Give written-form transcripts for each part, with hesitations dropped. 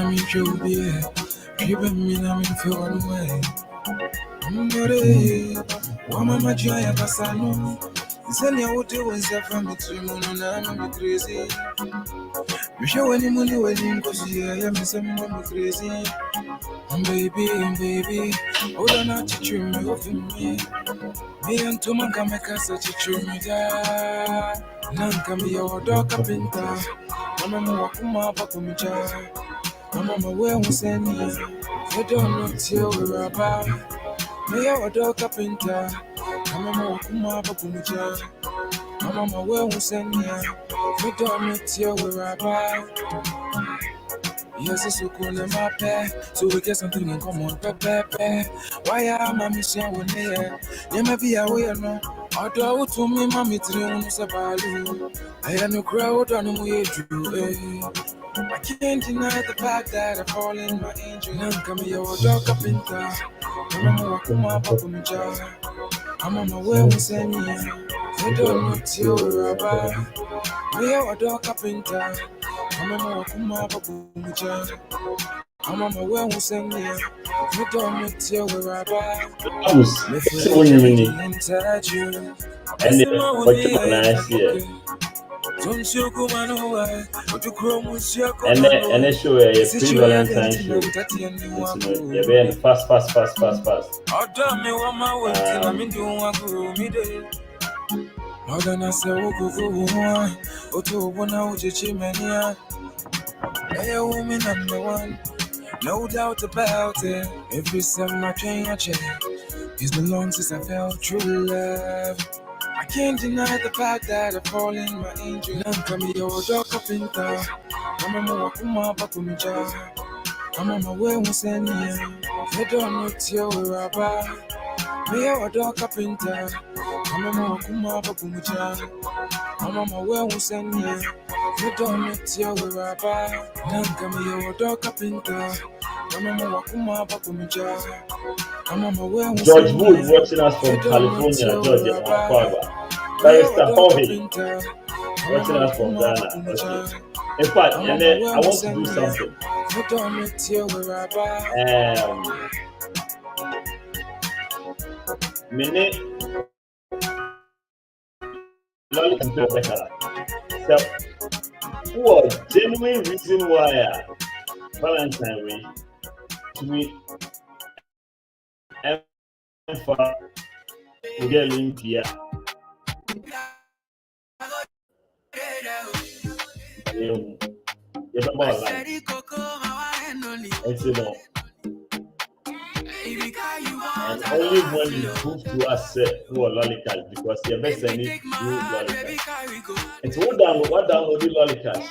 me to be keeping me na me feel one way. Wama majaya kasano. Isani ya wote wenza from between mono na I'm crazy. You show any money when you go see ya me say me crazy. Baby, hold on not to trim me off me. Me and to man can make us such a trim me da. Nan can be your dog carpenter. Mama wakuma bakumicha. Mama where we send me. You don't know till we're about. Me your dog carpenter. Mama wakuma bakumicha. Mama where we send me. You don't know till we're about. Yes, it's so cool in my pair. So we get something in common, pepe. Why am I missing one day? You may be away, no. Although to me, mommy, dream was a value. I had no crowd on the way to. I can't deny the fact that I fall in my angel. Now come here, dog carpenter. Mama, come up with me, child. I'm on my way, we send me. You don't know till we're about. Me, a dog carpenter. Mama, come up with me, child. I'm on my way, we send me. You don't know till we're about. So you mean? And what you nice here? And then show a pre-Valentine show. You're being fast. Woman number one, no doubt about it. Every time I change, it's been long since I felt true love. I can't deny the fact that I fall in my angel. Now come your dog carpenter. Mama wakuma bakumicha. Mama where we send me. You don't know till we're about. Me your dog carpenter. Mama wakuma bakumicha. Mama where we send me. You don't know till we're about. Now come your dog carpenter. Mama wakuma bakumicha. George Wood watching us from California, Georgia, Aquaba. Barrister Hobby watching us from Ghana. Okay. In fact, and then I want to do something. Minute so, what genuine reason why Valentine Day to me we get linked here. You remember like and you know, and only when you prove to us who are lollicals because you're best any new lollicals. And so what down the lollicals?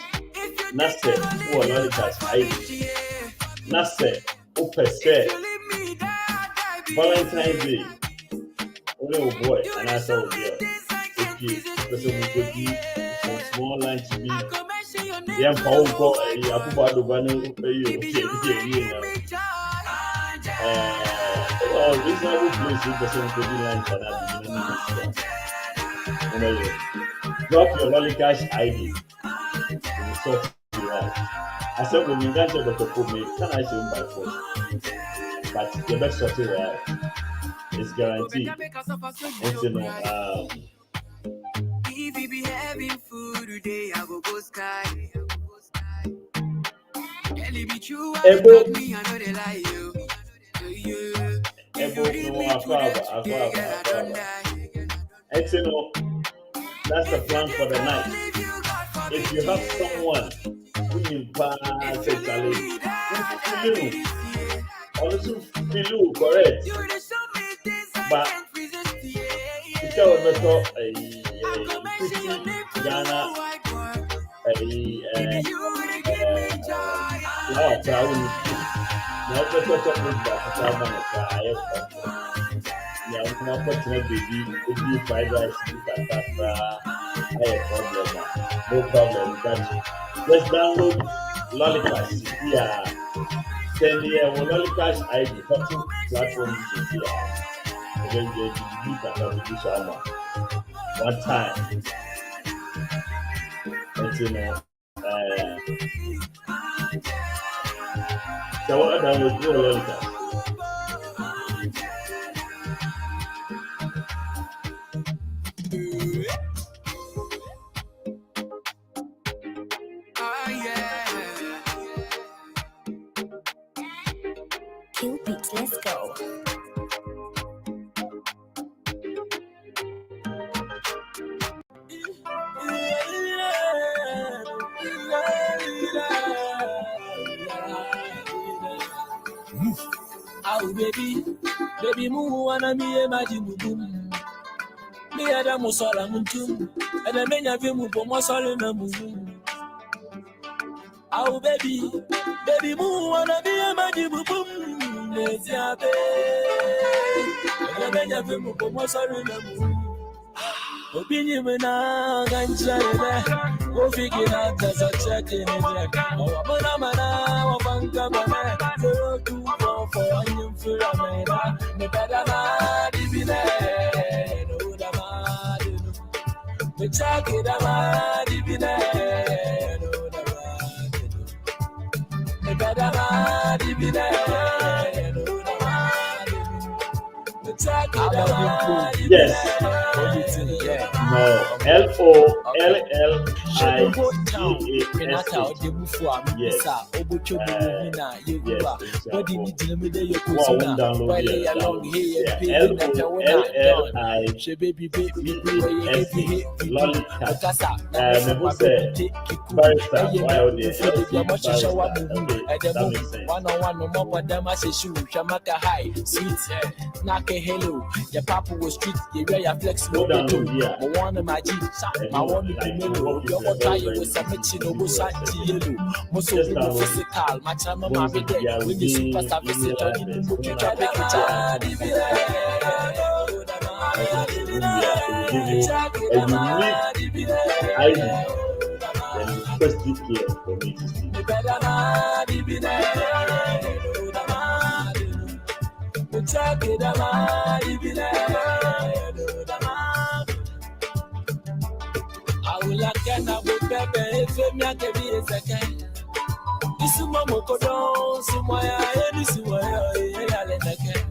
Nase who are lollicals I Nase open say Valentine Day. Oh boy, and I saw here. Okay, because we could be some small lunch to be. Yeah, Paul got a Yapubado Banu pay you. Reasonable place because we could be lunch and I drop your lollicash ID. Sort you out. I said, when you got your doctor for me, can I show by force? But the best sort it out. It's guaranteed. It's you know, if we be having food today, I go sky. Can it be true? I know they lie you. It's you know, that's the plan for the night. If you have someone who you pass a challenge, also feel correct. But it's all about Ghana, fried rice, no problem. Let's download lollipops. Yeah, send the lollipops ID platform. One time, and you know, So what download your Lolitas? Kill beats, let's go. Oh baby, move wanna me imagine boom. Me ada musala muntum, and I menya vimu po musala na mumu. Oh baby, move wanna me imagine boom. Neziabe, and I menya vimu po musala na mumu. Opinion na ganja ebe, o figure out as a check in it. Oh, mana, o banka mana, 024 for you for a man. Me better na divine, no da ma. Me check it a ma divine, no da ma. Me better na divine, no da ma. Me check it a ma. Yes. No. LOLLIGANS. Your papa was street, you flexible. I want my G, I want to mellow. Your tire was submitting over Santi yellow. Most of the physical, my time, my big day. When you superstar visit, I didn't book you, try to make I will like an abu pepe if me a give me a second. This is Mamma Codon, somewhere, this is where I let the cat.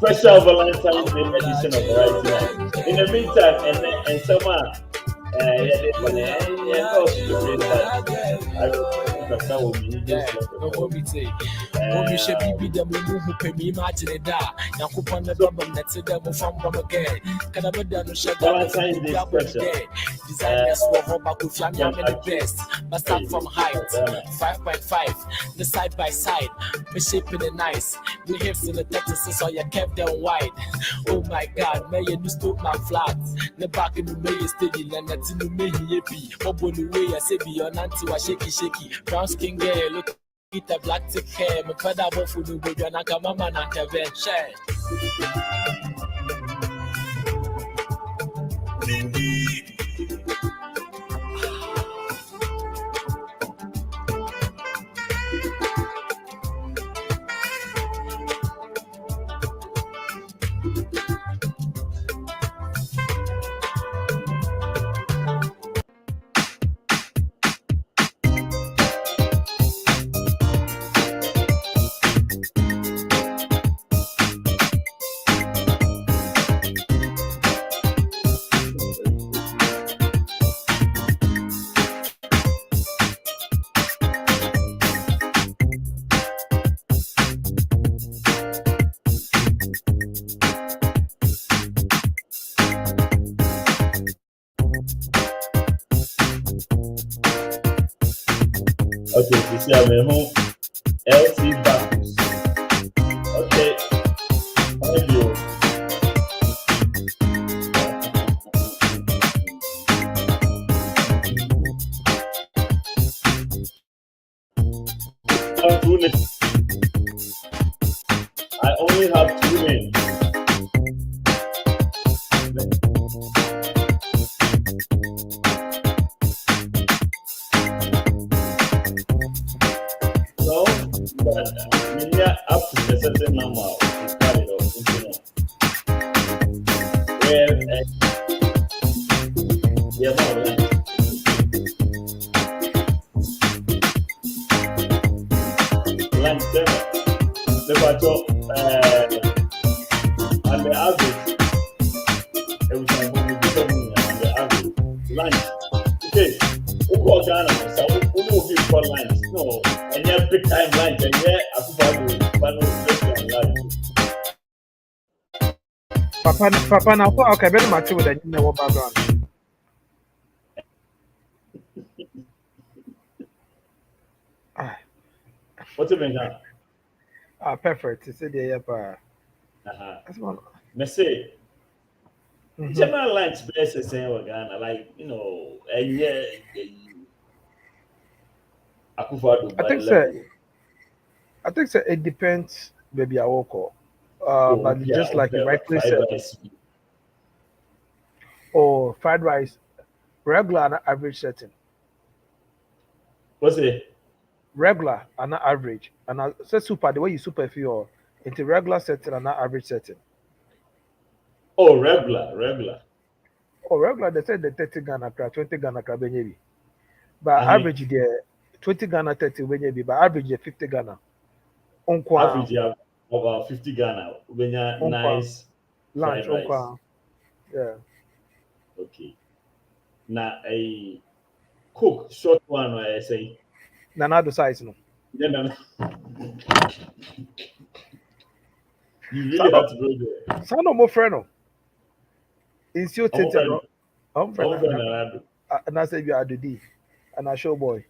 Special Valentine Day edition of Variety Night. In the meantime, and someone, Valentine's Day Special. Designers were home back with the best. But start from height 5.5, the side by side. Me shaping it nice. We hips in the 36, so you kept them wide. Oh my God, may you stop my flats. The back in the may steady and that's in the may yippee. Up on the way, I say be your auntie was shaky. Brown skin girl, look at the black thick hair. My father bought food with your Nakamama and Kevin. Share. Okay, you see I'm at home. LC Backus. Okay. Thank you. I only have 2 names. No, but up to a certain number, you carry it off. Yeah, more lunch. Lunch seven. The patrol, on the average, every time we do something on the average, lunch. Okay, who call Ghana? So who know who call lunch? No, and yeah, big time lunch, and yeah, I prefer to restaurant lunch. Papa na kwa okay better match with the new background. Ah, What do you mean now? perfect. You say the yeah pa. Uh-huh. That's one. Me say, Mhm. general lunch best is saying we're Ghana, like, and yeah, Akufo-Addo I by think so. level. It depends maybe I walk or Oh, but yeah, just like you rightly fried said, rice. or fried rice, regular and average setting. What's it? Regular and not average. And I say super the way you super feel into regular setting and not average setting. Oh, regular. Or regular they said the 30 Ghana kra, 20 Ghana kra benyebi. But I average the 20 Ghana 30 benyebi, but average the 50 Ghana. Onkwa, average you have about 50 Ghana. When you onkwa, nice lunch, fried rice. onkwa. Yeah. Okay. Now a cook short one where I say, Nanado size no. no. You really Sano, have to go there. sano mo friend no. Insio I'm tete open. no. I'm friend I'm open. and I say you are the D and I show boy.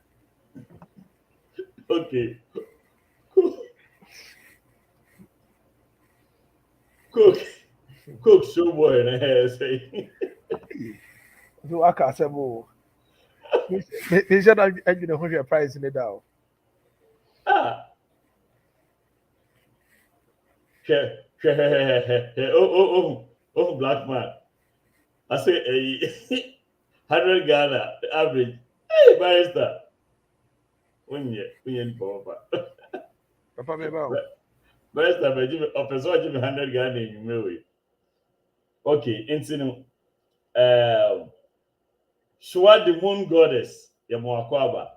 Okay. Cook. Cook show boy and I say. So I can say more. Me should I you know 100 price in the down. Ah. Oh, black man. I say a 100 Ghana average. Hey, barrister. When you papa. Papa me ba. Barrister, but you person give me 100 Ghana in me. Okay, into Shua the moon goddess, ya Mwakwaba.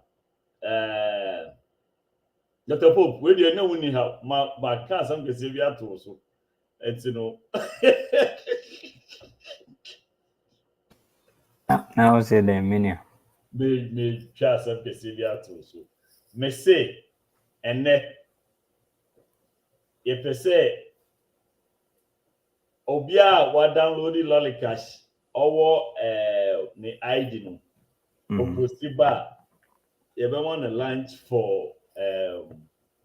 Dr. Pope, where do you know when you have my car some can save you to so. It's Now say the menu. me try some can save you to so. Me say, and if I say, Obia wa download Lolly Cash, or the ID no, opposite bar, you ever want to lunch for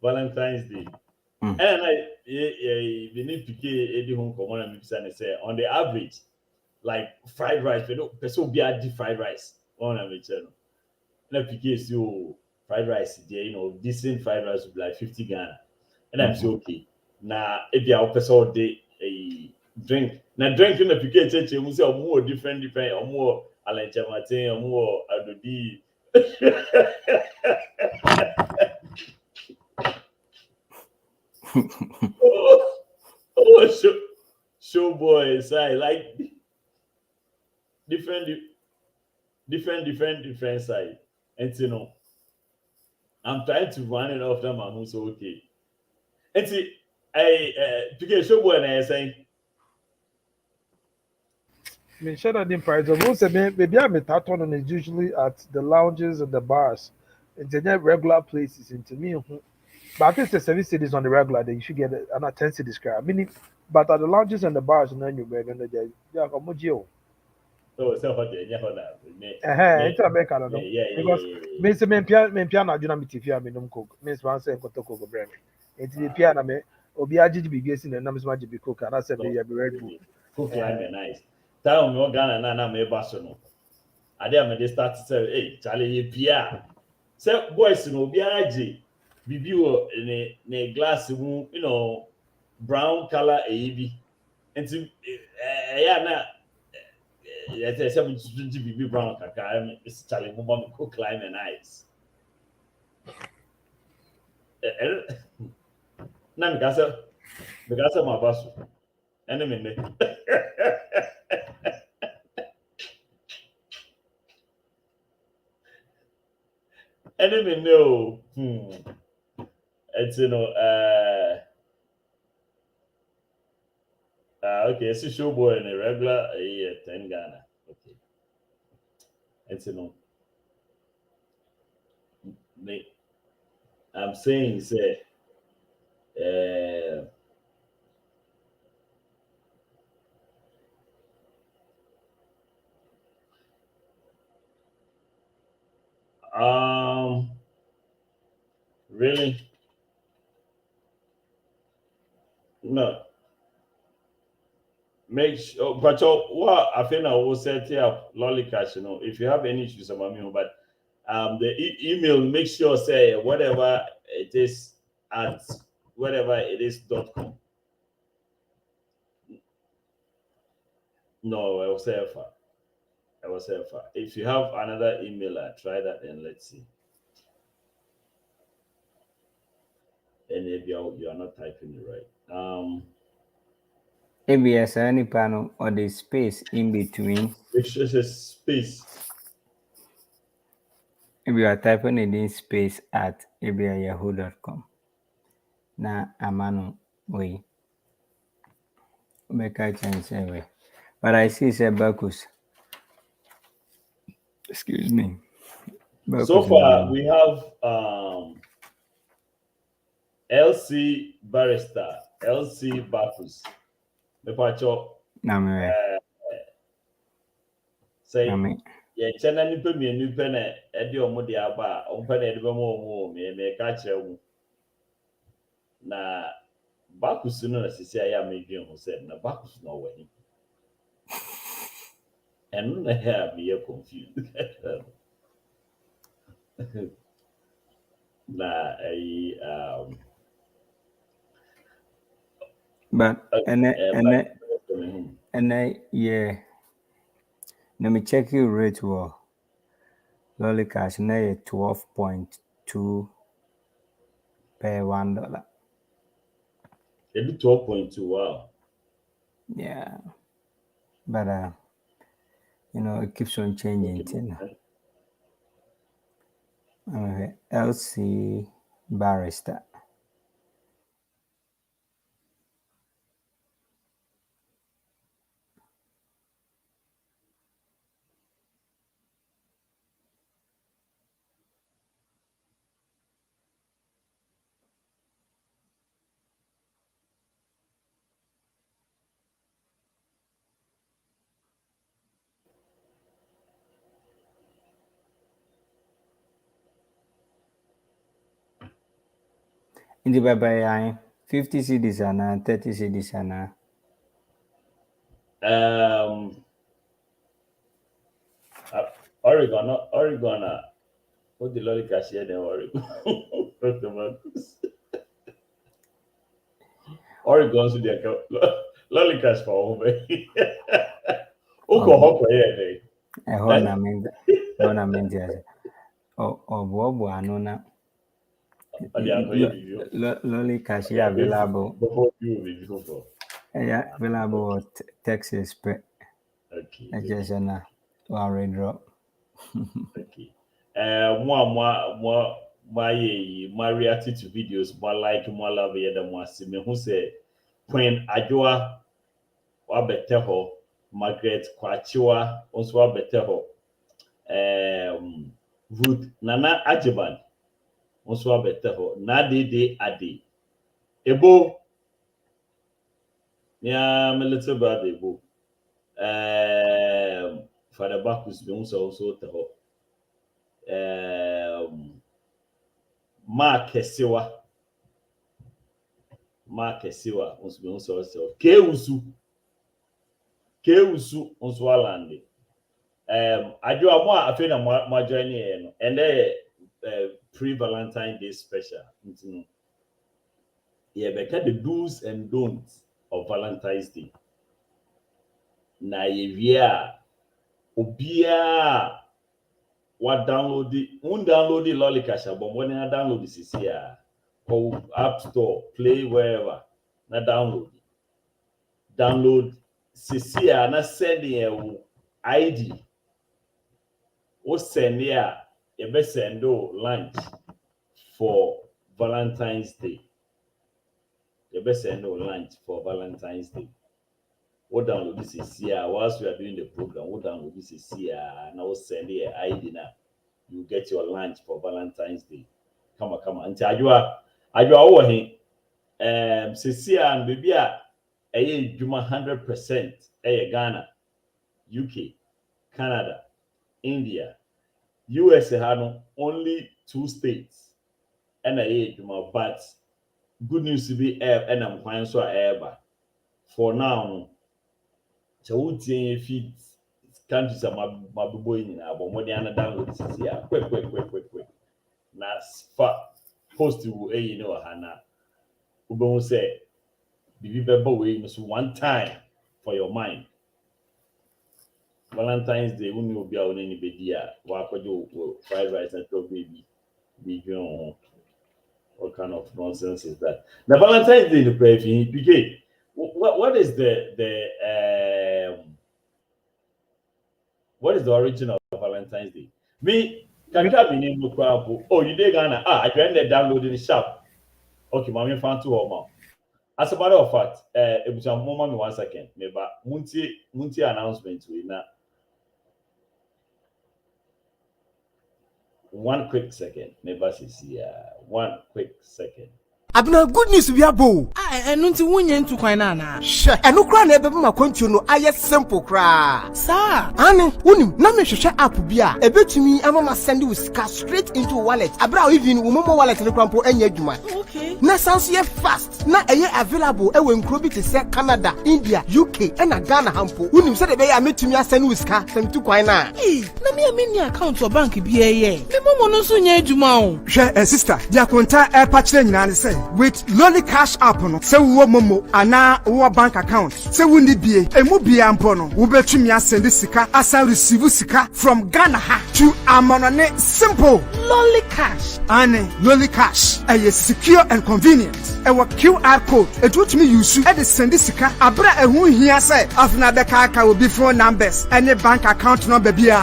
Valentine's Day. And we need to get Eddie home come on and say on the average, like fried rice, person be a fried rice. On a channel. And PK you fried rice, decent fried rice would be like 50 Ghana. And I'm so okay. Now, if you have person day a drink, now drink in the PK church, you say more different, or more Alain Martin, or more Adodi. Oh, show boys, I like different side. And I'm trying to run it off them and who's okay. And I to show boy and I say, Me share that in price. Of say maybe I'm a taton is usually at the lounges and the bars. It's a regular places into me. But I think the service cities on the regular that you should get an attention describe. Meaning but at the lounges and the bars and then you beg and the yeah, come on, Gio. oh, so hot, yeah, It's a back no. Because me say me piano aduna me tifi am no coke. Me swan say nkoto coke brand. It the piano me obi agidi bi gesi na nam so agidi bi coke and I say be Red Bull. cook like nice. Tell me what Ghana na me basso no. I dare me they start to say, hey, Charlie, you Pia. Say, boys, be aji. Bibi wo ne glass mu, brown color AEB. And to, yeah, na, yeah, there's some bibi brown kaka. It's Charlie, mom cook like nice. Na because my basso. Enemy me. Enemy no. It's okay, it's a show boy in a regular 10 Ghana. Okay. It's I'm saying say really no. Make sure, but what I think I will set up lolly cash. If you have any issues about me, but the email, make sure say whatever it is at whatever it is.com. No, I will say far. I will say far. If you have another email, try that and let's see. And if you are not typing it right. ABS any panel or the space in between. Make sure there's space. If you are typing it in space at yahoo.com. Na amano way. Make I change anyway. But I see say Bacchus. Excuse me. Bacchus So far we have LC Barrister, LC Bacchus. Mepacho. Say yeah, channel nipa mienu pe na e de omo de aba, ompa na e de be mo omo me ka kire wo. Na Bacchus no na sisi aya me dwen ho say na Bacchus no wani. And na have me confused. Na but and yeah. Let me check your rate war. Lolly cash na 12.2 per $1. It do 12.2, wow. Yeah. But it keeps on changing. LC Barrister. In the bye 50 CDs and 30 CDs and Oregon, what the lolly cash here then Oregon. Oregon so their lolly cash for home. Oko hoko here I hold just Bobo Anona lolly cash available. Before you Yeah, available Texas pre. Okay. I just one drop. Okay. My reacting to videos, more like more love here than more see me who say Queen Ajoa wa better ho Margaret Kwachiwa also wa better ho Ruth Nana Ajiban also wa better ho Nade Ade Ebo yeah me little brother Ebo Father Bacchus be also te ho Mark Esiwa ons be ons also Keusu ons walande ajo amo afi na mo join here no and pre Valentine Day Special ntino yeah better the do's and don'ts of Valentine's Day na ye obia what download the lolly cash but when I download this is here or App Store, Play wherever. Na download CC na send your ID. O send here you best send lunch for Valentine's Day. You best send lunch for Valentine's Day. What download this is here whilst we are doing the program. What download this is here and I will send you an ID now. You get your lunch for Valentine's Day. Come on. Until I do over here. Cecilia and baby a Juma 100% Ghana, UK, Canada, India, US had only 2 states and Juma, but good news to be air and I'm fine so air for now. So feed countries are my boy in our modern download this year. Quick. Now post to Hannah. Ubon say Bibi Bebo way one time for your mind. Valentine's Day, when you be out in any bedia, wako fried rice and throw baby. What kind of nonsense is that? Now Valentine's Day, the PK. What is what is the origin of Valentine's Day? Me, can you have me name look? Oh, you did Ghana? I can download in the shop. Okay, mommy found 2 or more. As a matter of fact, it was a moment 1 second. Maybe Munti announcement we now. 1 quick second. Maybe see 1 quick second. Abna good news we abo. Enu nti wonye ntu kwan na na. She. Enu kra na ebe ma kwantu no aye simple kra. Sa. Ani, wonim na me hwehwe app bia ebetumi amama send you straight into wallet. Abra even wo momo wallet ne krampo enya adwuma. Okay. Na sounds ye fast. Na eye available ewe nkro bi te se Canada, India, UK and Ghana hampo. Wonim se de be ya metumi asend you sika sentu kwan na. Na me ameni account or bank bi eye. Me momo no so nya adwuma o. Hwe sister, dia konta e pa kire nyina ne se with Lolly Cash app no se wo momo ana wo bank account se wo ni bie emu bie ampo no wo betumi asend sika asa receive sika from Ghana ha to amonone simple Lolly Cash ane Lolly Cash a secure and convenient e wo QR code e tutumi use e de send sika abra ehu hia se afna de kaka obi phone numbers any bank account number bia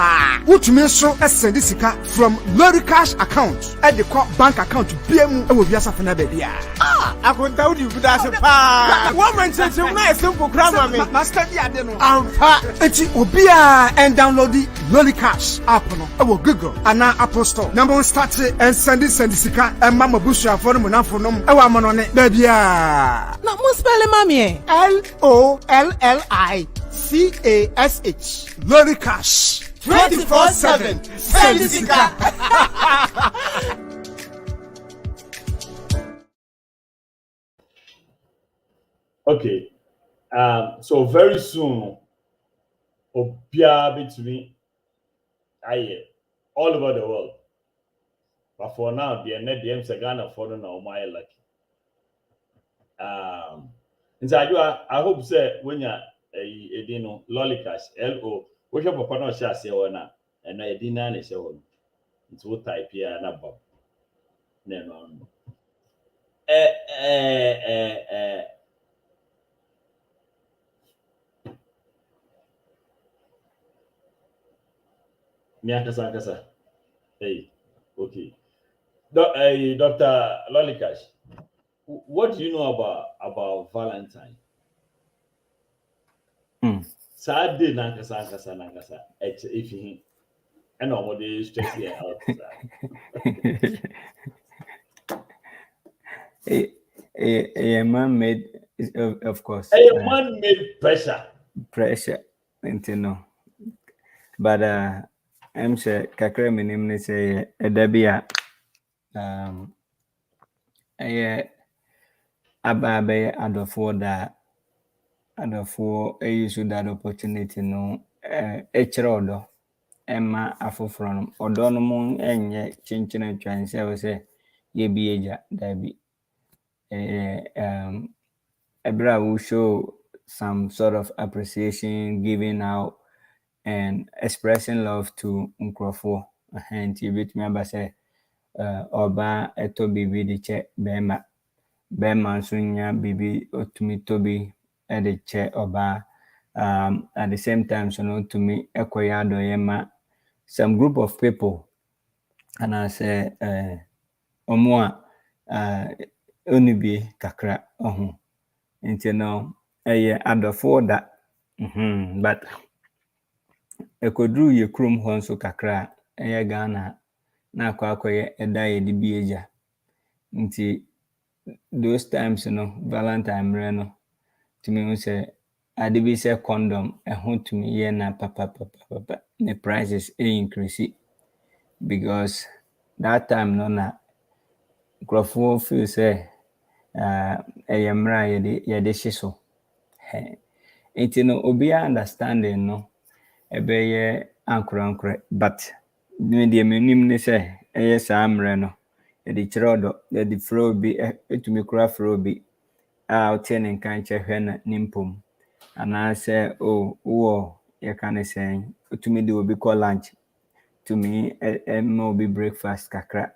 wotumi so e send sika from Lolly Cash account e de bank account bia mu e wo bia safna ba bia akonta udi buda se pa woman sense na simple grammar me master dia de no amfa enti obia and download the Lolly Cash app no e wo Google ana Apple Store number 1 start and send sika e mama busua for no nafo no e wa mono ne ba bia na mo spell mami LOLLICASH Lolly Cash 24/7 send sika. Okay, so very soon, Obia between all over the world. But for now, the net DM Sagana for now, my lucky. And so I hope say when you're a Lolly Cash, LO, which have a partner shall say one, and I didn't say one. It's what type here and above. No. Miakasa. Hey, okay. Dr. Lolly Cash, what do you know about Valentine? Saturday nankasa. If you and nobody stress here out. A man-made, of course. A man-made pressure, no. But I'm sure kakra minim ne say edabia ababe adofo use that opportunity no echere odo emma afoforo no odo no mu enye chinchina twan say ye bi eja dabi ebra will show some sort of appreciation, giving out and expressing love to Nkrofo. And you bit me about say Oba eto bibi di che bema sunya bibi otumi tobi edi che Oba at the same time so no to me ekoyado yema some group of people anaasɛ ɔmo a ɔnu bi kakra ɔho nti no ɛyɛ adɔfoɔ da but ɛkɔduru yɛ kurom hɔ nso kakra a ɛyɛ Ghana na akɔyɛ ɛda yɛde bi agya nti those times no Valentine mmerɛ no tumi hu sɛ ade bi sɛ condom ɛho tumi yɛ na papapapapa ne prices increase because that time no na nkurɔfoɔ feel sɛ ɛyɛ mmerɛ a yɛde hye so nti no obiara understanding no ɛbɛyɛ ankorankorɛ but me deɛ menim ne sɛ ɛyɛ saa mmerɛ no yɛde kyerɛ ɔdɔ yɛde frɛ obi ɛtumi kora frɛ obi a wote ne nka nkyɛ hwɛ na ne mpom anaasɛ wowɔ yɛka ne sɛn wotumi de obi kɔ lunch tumi ma obi breakfast kakra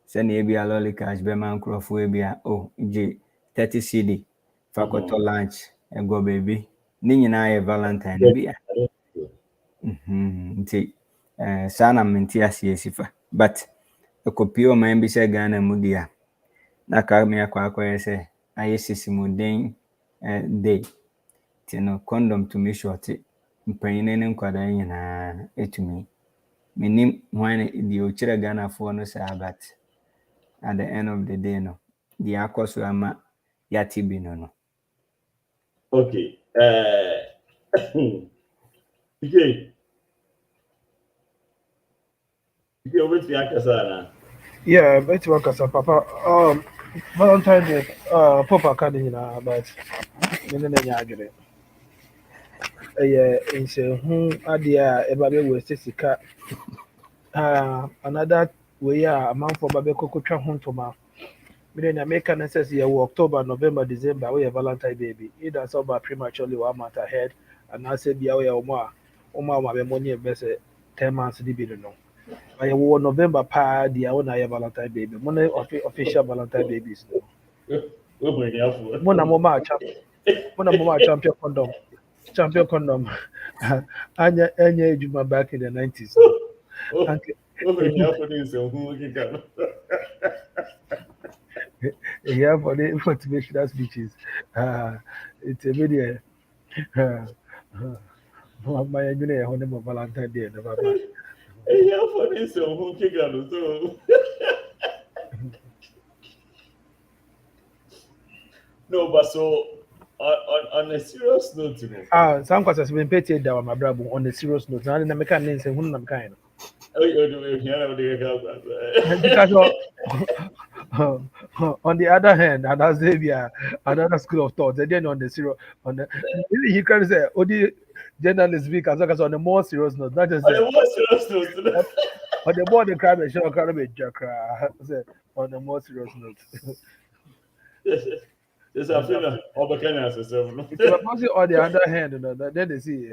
sɛnea ebi a lolly cash bɛma nkurɔfoɔ bi a gye 30 cedi fa kɔtɔ lunch ɛgɔ baabi ne nyinaa yɛ Valentine no bi a nti saa na mente aseɛ si fa but ɛkɔpie ɔman bi sɛ Ghana mu di a na ka me akɔyɛ sɛ ayɛ sisimuden day nti no condom tumi shɔte mpanyini ne nkwadaa nyinaa ɛtumi menim hwan deɛ ɔkyerɛ Ghanafoɔ no saa but at the end of the day no deɛ akɔ so ama yɛate bi no Okay. Okay. Which Yakasana? Yeah, bet you kasa papa. Valentine Day, Papa Academy na but mene na nya adwene. Nse hu ade a eba be we sika. Another way a amanfo ba be kokotwa ho ntoma. Mene na make an sense ye October, November, December we Valentine Day be. Either so ba prematurely 1 month ahead and I say bia we omo be money be say 10 months di bi no. I won November pa the one I Valentine baby. Money official Valentine babies. Mona mama champion condom. Champion condom. Anya Juma back in the 90s. Yeah, for the motivational speeches. It's a video. My engineer on the Valentine Day. Yeah, for this, who kick out so. No, but so on a serious note, you know. Some questions been paid down my brother on a serious note. Now the mechanic say who I'm kind. Because on the other hand, and as Xavier, another school of thought, they didn't on the zero on the he can say only journalists speak as long as on the more serious note, not just on the more serious note. On the more the crime and show crime on the more serious note. Yes, I feel like overcoming yourself. On the other hand, then they see.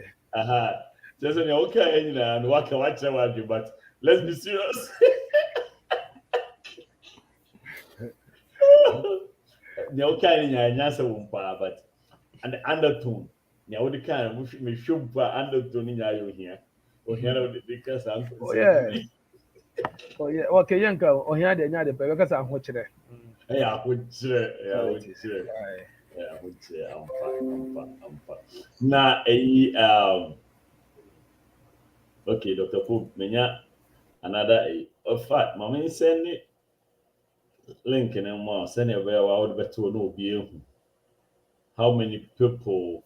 Just okay, and watch you, but let's be serious. The okay, but and the undertone. Now, the kind of me show undertone in your here. Or here, because I'm. Oh, yeah. Oh, yeah. Okay, Yanka, or here, the other, because I'm watching it. Yeah, I would say, I'm fine. Now, okay, Dr. Pope, menya another of fact, Mamma send it link in more, send it where I would better know be how many people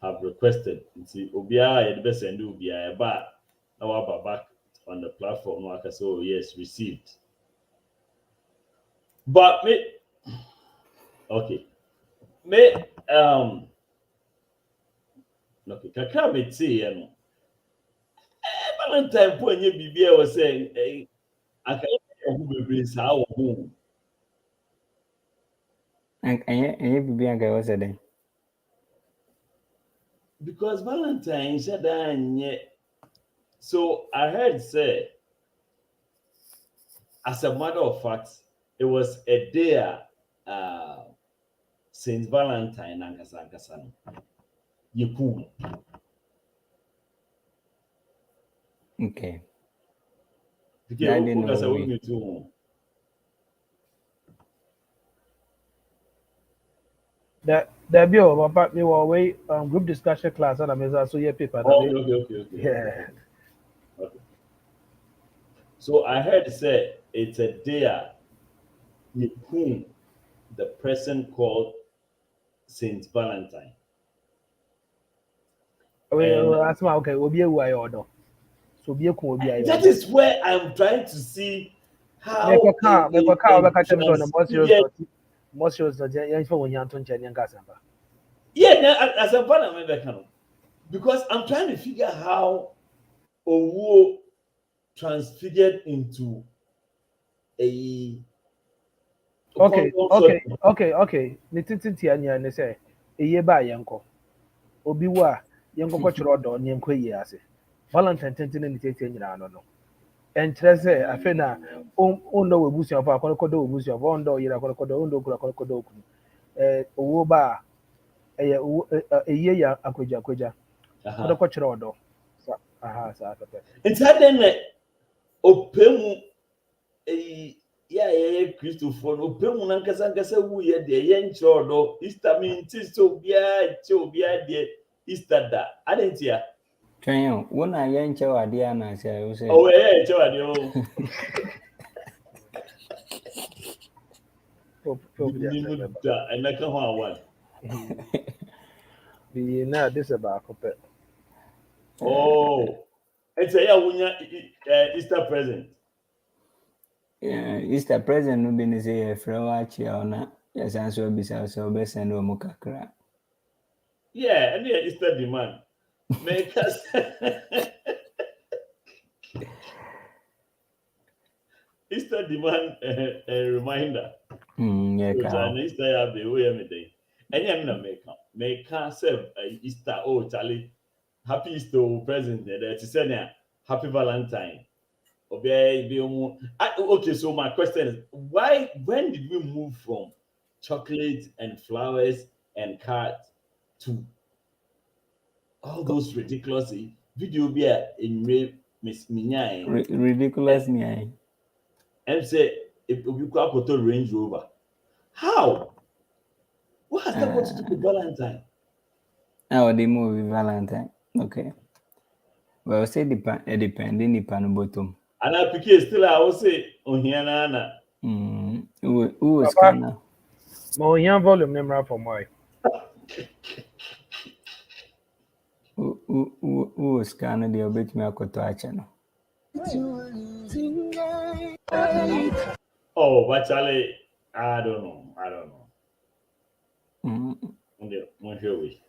have requested. See, Obia, the best and do be but our back on the platform, like I said, yes, received. But me, okay, me, okay, kakra me see, Valentine point you be was saying, I can't who be bring our home. And you be a guy was a day. Because Valentine said that, so I heard say, as a matter of fact, it was a day Saint Valentine and Kasan. You Okay. That Because didn't who does know a we. woman too? There be over, but me way group discussion class and I'm also here paper. Oh, okay. Yeah. Okay. So I heard say it's a day whom the person called Saint Valentine. We And ask me okay, we'll be a way order. So be a cool be a that order. is where I'm trying to see Make how a car, we catch them on the most serious transfigured. most serious young for when you're on Chen and Gasamba. Yeah, as a fan, because I'm trying to figure how Owo transfigured into a consort. Okay. Nitin Tiania and they say a year by Yanko. Obi wa Yanko Cochro or Yanko Yase. Valentine Tintin and Titan, I don't know. And Trese, I feel now, Ondo will boost your Kokodo, boost your Vondo, Yarakodo, Ondo, Kokodo. Owoba a year Akuja. Kodo Cochro. Aha, sir. It's happening that Opemu yeah, Christopher, Opemu Nankasa wu ye de yen chodo, Easter mean so be de Easter da. I didn't hear. Twen wo na yɛ nkyɛ wade ana sɛ wo sɛ. Oh, yeah, chodo. Nimuda, and I come one. Be now this about copy. Oh, it's a Easter present. Easter present no bi ne sɛ yɛfrɛ wo akyea wo na yɛsan so abisa wo sɛ wobɛsɛne wɔ mu kakra. Yeah, and yeah, Easter demand. Make us Easter demand a reminder. Yɛka So wo. Easter have the way everything. And yeah, I'm not make serve Easter. Oh, Charlie, happy Easter present. There to say happy Valentine. Okay, so my question is, when did we move from chocolate and flowers and cards to all those ridiculous video in Miss Minyai Ridiculous ni ai. and say if we could to Range Rover? How? What has that got to do with Valentine? Oh, the movie Valentine. Okay. Well, say depending nipa no bottom. And I pick still I will say on here na. Who was Papa. kind Mo yan volume name for my. who was kind of the obit me akoto ache no. Oh, but Charlie, I don't know. Here we.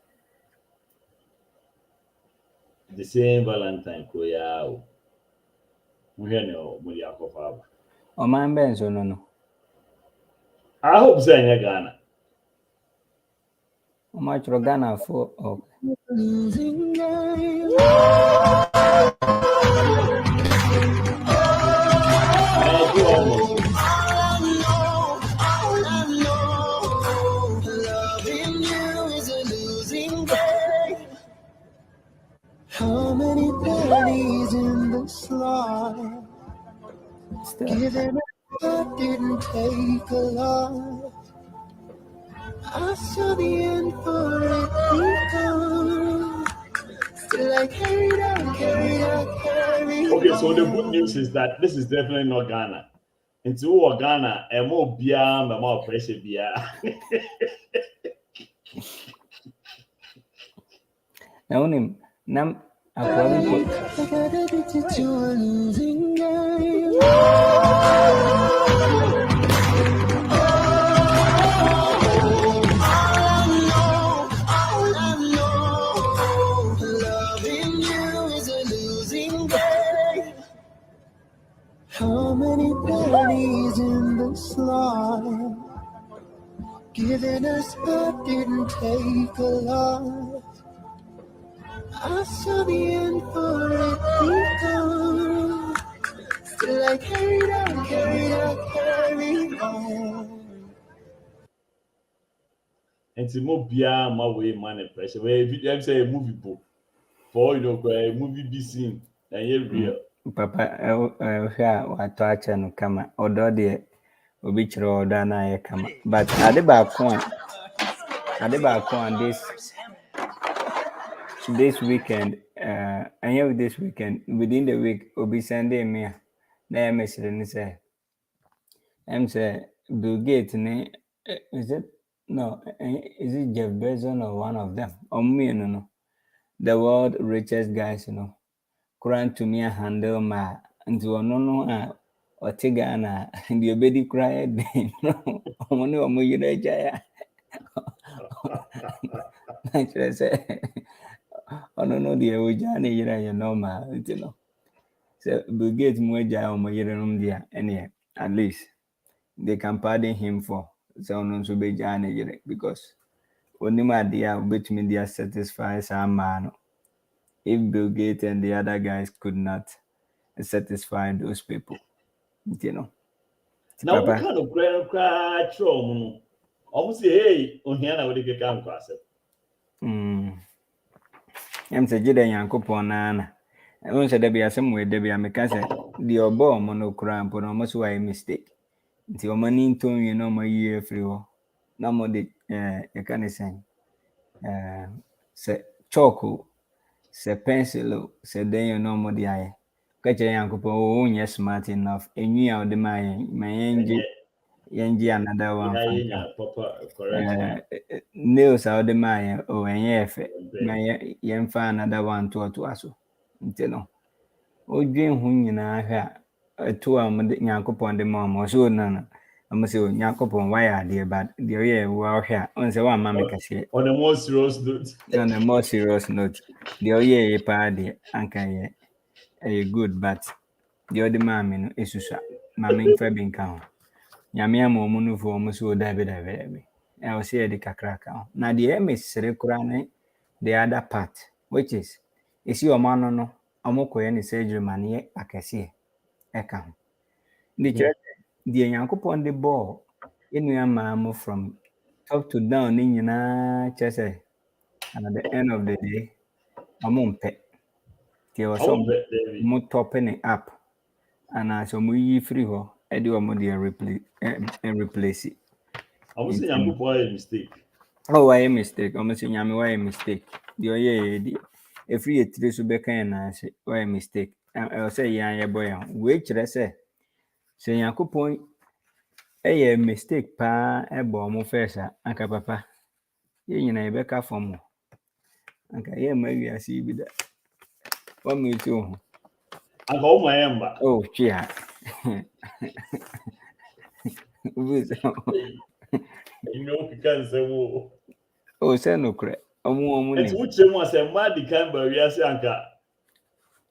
The same Valentine koya. Here no muri akofa. O man ben so no. I hope say in Ghana. O ma chro Ghana for okay. How many pennies in the slot? Given I didn't take a lot. I saw the end for it become. Still I carried on. Okay, so the good news is that this is definitely not Ghana. Into Ghana, and more beer, and more pressure beer. Na unim nam akwari ko. I got addicted to a losing game. Loving you is a losing game. How many pennies in the slot? Giving us but didn't take a lot. I saw the end for it become. Still I carried on. And to more beer, my way, man, and pressure. Where if you say a movie book, for a movie be seen, and you're real. papa hwɛ a watɔ akyɛ no kama ɔdɔ deɛ obi kyerɛ ɔdɔ na ayɛ kama but ade baako a this weekend this weekend within the week obi sending me a na ɛyɛ mesere ne sɛ say Bill Gates is it Jeff Bezos or one of them or me no the world richest guys Quran to me handle ma into no ɔte Ghana deɛ obɛdi koraa yɛ den no ɔmo ne ɔmo yere agya ya na kyerɛ sɛ ɔno no deɛ ɔgya ne yere yɛ normal nti no sɛ Bill Gates mu agya ɔmo yere nom deɛ ɛneɛ at least they can pardon him for sɛ ɔno nso bɛgya ne yere because onim adeɛ a obɛtumi de satisfy saa mmaa no if Bill Gates and the other guys could not satisfy those people. Now we kind of cry throw almost say hey ohiana we dey come kwase em say jide Yankopon na won say da bia asem we da bia meka say the obo mo no kura mpo no mo so why mistake nti o mani nton wi no mo yi afri ho na mo de e ka ne sen say chalk say pencil say den you no mo de aye ka che Yankopon o nye smart enough enwi a o de ma yenji another one nails out the my efe yemfa another one to aso nti no o dwen hu nyina hwa to am de Yankopon de ma so na am say Yankopon why are there but there ye wa hwa on say wa ma me kase on a more serious note there ye pa de anka ye good but the other man no esusa ma me fa bi nka ho nyame ama omu no fo omu so dabe e o se de kakraka na de emesere kura ne the other part which is isi omano no omokoye ne surgery mane akese e ka ho the church the Yankopon the ball enu ama mo from top to down ni nyina chese and at the end of the day omompe tie o so mo topping it up and as o mo yi free ho e de o mo de replace it. I was saying I'm a mistake. Oh, why a mistake? I'm saying why a mistake. The if you three so be kind na say why a mistake. I say ya boy which say Yankopon a mistake pa e bo mo first anka papa ye nyina e beka from anka ye ma wi ase bi da what me too anka o ma yamba oh chia you know you can say wo oh say no kre omu ni it's uche mo say ma di kan ba wi ase anka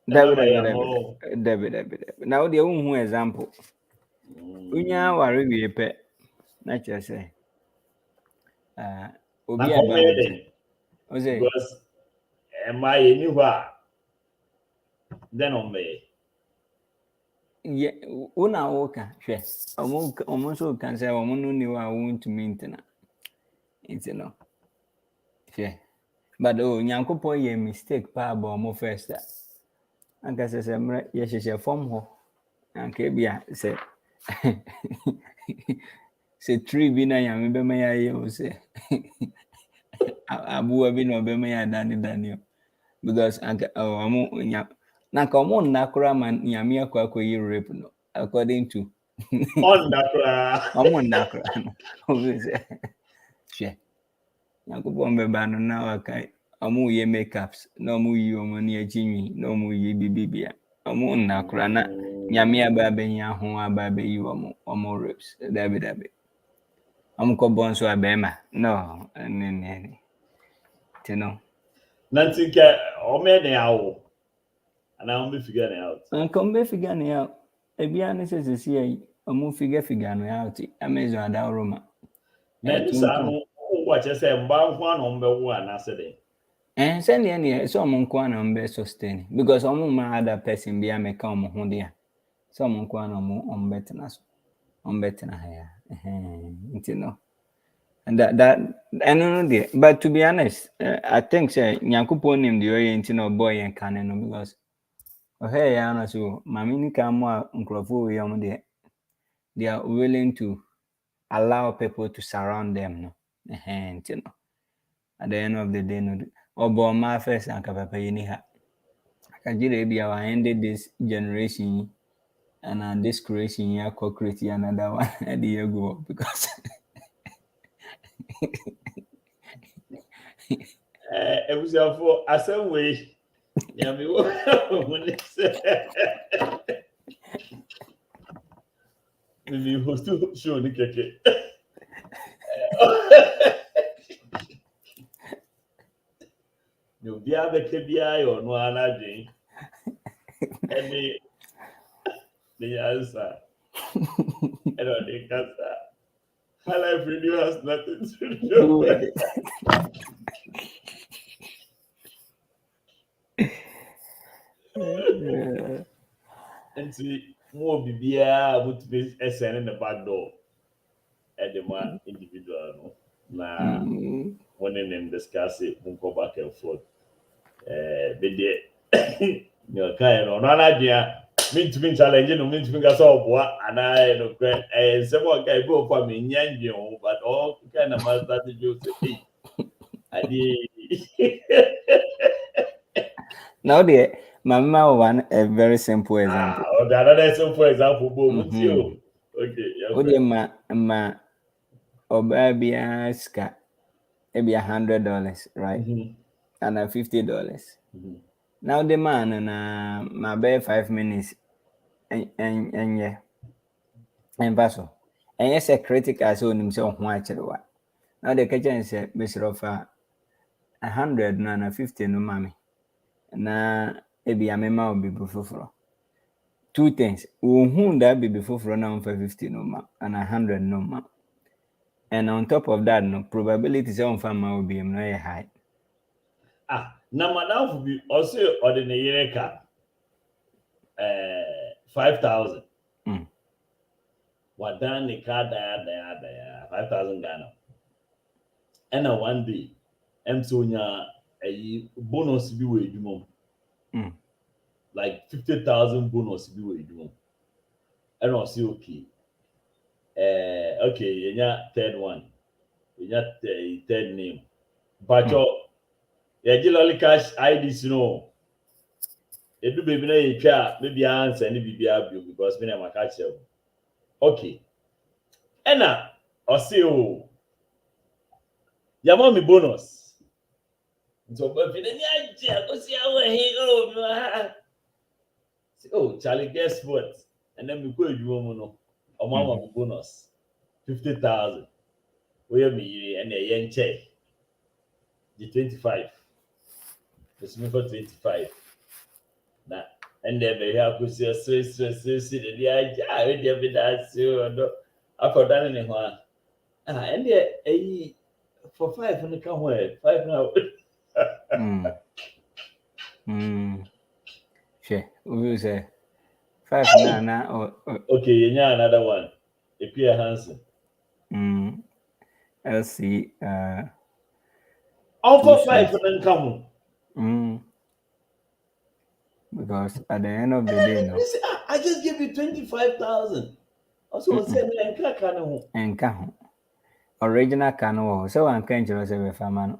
David. Now the one example. Unya ware wie pe na che say obi aba o say because my any wa then on me yeah una woka hwe omo so kan say omo no ni wa won't maintain it no hwe but Nyankopon ye mistake pa ba omo first anka say mre ye hye form ho anka bia say say tree bi na yame be ma ya o say abuwa bi no be ma ya dani because anka omo nya na ka omo nakura man yame akwa yi rape no according to on nakura omo nakura no say hwe Nyankopon be ba no na waka omo ye makeups na omo yi omo ni achinwi na omo yi bibibia omo nakura na nyame aba benya ho aba be yi omo rapes dabi omo ko bonso abema no ni tino nanti ke o me ne awo ana o me figure ne out come be figure ne out e bia ne se see omo figure no out amazon ada roma na ni sa no wa che se mba nko na o mbe wo ana se de send ne so omo nko na mbe sustain because omo ma other person bia me ka omo ho dia so omo nko na omo betena so omo betena ha no and that I don't know but to be honest I think say Nyankopon him the way no boy and can no because Okay, yeah, no, so mamini kamwa nkrofo yom they are willing to allow people to surround them, no. And you know, at the end of the day, no, obo ma first and papa yini ha. Kajire be our ended this generation and this creation here co-create another one at the year go because Ebusiafo asem we nyame wo woni se mi host show ni keke no bia be ke bia yo no anadwen ene the answer and on the cancer her life really has nothing to do with it. And see more bibia would be SN in the back door at the man individual no na when them discuss it won't go back and forth be there no kind no na dia mean to be challenging no mean to be gas up and I no someone guy go for me nyanjo but all kind of master to do say adi now the mama one a very simple example. Another simple example, okay, yeah. Ma oba bia ska maybe $100, right? And $50. Now the man and my bare 5 minutes and yeah. And vaso. And yes, a critic as on himself watch it. Now the kitchen said, Mr. Offer 100 na 50 no mommy. Na ebi amema obi before. Two things. Who that be before now for 50 no ma and 100 no ma. And on top of that, no probability is on farm will be no high. Now madam will be also ordinary car 5,000. What done the car there 5,000 Ghana. And one day, Sonia a bonus be with you like 50,000 bonus be with you. And I'll say okay. Okay, you third one. You third name. But you cash IDs, you know. You do baby maybe answer any BBR because me na catch you. Okay. And now I'll say oh. Your mommy bonus. So but if you go see how he oh Charlie, guess what? And then we go you no. Or mama bonus 50,000. Where me and a yen check. The 25. It's me for 25. Now and then they have to see a stress the idea already be that so I got done in one. And there for 5 and come where 5 now. Sure. We say 5 na okay, you know another one. A Pierre Hansen. Let's see. All for 5 and then come. Because at the end of the day, no. I just gave you 25,000. Also, say me and Kaho. Original canoe, so I'm can't just say famano.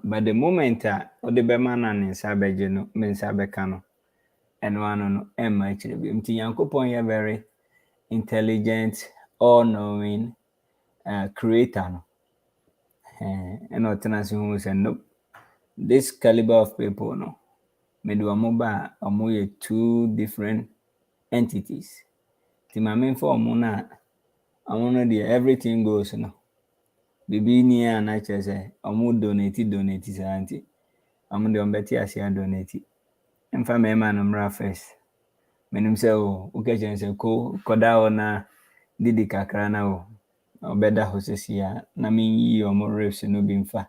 But the moment the Bemana and Sabajino, men Sabacano, and one on actually, Yanko very intelligent, all knowing creator. And not who said, nope, this caliber of people, no. Meduamoba are two different entities. Timame for Mona, I want to everything goes, no. Bibi ni a na che say omo donate santi omo de ombeti asia donate emfa me ma no mra first menim say o uke chen say ko koda ona didi kakra na o obeda hosesia na min yi omo reps no bi mfa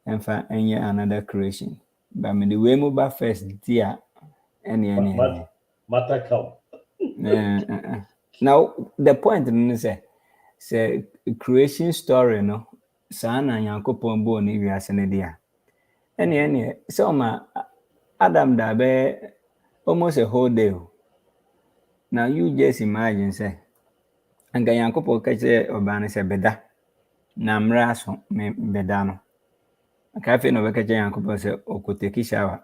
emfa enye another creation but me the way mo ba first dia any matter come now the point say creation story no sana Yankopon bo ni wiase ne dia ene so ma Adam da be almost a whole day. Now you just imagine say, anka Yankopɔn ka kyerɛ ɔbaa no sɛ bɛda na mmra so me bɛda no. Aka afei na ɔbɛka kyerɛ Yankopɔn sɛ ɔkɔtaki shower.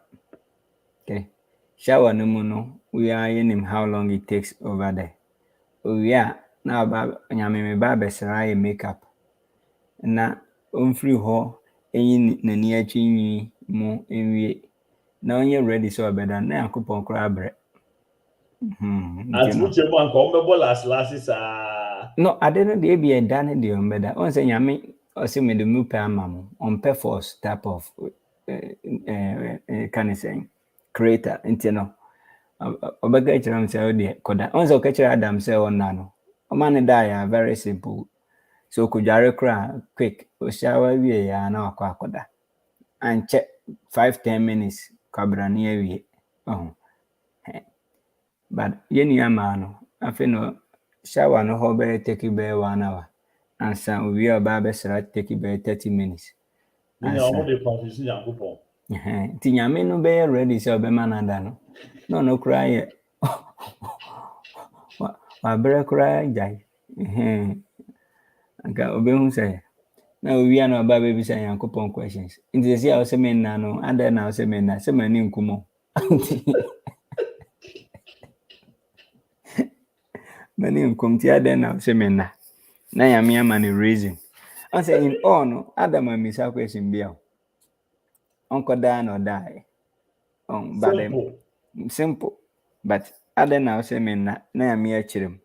Okay. Shower no mu no, we are in how long it takes over there. We are now about nyame me ba bɛsra yɛ makeup. Na ɔmfiri hɔ ɛyi n'ani akyi nwi mu nwie. Na onye ready so ɔbɛda na Yankopɔn koraa brɛ. Anti muche mo anka ombebo last saa. No, ade no de bi ɛda ne de ɔmbɛda. Ɔn sɛ nyame ɔsɛ me de mu pɛ ama mo. Ɔmpɛ force type of can say creator nti no. Ɔbɛka kyerɛ m sɛ ɔde kɔda. Ɔn sɛ ɔka kyerɛ Adam sɛ ɔna no. Ɔma ne da ya very simple. So kujare kra quick. Ɔshawa wie ya na wakɔ akɔda. And check 5-10 minutes kabra ne awie. But yeni amano afi no shower no ho be take be 1 hour and some we are ba be sra take be 30 minutes. Ni o de confusion Yankopɔn. Ti nyame no be ready so be manada no. No cry. Wa bre cry jai. Anga obehu say na we are no ba be say Yankopɔn questions. Nti say o say me na no and then na o say me na say mani nkumo. Many nkomtia then now say me na yame ama ne reason. I say in all no Adam and Misa question bia. Uncle Dan or die. But simple. But other now say me na yame achirem.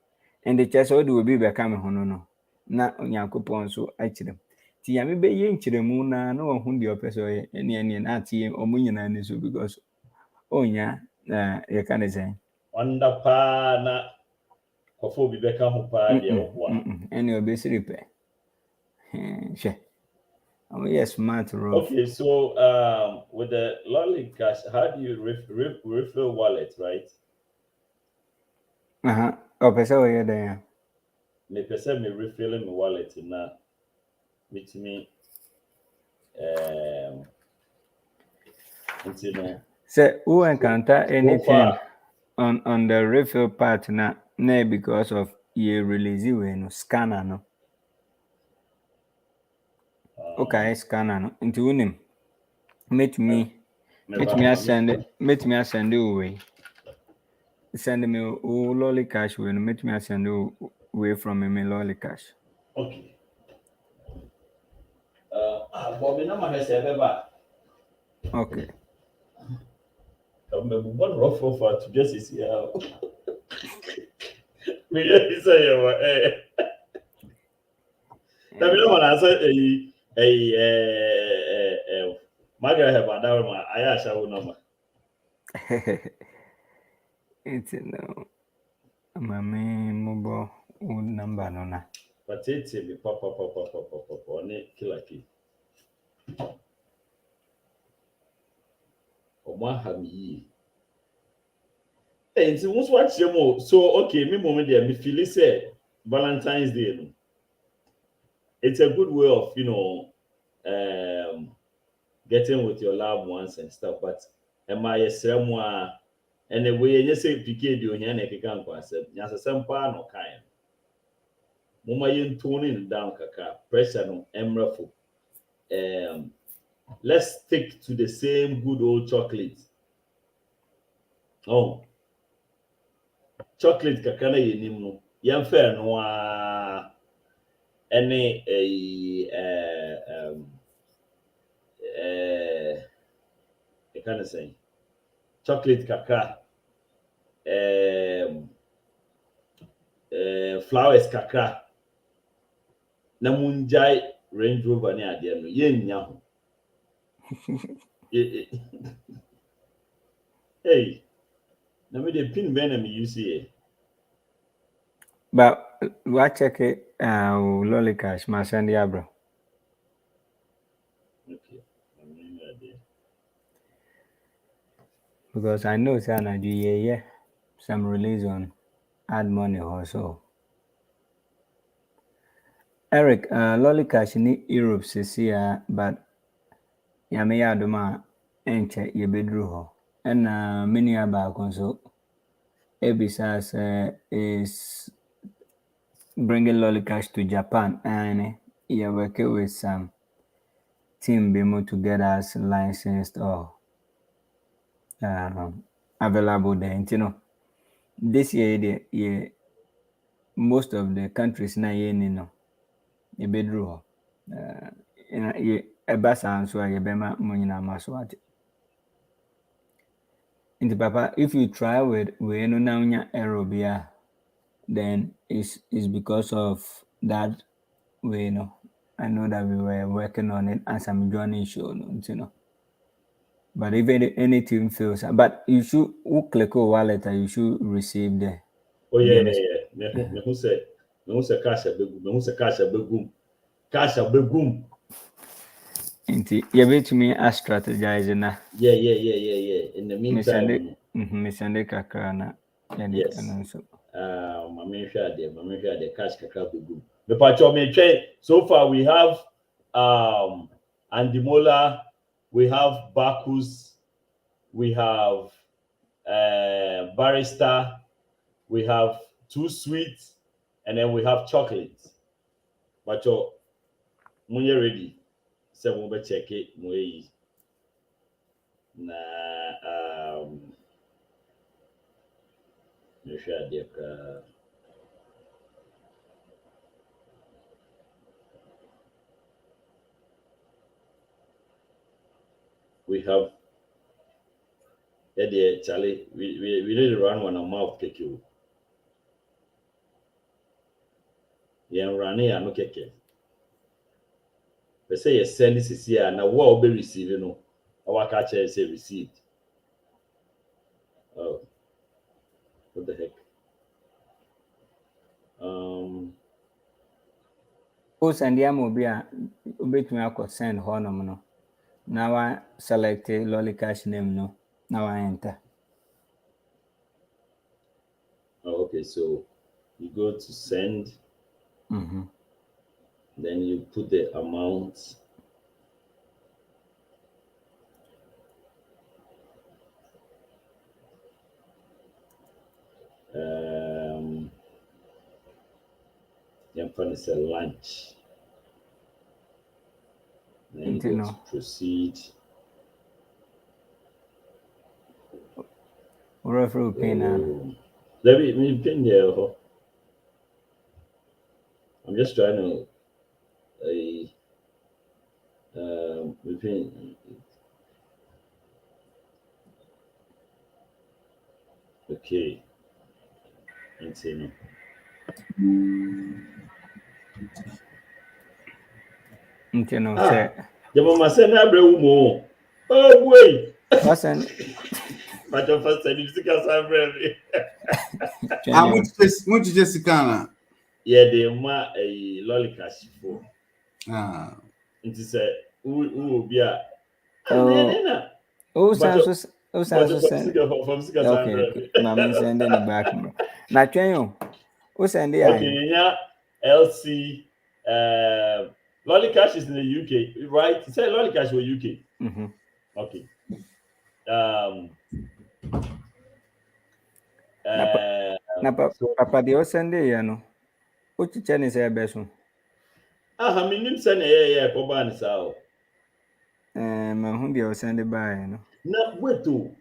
And the chest will be become hono no. Na Onyankopɔn so achirem. Ti yame be ye nchiremu na no hu de opeso ye ene na tie omu nyina ne so because onya you can say Wonder pa na kofo bi beka ho pa de oboa. Any obesity pay. Sure. Oh yes, smart rough. Okay, so with the lolly cash, how do you refill wallet, right? Oh, pesa we there. Me pesa me refilling my wallet na with me you know. Say who encounter anything on the refill part na because of ye release we no scanner no. Okay, scanner no. Into unim. Meet me send it away. Send me lolly cash when meet me send away from me lolly cash. Okay. Bobby na ma say beba. Okay. I'm one rough for to just is here. Me say na me no na say Maga have that one. I ask you number. It's no. Mami mobile number no na. But it's be pop on it killer key. Oma hami. Hey, so what's watch them so okay, me moment there me feel say Valentine's Day. No? It's a good way of, getting with your loved ones and stuff, but am I a semwa and the way you say PK do here and can concept, yes, some pan or kind. Mama yin toning down kaka, pressure no emrafo. Let's stick to the same good old chocolate. Oh, chocolate kakana yenim no, yan fair no any I kind of say chocolate kakra, flowers kakra, namunjai Range Rover ni adie no yenya ho. Hey, na me de pin ben na me use here. But what check it lolly cash ma send ya bro. Okay. Because I know Sana do yeah some release on add money also. Eric, lolly cash in Europe says here, but Yamea Doma enche ye bedru ho. and many about so besides is bringing lollycash to Japan, and you're working with some team be able to get us licensed or available there. You know, this year, most of the countries na you know, you bedroom. Ɛba saa nso a yɛbɛma mo nyinaa ma so ate nti papa if you try with wei no na wonya error bi a then it's because of that way no. I know that we were working on it as I'm joining show no nti no but if anything fails but you should click on wallet you should receive the Oh yeah. Me who say cash abegum. Cash abegum. nti yɛbɛtumi a strategize na Yeah. In the meantime, me send kakra na yes. nso Mama share the cash kakra abegum. Me pacho me try. So far we have Andimola, we have Bacchus, we have Barrister, we have two sweets, and then we have chocolates. But when you're ready, so we'll check it. We have Charlie. We need to run one a mouth cake. Yeah, running and no cake. They say you send this here and now what will be receiving no. Our catcher say received. Oh, what the heck? send ya mo bi a obetumi akọ send hɔ no now I select lollycash name no now I enter. Oh, okay, so you go to send, then you put the amount. It's a lunch. Then you go to proceed. Referral pay now. Let me pin there. I'm just trying to pin. Okay. Let's see now. Say. The mama said, "Oh boy." What's an? But the first time you see us, I'm going to just kind yeah, they ma a lollycash for. It is a who be a. Sounds okay. Mama send any back. Na twen o send it. Okay, yeah. LC lollycash is in the UK, right? Say lollycash was UK. Okay. Papa the send it, you know. What you tell is a best one. I mean, send a coban sao. My home be send it by, you know. No, wait to.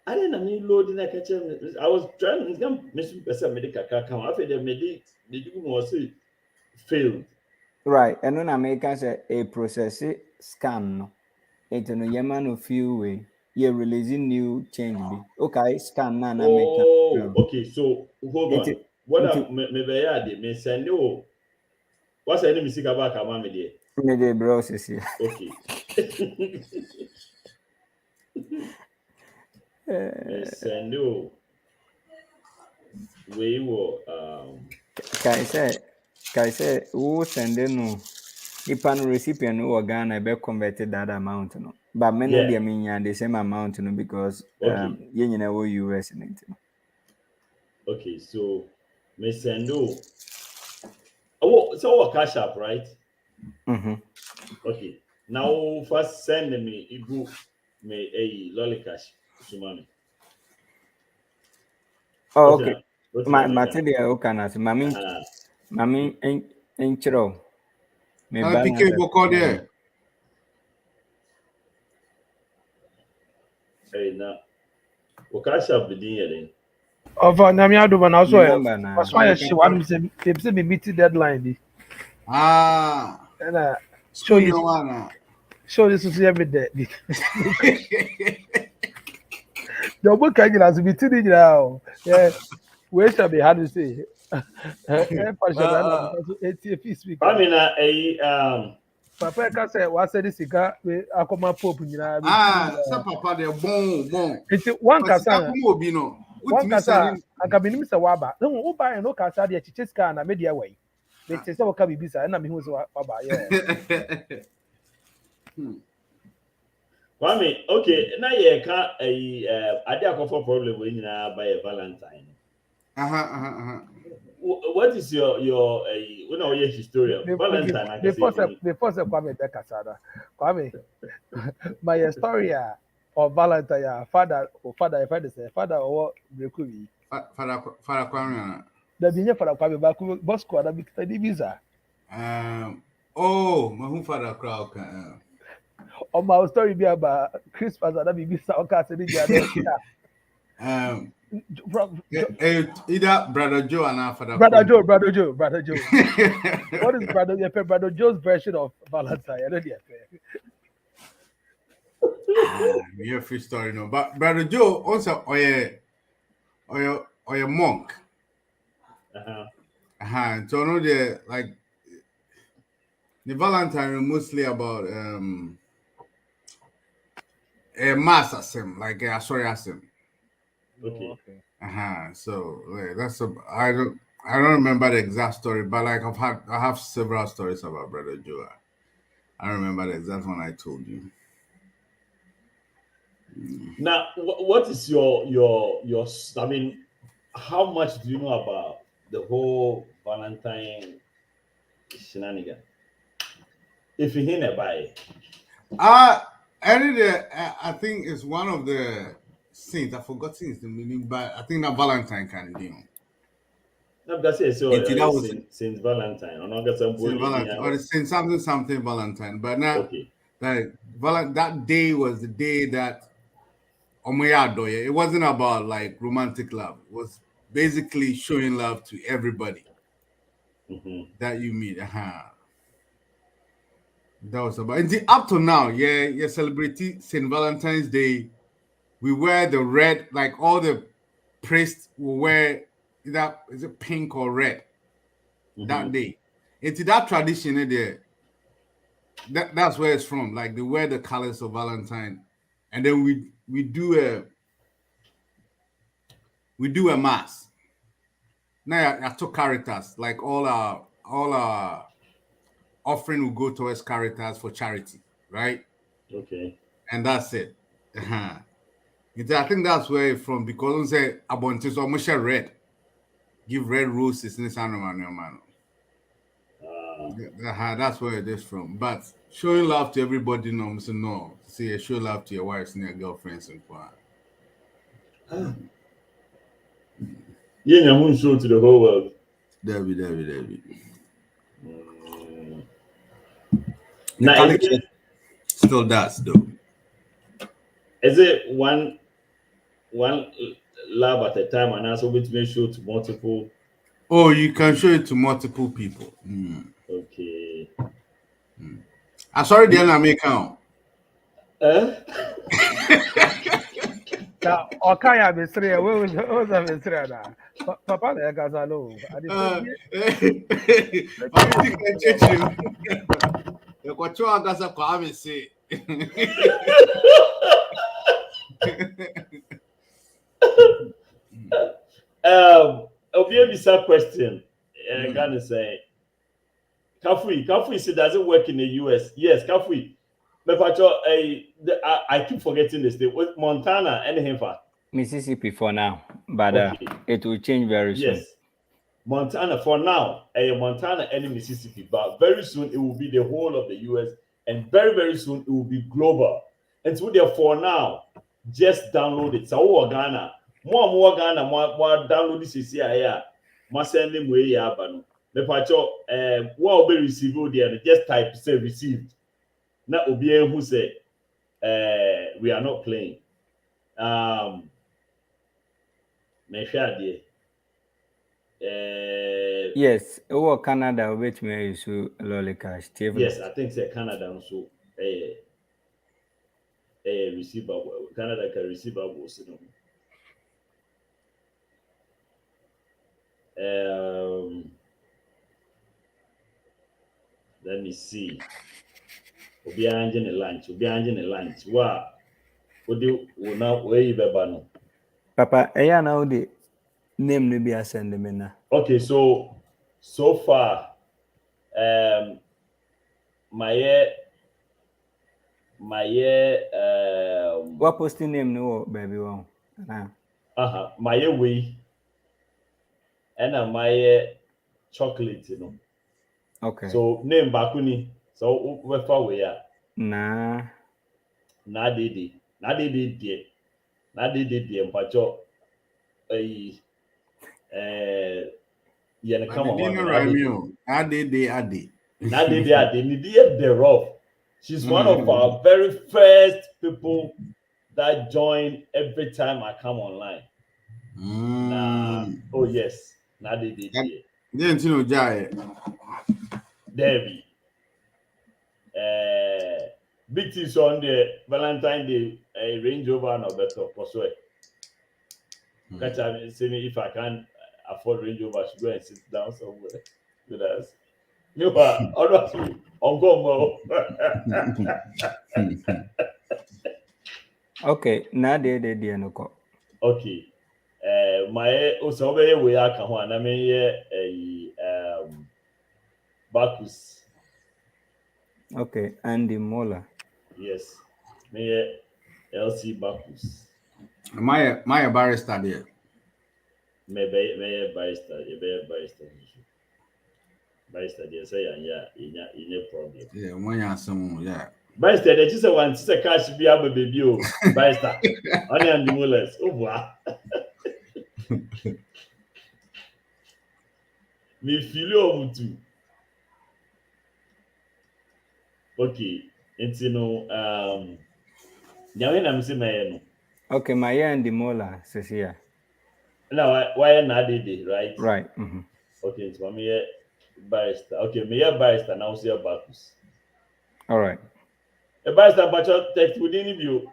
I didn't mean loading a catcher. I was trying to come Mr. Medical come after they made it. They do was failed. Right, and when America say a process scan no. It no yama no few way. You're releasing new change be. Okay, scan na America. Okay, so hold on. What me send you. What's the name music about come me there? Me the bros is here. Okay. Send you. We will Kai say who send no ipan recipient who Ghana be converted that amount no. But me no dey mean the same amount no because you know US in it. Okay, so me send you. Oh, so what cash up, right? Okay. Now first send me me a lollycash. Sumami. Oh, okay. Material okana se mami enchiro. Me I pick a book there. Hey, now. Okash up the day. Of Namia do man also. That's why Remember she want me say me meet the deadline. And show you show this to see every day. The book can as be to now. Yeah, where shall be how to say? I mean, Papa can say what said this guy we akoma pope nyina. Sa papa de bon. It's one kasa. No. One kasa anka binim se waba. No wo ba no kasa de chicheska na media way. They say what can be bisa na me hu se waba yeah. Kwame, okay, now you can't I did a problem when you buy a Valentine. What is your you know your history of Valentine? Before Kwame Becca Sada. Kwame, my story of Valentine, father, if I say father or Brekui. Father Kwame. The being for Kwame Baku, Bosco, and a big visa. Oh, my father crowd. On my story be about Christmas and a big visa or Cassidy. Either Brother Joe and Father Brother Joe. What is Brother Joe's version of Valentine? I don't know. Your free story, no. But Brother Joe also or a monk. So no, the like the Valentine mostly about a mass assembly, like a sorry assembly. Okay. So that's I don't remember the exact story, but like I have several stories about Brother Joe. I remember the exact one I told you. Now, what is your I mean, how much do you know about the whole Valentine shenanigan? If you hear about it. I think it's one of the saints. I forgot the meaning, but I think that Valentine can do. No, that's it. So Saint Valentine. I'm not going Saint Valentine or Saint something Valentine. But now, like that day was the day that it wasn't about like romantic love. It was basically showing love to everybody that you meet. That was about up to now, yeah, celebrating St. Valentine's Day. We wear the red, like all the priests will wear that is it pink or red that day. It's that tradition there. That's where it's from. Like they wear the colors of Valentine, and then we do a mass. Now I took characters, like all our offering will go towards Caritas for charity, right? Okay. And that's it. I think that's where it's from, because we say Abonte so much red. Give red roses in this animal. That's where it is from. But showing love to everybody, no. See, show love to your wives and your girlfriends and so Yeah, I'm going to show to the whole world. Debbie. Now, still does though. Is it one love at a time, and also we to show to multiple? Oh, you can show it to multiple people. Okay. I'm sorry, the enemy count. Okay, I'm straight. What was I straight now? Papa, I got alone. Obvious question. I'm gonna say, Kafui said doesn't work in the US. Yes, Kafui. But I keep forgetting the state. With Montana and Henfa. Mississippi for now, but it will change very soon. Yes, Montana for now, Montana and Mississippi, but very soon it will be the whole of the US, and very, very soon it will be global. And so therefore now, just download it. So Ghana, more Ghana, more download this is here. More send them way abano. Me pacho what be received there, just type say received. Na obi who say we are not playing. Me share there. Yes, over Canada, which may use lolly cash. Yes, I think say Canada also receivable. Canada can receivable. Let me see. Obi anjing lunch. Wow. Odi now where you be no. Papa, now the name no be send me na. Okay, so far, my what posting name no baby one? my way, and my chocolate, you know. Okay. So name bakuni. So we far we are. Na Didi mpacho yeah, come on. Thereof. She's one of our very first people that join every time I come online. Oh yes, Nadidi. Didn't you know Jai? Debbie. Big T's on the Valentine Day Range Rover and better for sure. Catch me, say me if I can afford Range Rover, I should go and sit down somewhere with us. You are honestly on go. okay, na de no ko. Okay. My also we are can one. I mean Bacchus. Okay, Andy Mola. Yes. Me LC Bacchus. My barrister there. Me barrister. Barrister there say yeah problem. Yeah, when you some yeah. Barrister they just want to cash be able baby o. Barrister. Only and the mullers. Oh wow. Me feel you too. Okay. It's Nyawe na msi no. Okay, my and the Mola says here. Now why not did right? Right. Okay, it's me barrister. Okay, me barrister now see Bacchus. All right. A barrister but your text within you.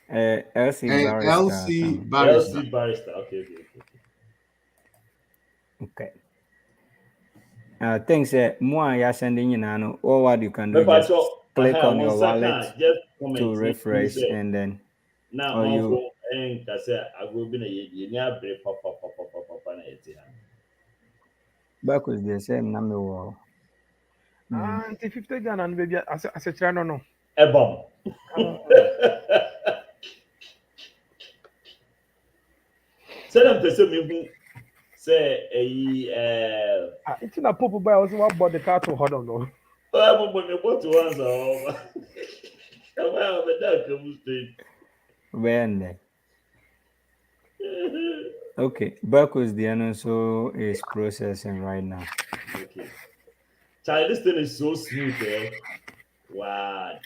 LC barrister. LC barrister. Okay. Things more you are sending in or what you can do just click on your wallet to refresh and then now you and I will be a break papa na Bacchus the same number wall. Until 50 Ghana and baby as a channel no. A bomb. So them person me say it's not pop by also what bought the car to hold on no. I'm going to put to answer. Come on, but that comes straight. When okay, Bacchus the also is processing right now. Okay. Child, this thing is so smooth, eh? Wow.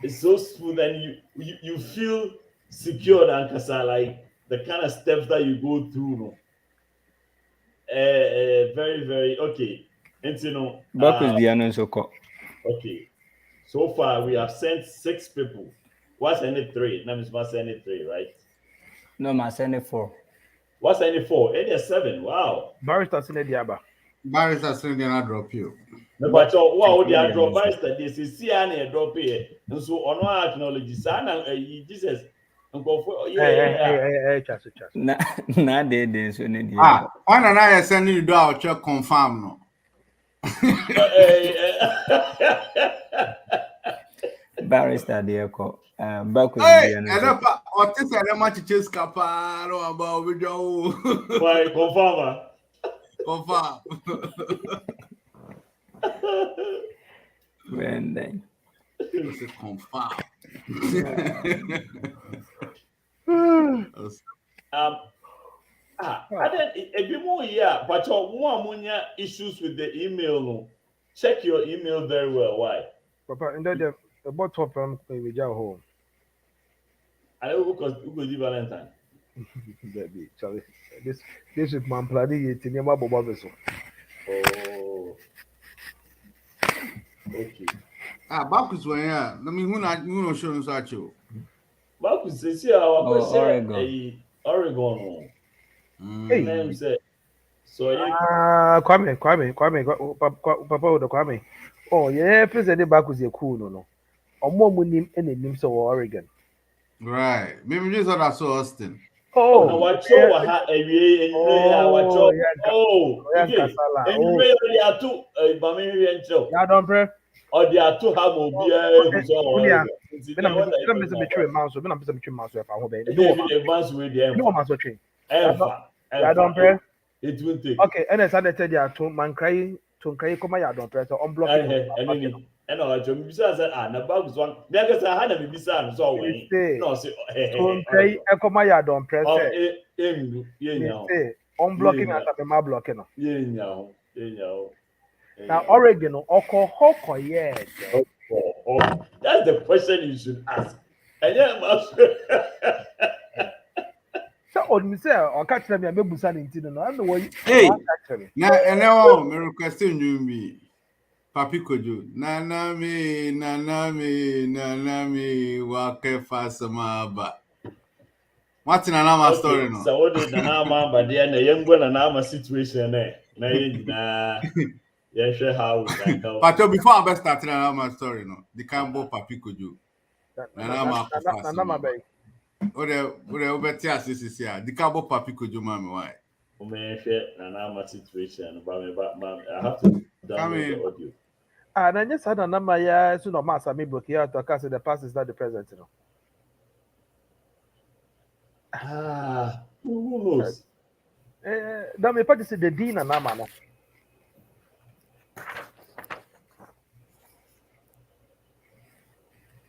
It's so smooth and you feel secure and kasa like the kind of steps that you go through. No? Very, very okay. And you know Bacchus the also okay. So far we have sent 6 people. What's any 3? That means what's any 3, right? No, I send it 4. What's any 4? Any 7. Wow. Barrister send diaba. Barrister send I drop you. But wow, they are drop barrister. This is CNA drop here. And so on our acknowledge Sana Jesus. Hey, chance. Na de so need on and I send you do our check confirm no. Barrister there ko Bacchus Hey, the and what is that much chase capa no about video. Why confirm. when then It's a confirm. And then if you more but one issues with the email. No. Check your email very well. Why? Papa, and then the bottom from we home. I know who could do Valentine. Baby, Charlie. This is my planning it in your mobile vessel. Oh. Okay. Bakus when yeah. I mean, who not show us at you? Bakus says here our Oregon. Oregon. Hey. Name say so Kwame, Papa the Kwame. Oh, yeah, President Bakus is cool, no. Or more money and name so Oregon. Right. Maybe just what I saw Austin. Oh, what show what every and oh, they are two Bamiri and Joe. Yeah, don't pray. Or they are two have I don't pray. It will take. Okay, and as I said, you are to man crying to cry, come out, don't press on block. And I told besides that, and about one, because I had a bizarre so way. No, say, cry, I come out, don't press. Unblocking at the blocking. Now, Oregon, Oko, yeah. That's the question you should ask. And then, so, on me say, or catch them, I'm able to send it in the way. Hey, now, and now, my requesting you be Papi Kojo. Nana me, walk fast, ma. What's in another story? No, so what is the Nama, but then the young one and Nama situation, eh? Yeah, sure how. But before I start another story, no, the Cambo Papi Kojo. Nana, Ode better assist here. The Cabo Papi Kojo mama why? Nana situation, but I have to download the audio. And I just had a number here, so no matter me book here to cast the past is not the present, you know. Who knows? That may participate the Dean and Nama.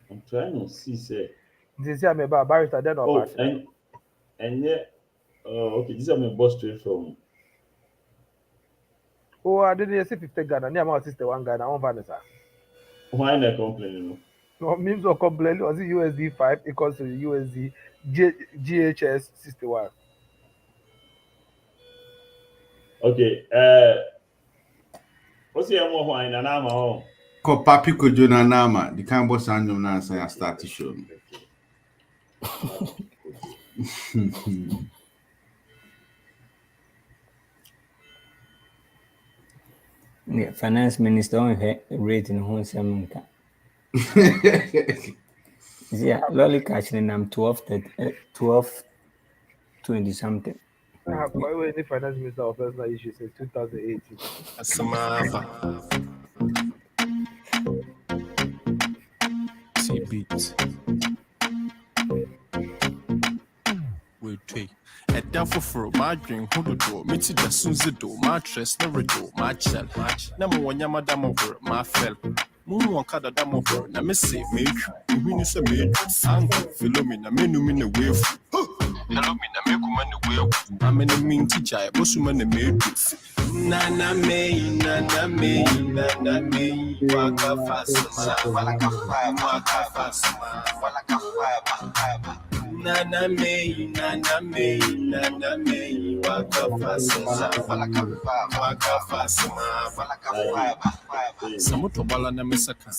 I'm trying to see, say. This is my barrister, then or and yet, okay, this is my boss straight from. Oh, I didn't see 50 Ghana. Near my sister, one Ghana, one Vanessa. Why not complaining? No, means or complain was it USD 5 equals to USD GHS 61. Okay, what's the more wine and I'm home? Ko Papi Kojo na nama. The Cambo Sanjum na say I start to show. Yeah, finance minister on rating home semunka. Yeah, lolly catching I'm 1220 something. Why were the finance minister of personal issues in 2018? Beats. Wait. And therefore, for my dream, who the door, me to the Susie do, my trust, no redo, my child, number one, Yamadam over, my fell. Moon one card a dam over, na me say, make you win is a maid, sang, Philomena, menu in the wave. Hello, me, na make woman the wheel. I'm in a mean teacher, I was woman the maid. Nana me, waka fast, waka fast, waka fast. Nana me, waka fast, waka fast. Samoto bala na mesaka.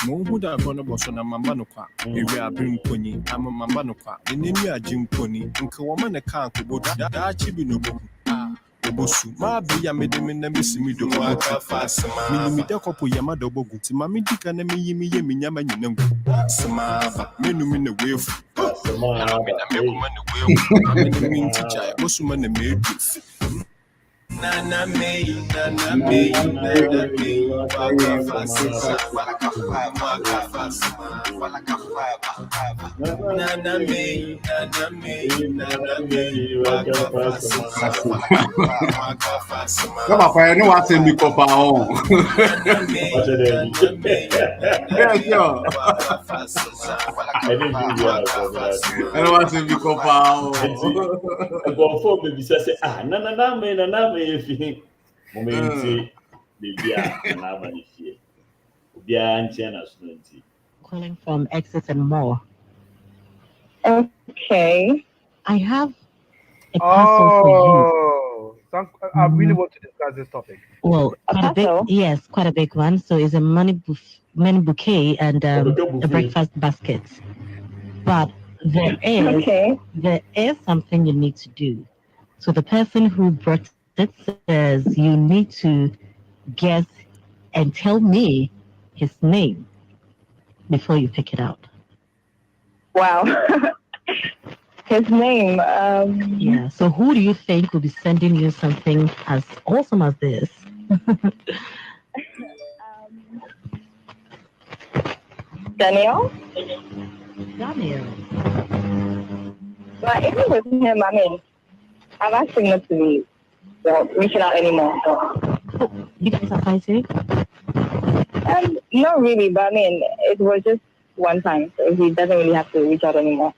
Muhuda gono boso na mambano kwa. Ewe abrim poni, ama mambano kwa. Enemi ajim poni, nke wamane kanko bodu. Da chibi no boku. Obosu, ma be ya medeme na mesimi do waka fast. Minimi da kopo yama do bogu. Ti mami dika na mi yemi nyama nyinangu. Samaba, menu mi na wefu. Nana me, nana me, nana me, waka fasuma, waka fasuma, nana me, nana me, nana me, waka fasuma, waka Come fasuma, on, I know what's in the copper on. nana me, nana me, nana Yes, me, sure. waka fasuma, I didn't do the waka I know fasuma. what's in the copper on. nkurɔfoɔ bebisa sɛ na me efi moment baabi a nana ama ne fie obiara nkyɛn na so no nti Calling from Exit and more. Okay. I have a parcel for you. Oh, I really want to discuss this topic. Well, quite a big, parcel? yes, quite a big one. So it's a money bouquet and a breakfast basket. But there is something you need to do. So the person who brought it says you need to guess and tell me his name before you pick it up. Wow. His name. Yeah. So who do you think will be sending you something as awesome as this? Daniel. Daniel. But even with him, I mean, I've asked him not to be reaching out anymore. So. You guys are fighting? Not really, but I mean, it was just one time, so he doesn't really have to reach out anymore.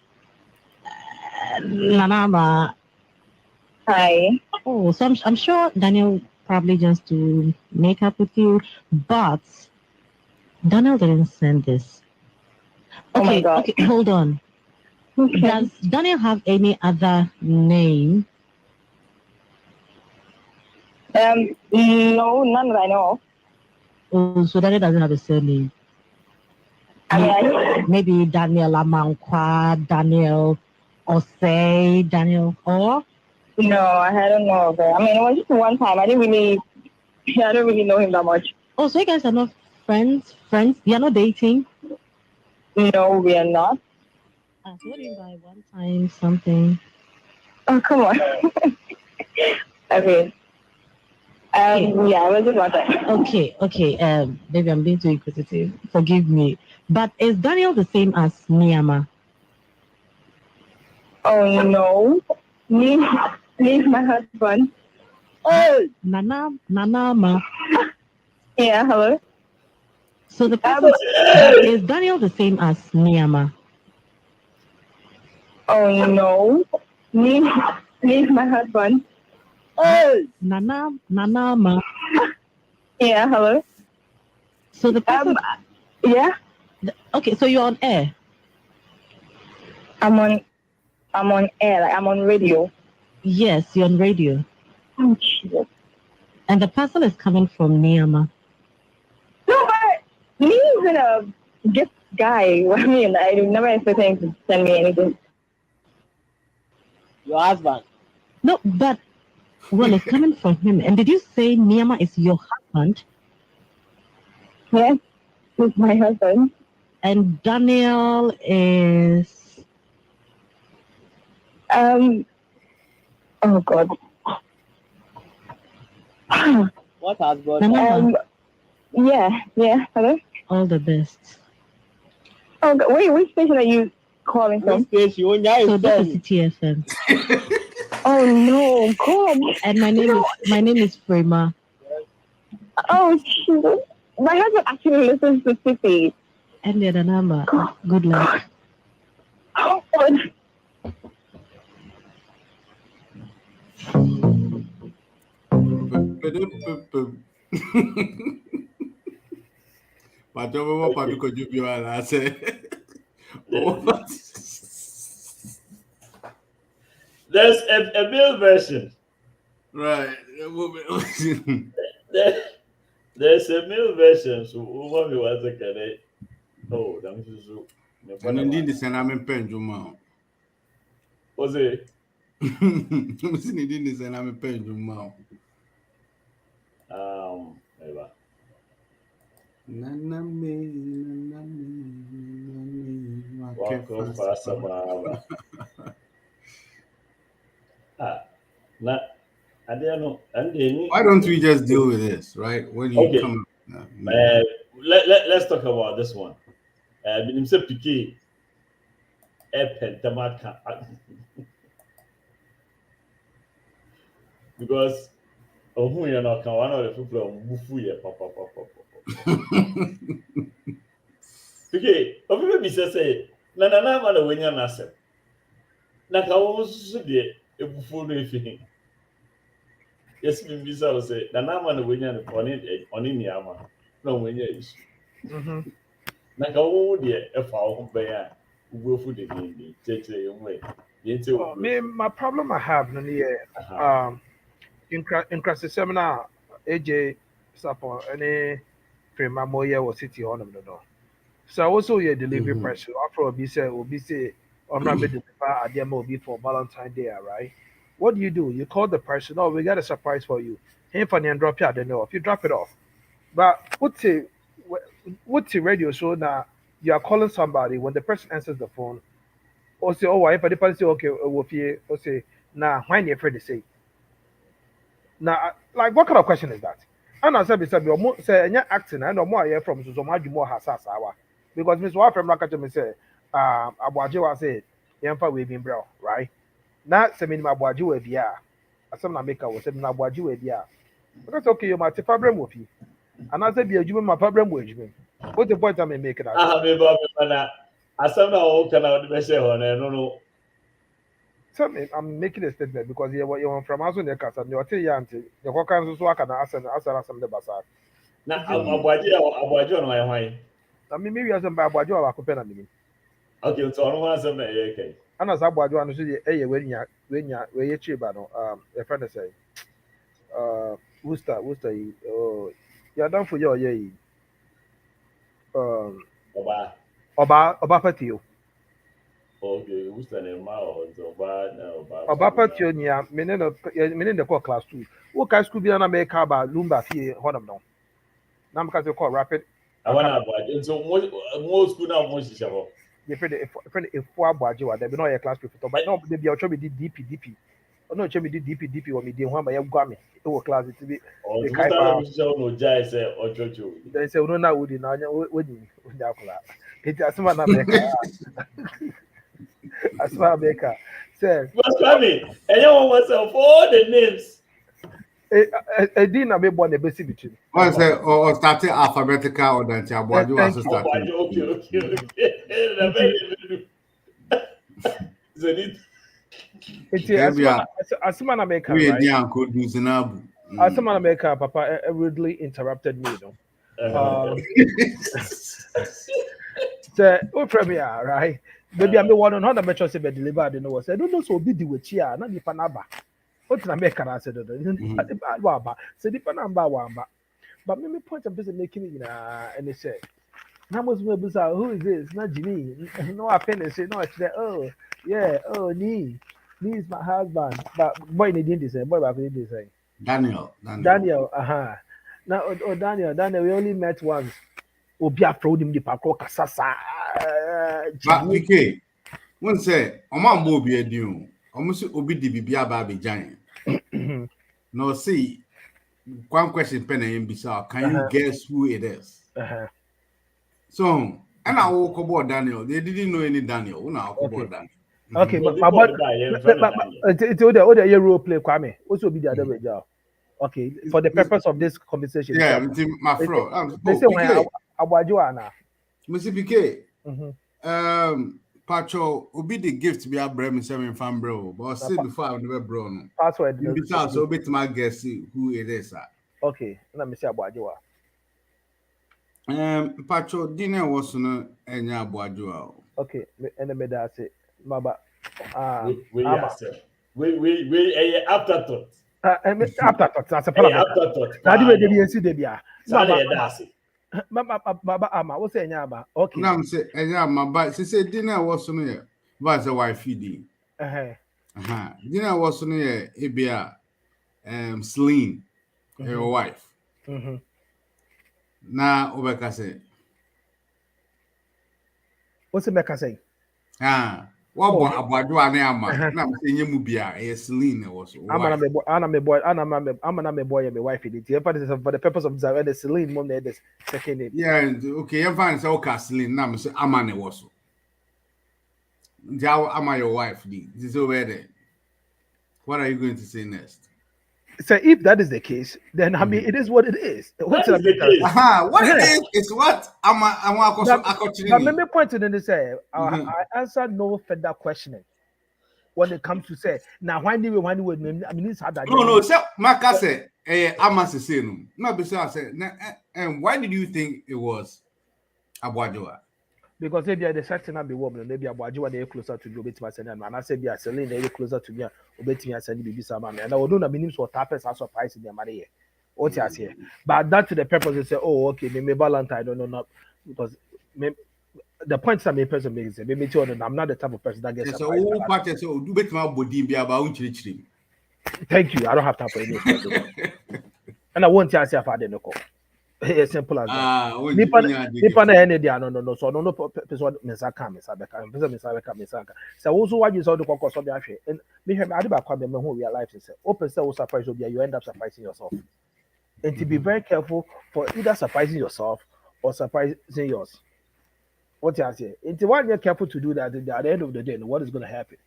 Nanama. Hi. Oh, so I'm sure Daniel probably just to make up with you, but Daniel didn't send this. Okay, oh my God. Okay, hold on. Okay. Does Daniel have any other name? No, none that I know of. Oh, so Daniel doesn't have a surname. Maybe Daniel Amankwa, Daniel Osei, Daniel or? No, I don't know of it. I mean, it was just one time. I don't really know him that much. Oh, so you guys are not friends? You're not dating? No, we are not. So what do you mean by one time something? Oh, come on. Okay. Yeah, it was just one time. Okay. Maybe I'm being too inquisitive. Forgive me. But is Daniel the same as Niyama? Oh, no. Me, my husband. Oh, Nanama. Yeah, hello. So the person is Daniel the same as Niyama? Oh, no. Me, my husband. Oh, Nanama. Yeah, hello. So the person. Yeah. Okay, so you're on air. I'm on air. Like I'm on radio. Yes, you're on radio. Oh, Jesus. And the parcel is coming from Niyama. No, but me even a gift guy. I mean, I never expected him to send me anything. Your husband? No, but well, it's coming from him. And did you say Niyama is your husband? Yes, he's my husband. And Daniel is. Oh God. What husband? Yeah. Hello. All the best. Oh, wait, which station are you calling from? Which station? So this is TFM. Oh no, God. And my name is Prima. Oh, Jesus. My husband actually listens to City. And the other number. Good luck. Oh, God. There's a male version. Right. There's a male version. So woman was a cadet. Oh, that's so. And indeed, the Senamen Penjuma. Was it? I'm indeed the Senamen Penjuma. Eva. Nana me. Wako fasa baba. Na And they know, and they need. Why don't we just deal with this, right? When you Okay. come. Let's talk about this one. Minimum PK. Because who you know can one of the people mufu ye papa. Okay, obi be say na ma na wenya na asem. Na ka wo so de ebufu no efi. Yes, me bisa wo say na ma na wenya no oni ni ama. Na wenya isu. Na ka wo de efa wo be ya. Ubufu de ni cheche yomwe. Me, my problem I have no year in crisis seminar AJ support any frame moya or city on them no. So I also a delivery person after obi say I'm not deliver at the MOB for Valentine Day, right? What do? You call the person, oh, we got a surprise for you. Hey, funny and drop you, I don't know if you drop it off. But what's the radio show now? You are calling somebody when the person answers the phone. Or say, oh, if the person say, okay, or say, nah, why you afraid to say? Now, like, what kind of question is that? And I said, say, you're acting, I know more here from so much more hasas hour. Because Miss Wafram Rakato me say, Abuajiwa said, Yamfa waving brow, right? Now, sending my Abuajiwa via. As some maker was saying, Abuajiwa via. Because okay, you might have problem with you. And I said, you my problem with you. What's the point I'm making? So I'm making a statement because you're from Azun Yakas and you're Yanti, the Hokan Swaka and Asar the Basar. Now, Abuajo on my way. I mean, maybe as a Babuajo or Copena meaning. Okay, so I don't want some. Okay. And as Abuajo and say, when you're chibano, a friend say, Worcester, oh, you're done for your yay. Oba Patio. Okay, who's the name? Oba Patio, yeah, meaning the call class 2. What can school be on a make about Lumba fee, Honam no? Now because you call rapid. I want to buy. So most school now most is about. You friend if 4 Bajo, there be no class prefect, but no, they be a trouble DP. Oh no, me did DP or me did one by a gummy. It was class to be. Oh, no jai say or Jojo. They say, no, now would you know when it's as man America. As far America says, what's funny? Anyone wants to all the names. A dinner may born a basic between. I say, or starting alphabetical or that you are starting. Okay. As man America, as man America, Papa rudely interrupted me. So, premier, right? Maybe I'm the one on how the metro say delivered. You know, I don't know so big with chia, not the panaba. What's American? I said, say the panamba one, but maybe point of business making it, and they said, who is this? Not Jimmy. No, I finished it. No, it's there. Oh, yeah. Oh, Nee is my husband. But boy, they didn't say. Boy, they didn't say. Daniel. Now, Daniel, we only met once. Obi afro him the parkour kasasa. But PK, one say, Oma Mobi Edion, almost Obi di Bibia Baby Giant. No, see, one question, Penny and Bissau. Can you guess who it is? So, and I walk aboard Daniel. They didn't know any Daniel. When I walk aboard Daniel. Okay, but it's all the role play, Kwame. Also be the other way down. Okay, for the purpose of this conversation. Yeah, my friend. They say when Abuajoana. Mr. PK, Pacho, Obi the gift be a brem 7 fan bro, but see before I never bro. No. Password. Because so bit my guess who it is. Okay, let me see Abuajoa. Pacho, dinner was no any Abuajoa. Okay, and the medal say, Maba. We afterthought. Afterthought, that's a problem. Afterthought. How do you see the beer? Baba, what's saying about? Okay. Now, say, my but she said dinner was on here. What's a wife feeding? Dinner was on here, Abia, Celine, your wife. Now, Obeka say, what's the Mecca say? What about ane ama? Na me say nyemu bia e Celine was. I'm a boy, my wife. For the purpose of the Celine mom the second name. Yeah, okay, you find say okay Celine na me say amane was. How am I your wife? This is over there. What are you going to say next? So if that is the case, then I mean it is what it is. What is the case? What it is what I'm let me point to the say I answer no further questioning when it comes to say now why do we I mean it's hard that no so Maka say ama say no be say and why did you think it was Abuajoa? Because maybe the certain be woman, maybe Abuajoa they closer to you, bit my and I say be a Celine they closer to me, obey me and send me some man. And I would do not mean what happens as surprise in their money. What you say, but that to the purpose they say, oh, okay, maybe Valentine, not because the points I made person makes it. Maybe I'm not the type of person that gets surprised. So do bet my body be about Thank you. I don't have time for any. And I won't tell you if I didn't call. As simple as that. Nipa na any dia no so no person mesaka mesaka. So also what you saw the kokko so be ahwe. And me hwe ade ba kwa be me ho realize say open say surprise obi you end up surprising yourself. And to be very careful for either surprising yourself or surprising yours. What you say? And when you're careful to do that, at the end of the day, what is going to happen?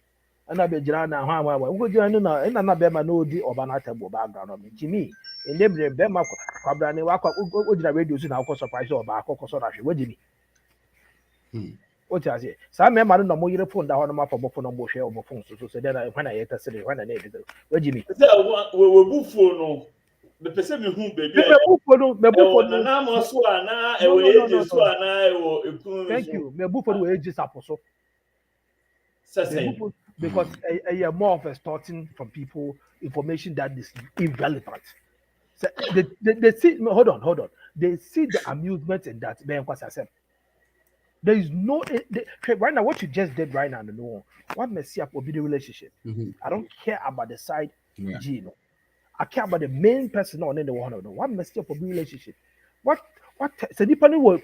And I be jana we go jana na na be ma no di oba table background of me. In them be ma kwabra ne wa o jina radio so na surprise oba akoko so na hwe wadi me. What you say? Some me ma no mo yire phone da ho no ma for phone no mo hwe o phone so then when I hear say when I need wadi me. Say we bu phone no the person me hu baby. Me bu phone no na mo so ana e we eje so ana e wo ekun. Thank you. Me bu phone we eje saposo. Because more of a starting from people information that is irrelevant. So they see hold on. They see the amusement in that. There is no right now. What you just did right now, no. What messy up will be the relationship. I don't care about the side G. No. I care about the main person on the one of them. What messy up will be relationship. What so depending will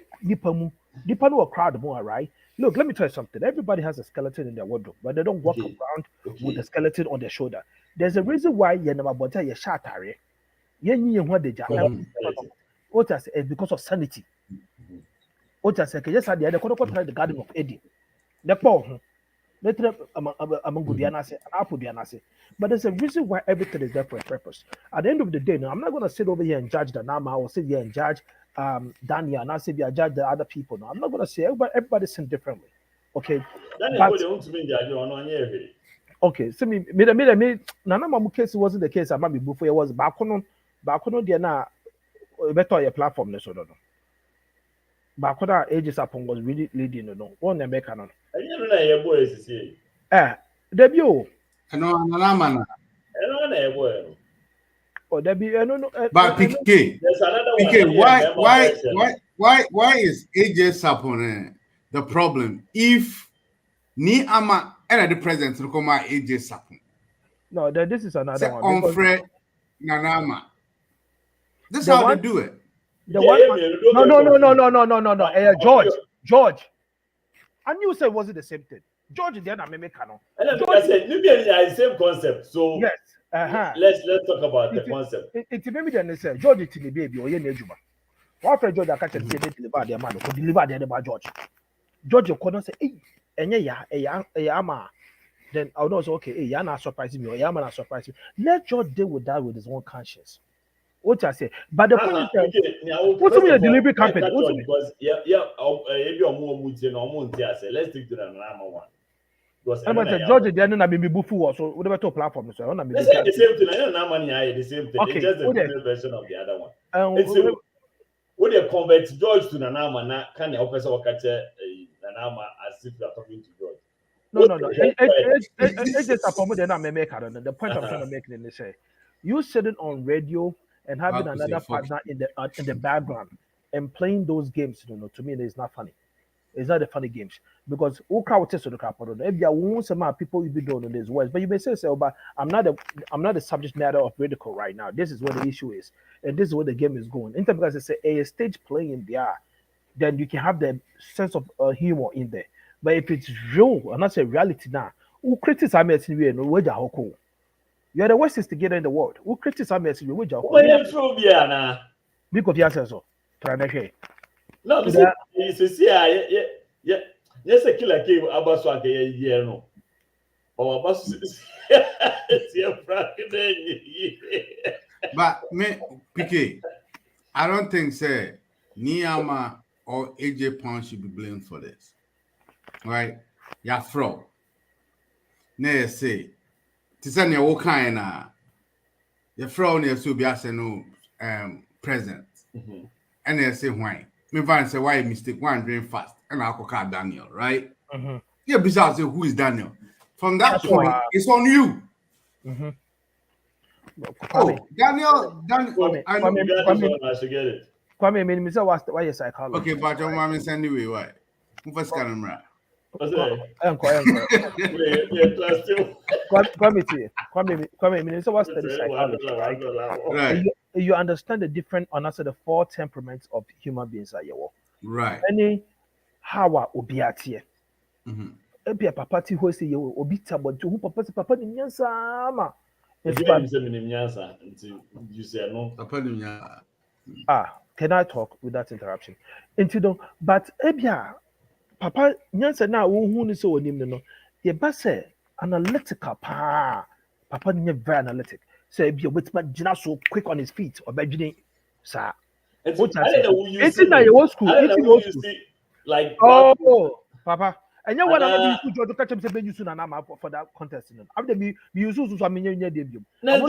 crowd more, right? Look, let me tell you something. Everybody has a skeleton in their wardrobe, but they don't walk around with a skeleton on their shoulder. There's a reason why you're never bought your shatari. What I say is because of sanity. What I say, just at the end, the Garden of Eden. The poor, among Gudiana, but there's a reason why everything is there for a purpose. At the end of the day, now I'm not going to sit over here and judge the Nama or sit here and judge Daniel and I say I judge the other people. No, I'm not gonna say everybody sing differently. Okay. Okay, so me Nana Mamu case wasn't the case. I might be before it was Bakono there now better your platform no. Bakono Ages Upon was really leading no. One American. Debut. But PK, why is AJ Sapon the problem? If ni ama and the president to come AJ Sapon. No, this is another one. Unfred Nanama. That's how they do it. No. George. I knew it wasn't the same thing. George then I make canon. I said maybe the same concept. So yes. Let's talk about the concept. It made me then say George to the baby or Yenejuma. What for George I catch and say deliver their man who deliver the other George. George you couldn't say, hey, ama. Then I'll know okay, hey, you're not surprising me or you're not surprising me. Let George deal with that with his own conscience. What I say, but the point is, what's the delivery company? Because if you're more let's stick to the number one. George, they're not being bufu so whatever to platform. So I'm the same thing. I don't know money. The same thing. Okay. It's just a different version of the other one. It's when they convert George to Nanama, now can you help us catch Nanama as if you are talking to George? No. It's just a form they're not making. The point I'm trying to make is say you sitting on radio and having another partner in the background and playing those games, to me it's not funny. It's not the funny games because who crowd test to the crowd. If you want some people you be doing these words, but you may say, but I'm not the subject matter of ridicule right now. This is what the issue is, and this is where the game is going. In because it's a stage playing there, then you can have the sense of humor in there. But if it's real, and not a reality now, who criticize me as we know where you are the worst instigator in the world. Who criticize me as we where you phobia na. Because you answer so. Try to hear. No, it's yeah. Yes, a killer came about so a year no. Or about But me, PK, I don't think say Niyama or AJ Pond should be blamed for this. Right? Yeah, fraud. Ne say, Tisani Okana, your fraud near Subias no present. And they say why. Me van say why mistake one drain fast and I'll call Daniel, right? Yeah, besides who is Daniel? From that point, it's on you. Oh, Daniel, I know. I should get it. Kwame, me say why you psychologist? Okay, but your mom is anyway, why? Who first camera? Kwame, me say what's the psychology, right? You understand the different, the 4 temperaments of human beings are you. Right. Any how obiatie. Ebi papa ti ho say you obi tabo to who papa ni nyansa ma. Can I talk with that interruption? But ebia papa nyansa na wo hu ni so onim no ye ba say analytical pa papa ni very analytic. So ebia wetima gina so quick on his feet or be gina sa. It's na your school. Like papa. And you want to be to catch him say soon and for that contest. After me use so mean debut. No,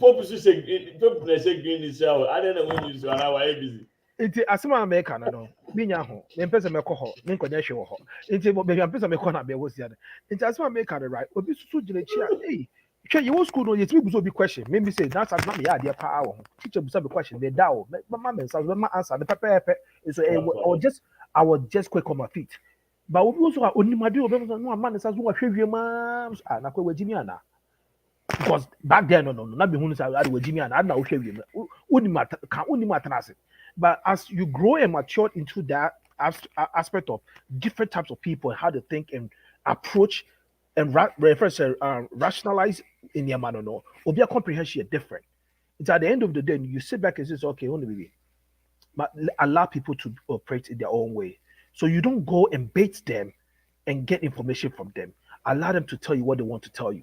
Pope say green is show. I don't know when you are now busy. It's asema America no. Me nya ho. Me pese me ko ho. Me nkonya hwe ho. It's be me pese me ko na be wo sia. It's asema America right. Obi susu gine chia. Hey. You school no yet me buso be question. Maybe say that's not me idea pa wo. Teacher buso be question. Me da o. Ma answer the pepe. So I was just quick on my feet. But we also are only Madu no man says who are ma na kwa Jimmy ana. Because back then no not be who say Jimmy ana na wo hwe wi matter. But as you grow and mature into that aspect of different types of people and how they think and approach and rationalize in their manner, no, will be a comprehension different. It's at the end of the day, you sit back and say, okay, only be, but allow people to operate in their own way. So you don't go and bait them and get information from them. Allow them to tell you what they want to tell you.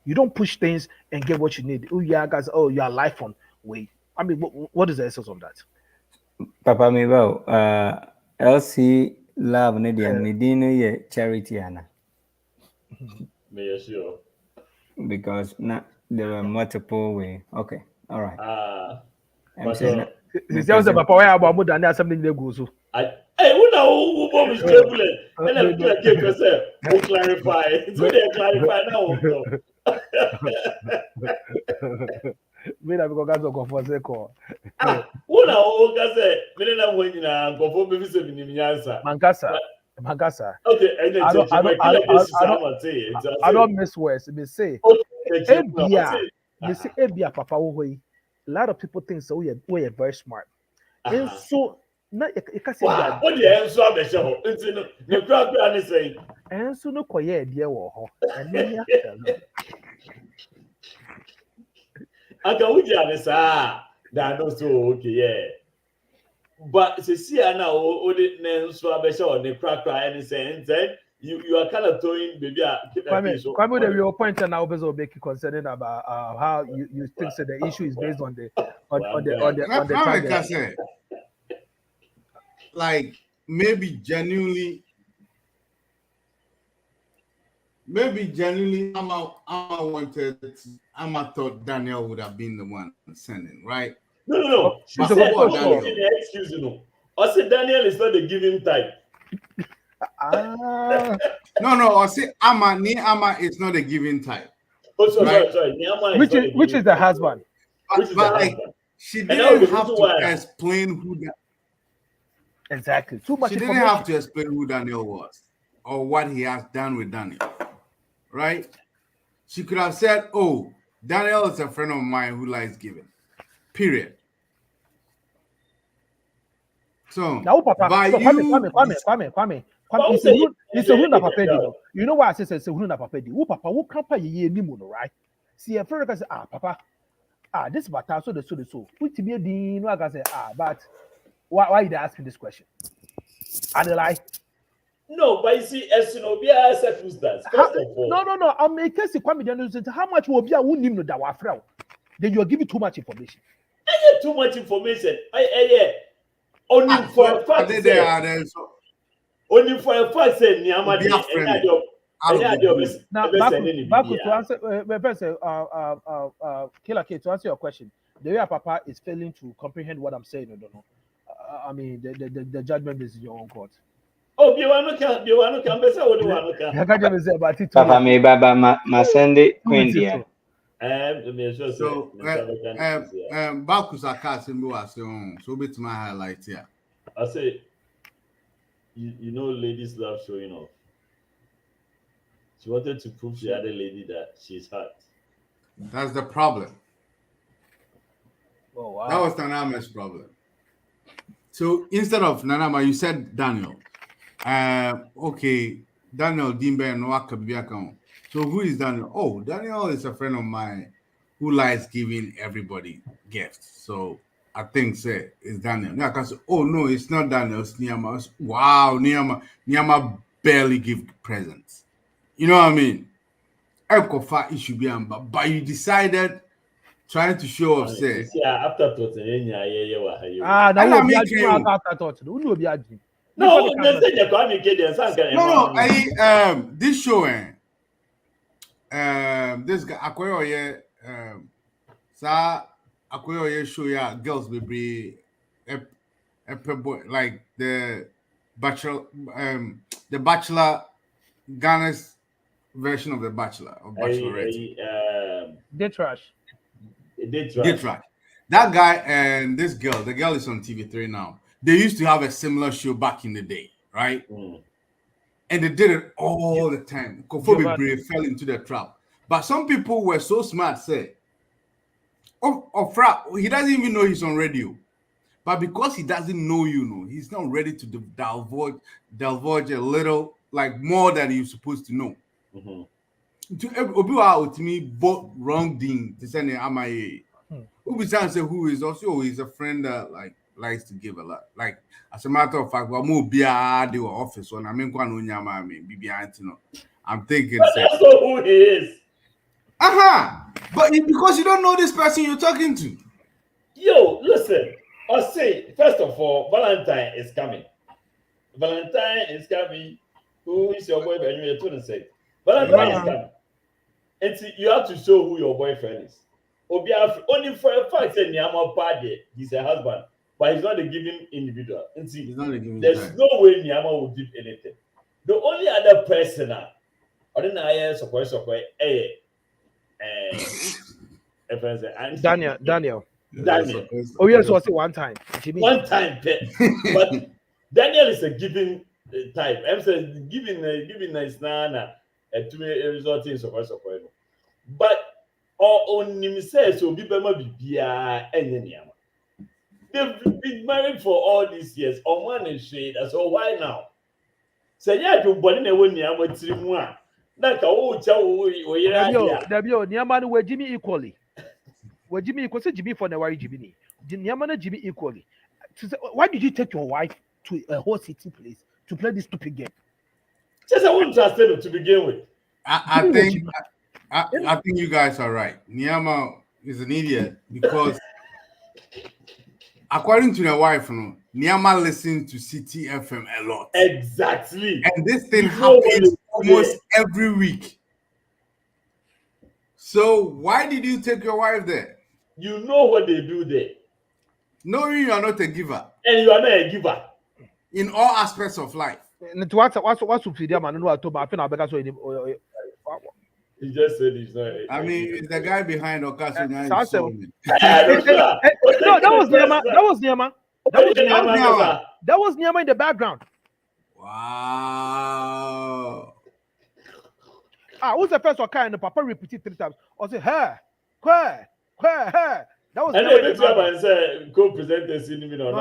You don't push things and get what you need. Oh yeah, guys. Oh, you are life on way. I mean, what is the essence of that? Papa me well. LC love Nidia Medina ye charity Anna. May sure. Because there were multiple way. Okay, all right. Since there was a papa where about more than something they go so. Hey, who know who is turbulent? And then we clarify. So they clarify now. Me na because gazo go for say call. Who know who say me na when na go for be say me nyansa. Mangasa. Okay, I don't miss words. Me say Ebia papa wo yi. A lot of people think so we are very smart. And so na you can say that. What the enso abeshe ho. Nti no, ne kura ni say. Enso no koye ede wo ho. Ene ya. Aka wuji anisa. That no so okay, yeah. But see now o de enso abeshe ho ne kura any say and then you are kind of throwing baby Kwame, the real point now is making concerning about how you think so the issue is based on the target. Like maybe genuinely Amma thought Daniel would have been the one sending, right? No. She said Daniel. Excuse me. I said Daniel is not the giving type. No. I say Amma is not a giving type. Oh, sorry. Which is the husband? But like, she didn't have to explain who that. Exactly. Too much. She didn't have to explain who Daniel was or what he has done with Daniel, right? She could have said, "Oh, Daniel is a friend of mine who likes giving." Period. So now, Papa, Kwame. It's a who na papa di. You know why I say it's a who na papa di? Who papa who campa ye ni mu no, right? See a friend can say, papa, this matter so. Who to be a dean? I can say, but why you asking this question? And they like, no, but you see, as you know, we are circumstance. First of all, no. I'll make a question. How much will be a wound him that were fraud? Then you are giving too much information. I get too much information. Only for a fact. Only for a fact, say Niama. Now, back to answer, Killer K, to answer your question, the way Papa is failing to comprehend what I'm saying, I don't know. I mean, the judgment is in your own court. Oh, you want to come? Papa, me baba ma send it Queen dear. So, Bakus Akasim so bit my highlight here. I say, you know, ladies love showing off. She wanted to prove to the other lady that she's hot. That's the problem. Oh, wow. That was Nanama's problem. So instead of Nanama, you said Daniel. Okay, Daniel Dimbe and Wakabiakon. So who is Daniel? Oh, Daniel is a friend of mine who likes giving everybody gifts. So I think say it's Daniel. Now I can say, oh no, it's not Daniel, it's Niama. Wow, Niama barely give presents. You know what I mean? It should be but you decided trying to show off. Say, after thought, this show, this guy Akoyo, Akoyo show ya girls be like the Bachelor, Ghana's version of the Bachelor or Bachelorette. They trash. That guy and this girl, the girl is on TV3 now. They used to have a similar show back in the day, right? And they did it all the time. Kofobe fell into the trap. But some people were so smart, say, he doesn't even know he's on radio. But because he doesn't know he's not ready to divulge a little, like more than he's supposed to know. To me, both wrong thing to send MIA. Who is also he's a friend that likes to give a lot. Like as a matter of fact, they were office on I'm thinking that's not who he is. But because you don't know this person you're talking to. Yo, listen. I'll say, first of all, Valentine is coming. Who is your boyfriend? You're 26. Valentine is coming. And see, you have to show who your boyfriend is. Only for a fact that Niama Pade, he's a husband, but he's not a giving individual. And see, there's no way Niama will give anything. The only other person, Daniel. Oh yes, was it one time? Jimmy. One time, but Daniel is a giving type. I'm saying giving is nana to result in so. But on him says so people might be Niama. They've been married for all these years. On one is shade, so why now? Say yeah, you born in a one Niama 3 months. Like Niama we Jimmy equally. Well, Jimmy, you say Jimmy for the worry Jimmy. Jimmy equally. Why did you take your wife to a whole city place to play this stupid game? Just I wouldn't trust them to begin with. I think you guys are right. Niama is an idiot because according to the wife, Niama listens to City FM a lot. Exactly. And this thing happens almost every week. So why did you take your wife there? You know what they do there. Knowing you are not a giver. And you are not a giver. In all aspects of life. What's man? He just said he's not. I mean, it's the guy behind Okaso. No, that was Niama. That was Niama in the background. Wow. Who's the first one? And the papa repeated 3 times. I say, her. That was. And then the say co-presenters in me. No.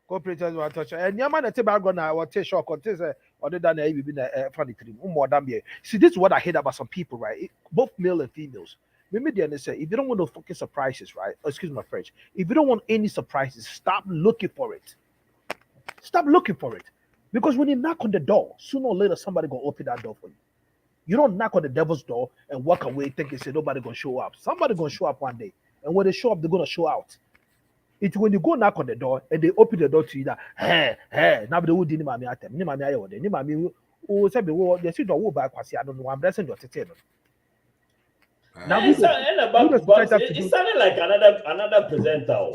Corporators want touch. And Yaman at Tibago now or take shock or take or the done be funny three. More than me. See, this is what I hate about some people, right? Both male and females. Maybe they say if you don't want no fucking surprises, right? Excuse my French. If you don't want any surprises, stop looking for it. Stop looking for it. Because when you knock on the door, sooner or later somebody gonna open that door for you. You don't knock on the devil's door and walk away thinking say nobody gonna show up. Somebody gonna show up one day. And when they show up, they're gonna show out. It's when you go knock on the door and they open the door to you that hey, now they would didn't at them. Oh, say they see the wall back. I don't know. I'm blessing your tete. Now it sounded like another presenter.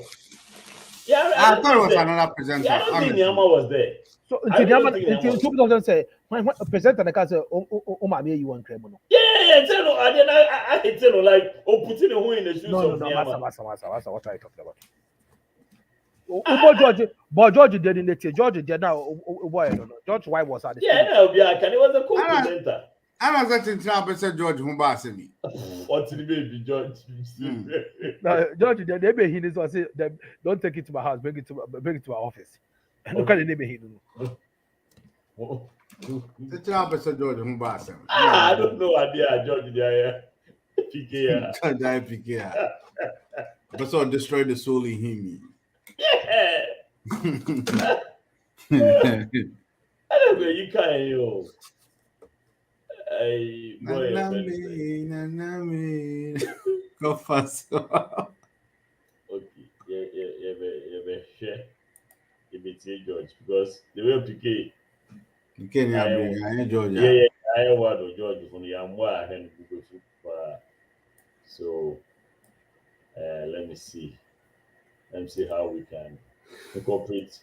Yeah, I thought it was another presenter. Yeah, I don't think Nyama was there. So until 2000 say when a presenter can say, "Oh, mommy, you want creme?" Yeah. I tell you like, putting the in the shoes of Nyama. Massa. What are you talking about? George did in the George did now. Boy, I don't know. George White was at the he was a co-presenter. I was at the George Humbasemi. What's the baby, George? George, they may he needs to say, don't take it to my house, bring it to my office. And look at the name he George Humbasemi. I don't know idea, George. PK. But so destroy the soul in him. Yeah. I don't know, you can't, yo. Hey, boy, go fast. Okay, yeah, George, because the way PK. You can't bring George. Yeah, I want George from the Amwa and Google. So, let me see how we can incorporate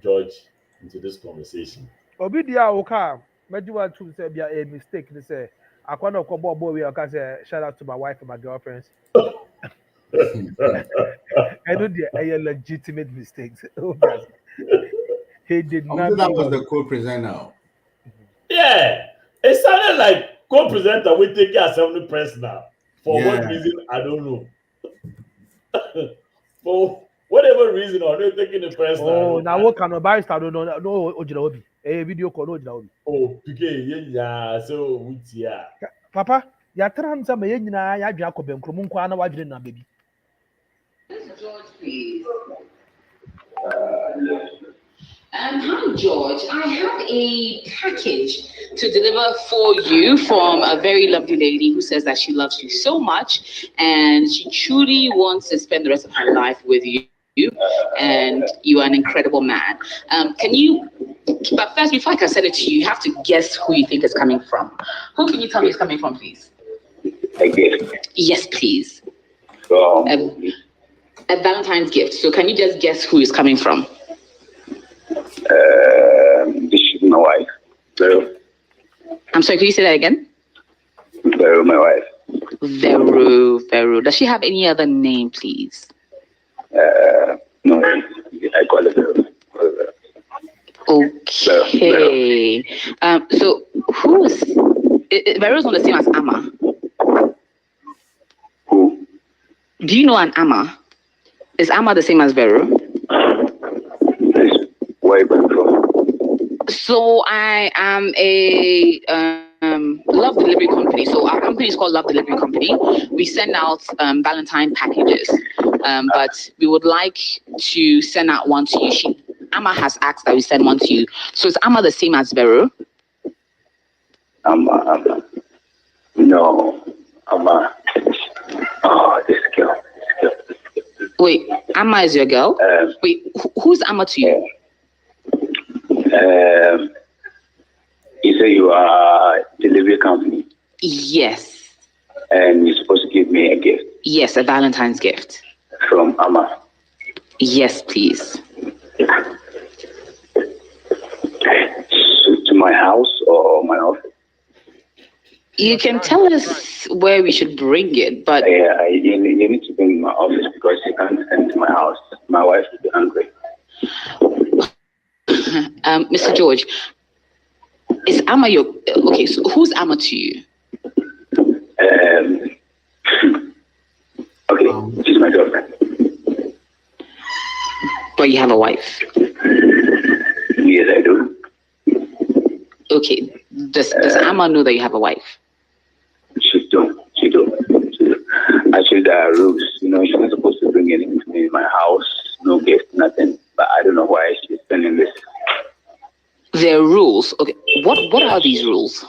George into this conversation. Obidia Oka. Maybe want to say be a mistake. They say I can't know about boy. I can say shout out to my wife and my girlfriends. I know they are legitimate mistakes. He did not. That was the co-presenter. Yeah, it sounded like co-presenter. We take care of the press now. For what reason? I don't know. For whatever reason, or they're taking the press now. Oh, now what kind of barrister? I don't know. No, Ojinaobi. A video call Ojinaobi. Oh, PK, yeah. So what's yeah? Papa, ya trans am ye nyina ya dwa akobem kromo nkwa na wadwire na baby. George, please. Hi, George. I have a package to deliver for you from a very lovely lady who says that she loves you so much and she truly wants to spend the rest of her life with you. And you are an incredible man. But first, before I can send it to you, you have to guess who you think is coming from. Who can you tell me is coming from, please? A gift. Yes, please. A Valentine's gift. So can you just guess who is coming from? This is my wife. Vero. I'm sorry, can you say that again? Vero, my wife. Vero. Does she have any other name, please? No, I call it Vero. Okay. Vero. So who is Vero's not the same as Amma? Who? Do you know an Amma? Is Amma the same as Vero? Where are you going from? So I am a love delivery company. So our company is called Love Delivery Company. We send out Valentine packages, but we would like to send out one to you. Amma has asked that we send one to you. So is Amma the same as Vero? Amma. No. Amma. Oh, this girl. Wait, Amma is your girl? Wait, who's Amma to you? You say you are a delivery company? Yes. And you're supposed to give me a gift? Yes, a Valentine's gift. From Amma? Yes, please. To my house or my office? You can tell us where we should bring it, but... Yeah, you need to bring it to my office because you can't send it to my house. My wife will be hungry. Mr. George, is Amma your... Okay, so who's Amma to you? Okay, she's my girlfriend. But you have a wife? Yes, I do. Okay. Does Amma know that you have a wife? She don't. Actually, there are rules. You know, she's not supposed to bring anything to me in my house. No gift, nothing. But I don't know why she's spending this. There are rules. Okay. What are these rules?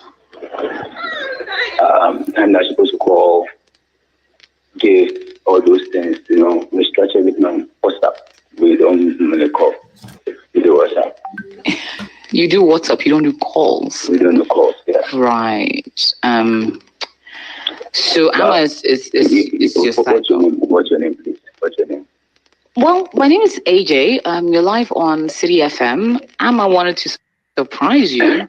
I'm not supposed to call, gift, all those things. You know, we structure everything on WhatsApp. We don't really call. We do WhatsApp. You do WhatsApp. You don't do calls. We don't do calls. Yeah. Right. So Amma is your side. What's your name, please? What's your name? Well, my name is AJ. You're live on City FM. Amma wanted to surprise you,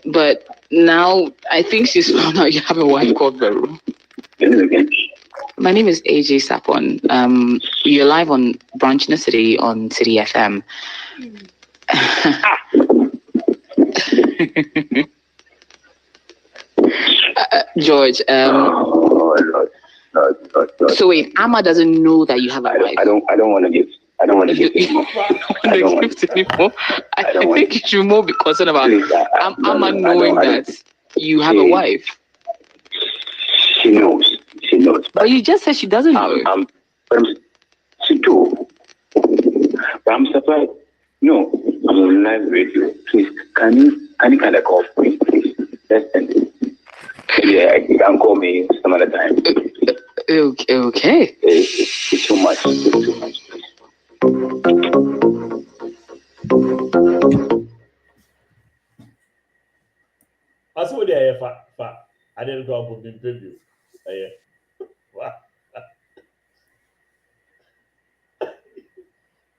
but now I think she's found out you have a wife called Veru. My name is AJ Sapon. You're live on Branch in the City on City FM. George. Lord. So wait, Amma doesn't know that you have a wife. I don't want to give. I don't want to give anymore. I think you should more be concerned about Amma knowing that you have a wife. She knows. But you just said she doesn't know. She do. But I'm surprised. No, I'm on live radio. Please, can you kind of call me, please? Let's end it. Yeah, you can call me some other time. Okay. It's too much. Please. I saw the fa. I didn't go up with the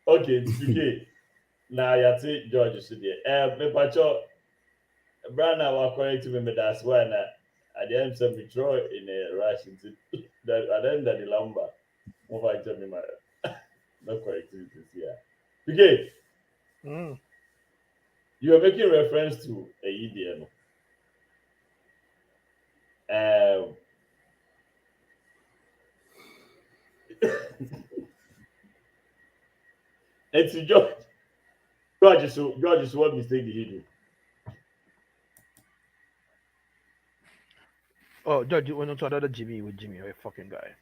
Okay, it's okay. Now you see George is there. Me pacho, Brana was correct to me. That's why at the end of me throw in a rush into that. At the end of the lumber, move on to me, my not correct to this here. Okay. You are making reference to a EDM. It's George. George is what mistake did he do? Oh, George, you went on to another Jimmy with Jimmy, a fucking guy.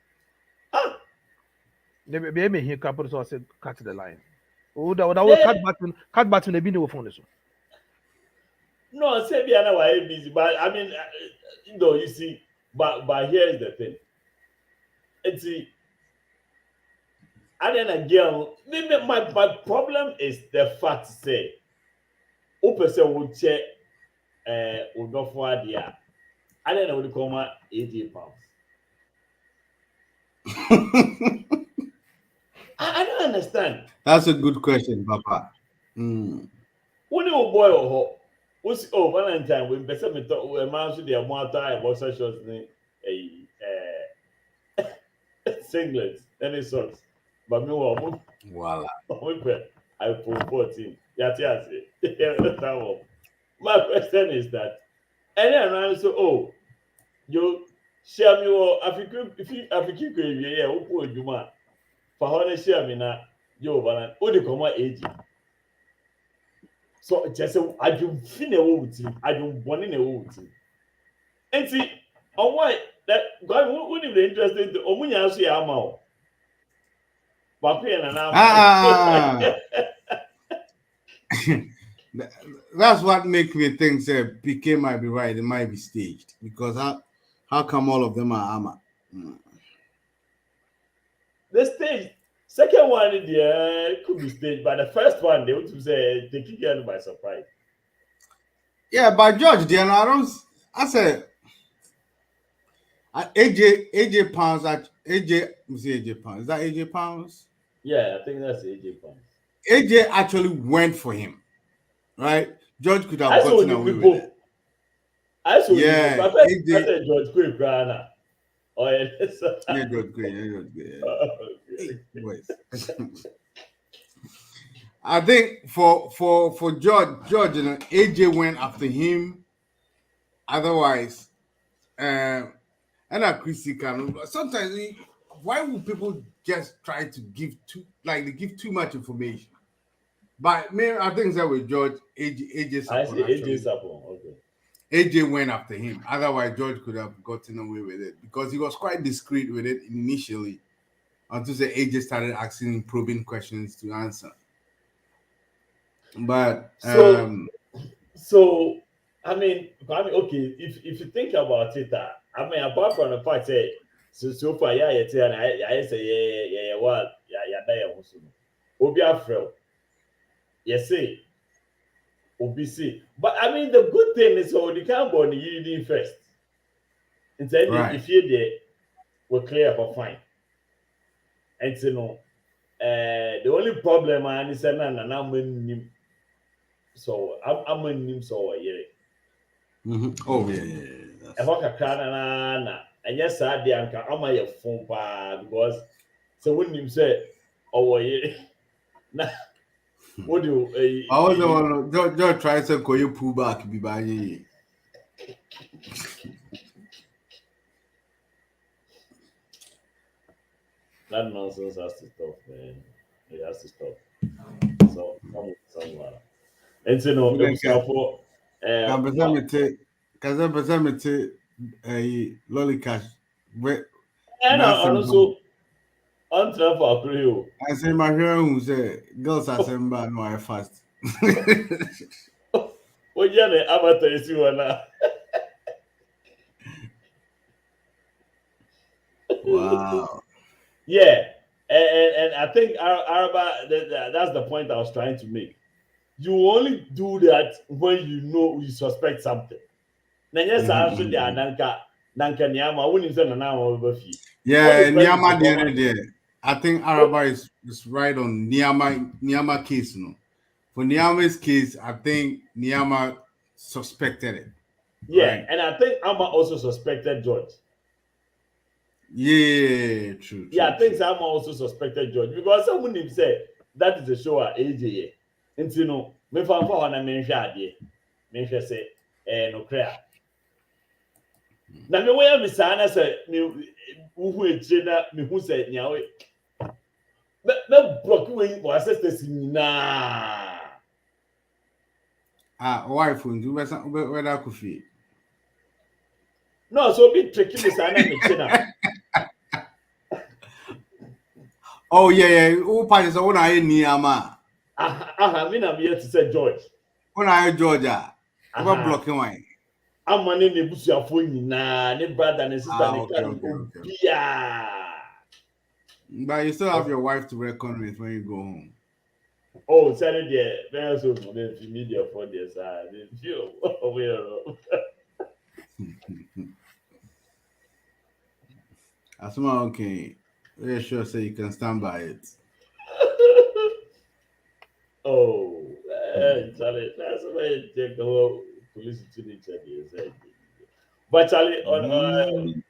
Maybe he couple so I said cut the line. Oh, that was cut button a bit of phone. No, say me I know why I'm busy, but I mean, you see, but here is the thing. It's and then again, maybe my problem is the fact say, who person will check would go for idea, and then I would come at 80 pounds. I don't understand. That's a good question, Papa. When you boy or what's Valentine when person me talk we man so dey more time boxer shorts ni singlets any socks. But me wo voila. iPhone 14. My question is that any around so you share me if you African yeah who put juma for how share me na yo balan who dey come age. So just say I don't feel a wood I don't want in a wood. And see on why that God wouldn't be interested to Omunya so ya ma. That's what makes me think that PK might be right. It might be staged because how come all of them are Ama? The stage, second one could be staged, but the first one they want to say they kick you by surprise. Yeah, but George, I said AJ Pounds at AJ. AJ Pounds. Is that AJ Pounds? Yeah, I think that's AJ Pounds. AJ actually went for him, right? George could have gotten away with it. I saw yeah, you. I said George Quay Grana. Oh yeah, George Quay. I think for George, AJ went after him. Otherwise, and Chrissy can sometimes. Why would people just try to give too much information? But me, I think that with George, AJ I Sapon see AJ actually. Sapon. Okay. AJ went after him. Otherwise, George could have gotten away with it because he was quite discreet with it initially until the AJ started asking him probing questions to answer. But so I mean, okay, if you think about it, I mean, apart from the fact that so far, yeah, I say, yeah, what, yeah, there also. Obi Afro, yes, say, Obi see. But I mean, the good thing is, so the can't go on the yielding first. And then if you're there, we're clear for fine. And you know, the only problem I understand, and I'm in so I'm in him, so yeah. Oh yeah. Ɛhɔ kakra na ɛnyɛ saa deɛ anka ama yɛ fun paa because sɛ wonim sɛ ɔwɔ yere na wode I was the one George try to call you pull back be by ye. That nonsense has to stop, man. It has to stop. So come with somewhere. And so no, for Kazamete a lollicash. And also on for April. I say my hero who say girls are semba no I fast. Oh yeah, the avatar is you now. Wow. Yeah, and I think Araba, that's the point I was trying to make. You only do that when you know you suspect something. Yeah, Niama the other day. I think Araba is right on Niama case, no. For Niama's case, I think Niama suspected it. Yeah, right? And I think Amma also suspected George. Yeah, true. I think Amma also suspected George because someone him said that is a show at AJ. And you know, me fan for na me hwade. Me hwe say no clear. Na me wey me sana say me hu eche na me hu say nyawe. Me block we was sisters na. Wife ndu where that could fit. No, so be tricky me sana me chena. Oh yeah. Who parties are I Niama? Me na me to say George. When I Georgia, about blocking wine. I'm money ne busuafo nyina, ne brother ne sister ne kan obia. But you still have your wife to reckon with when you go home. Oh, sorry there. Very soon the media for this. You aware. Asuma, okay. Very sure say you can stand by it. Oh, Charlie, that's why you take the whole police to each other. But Charlie, on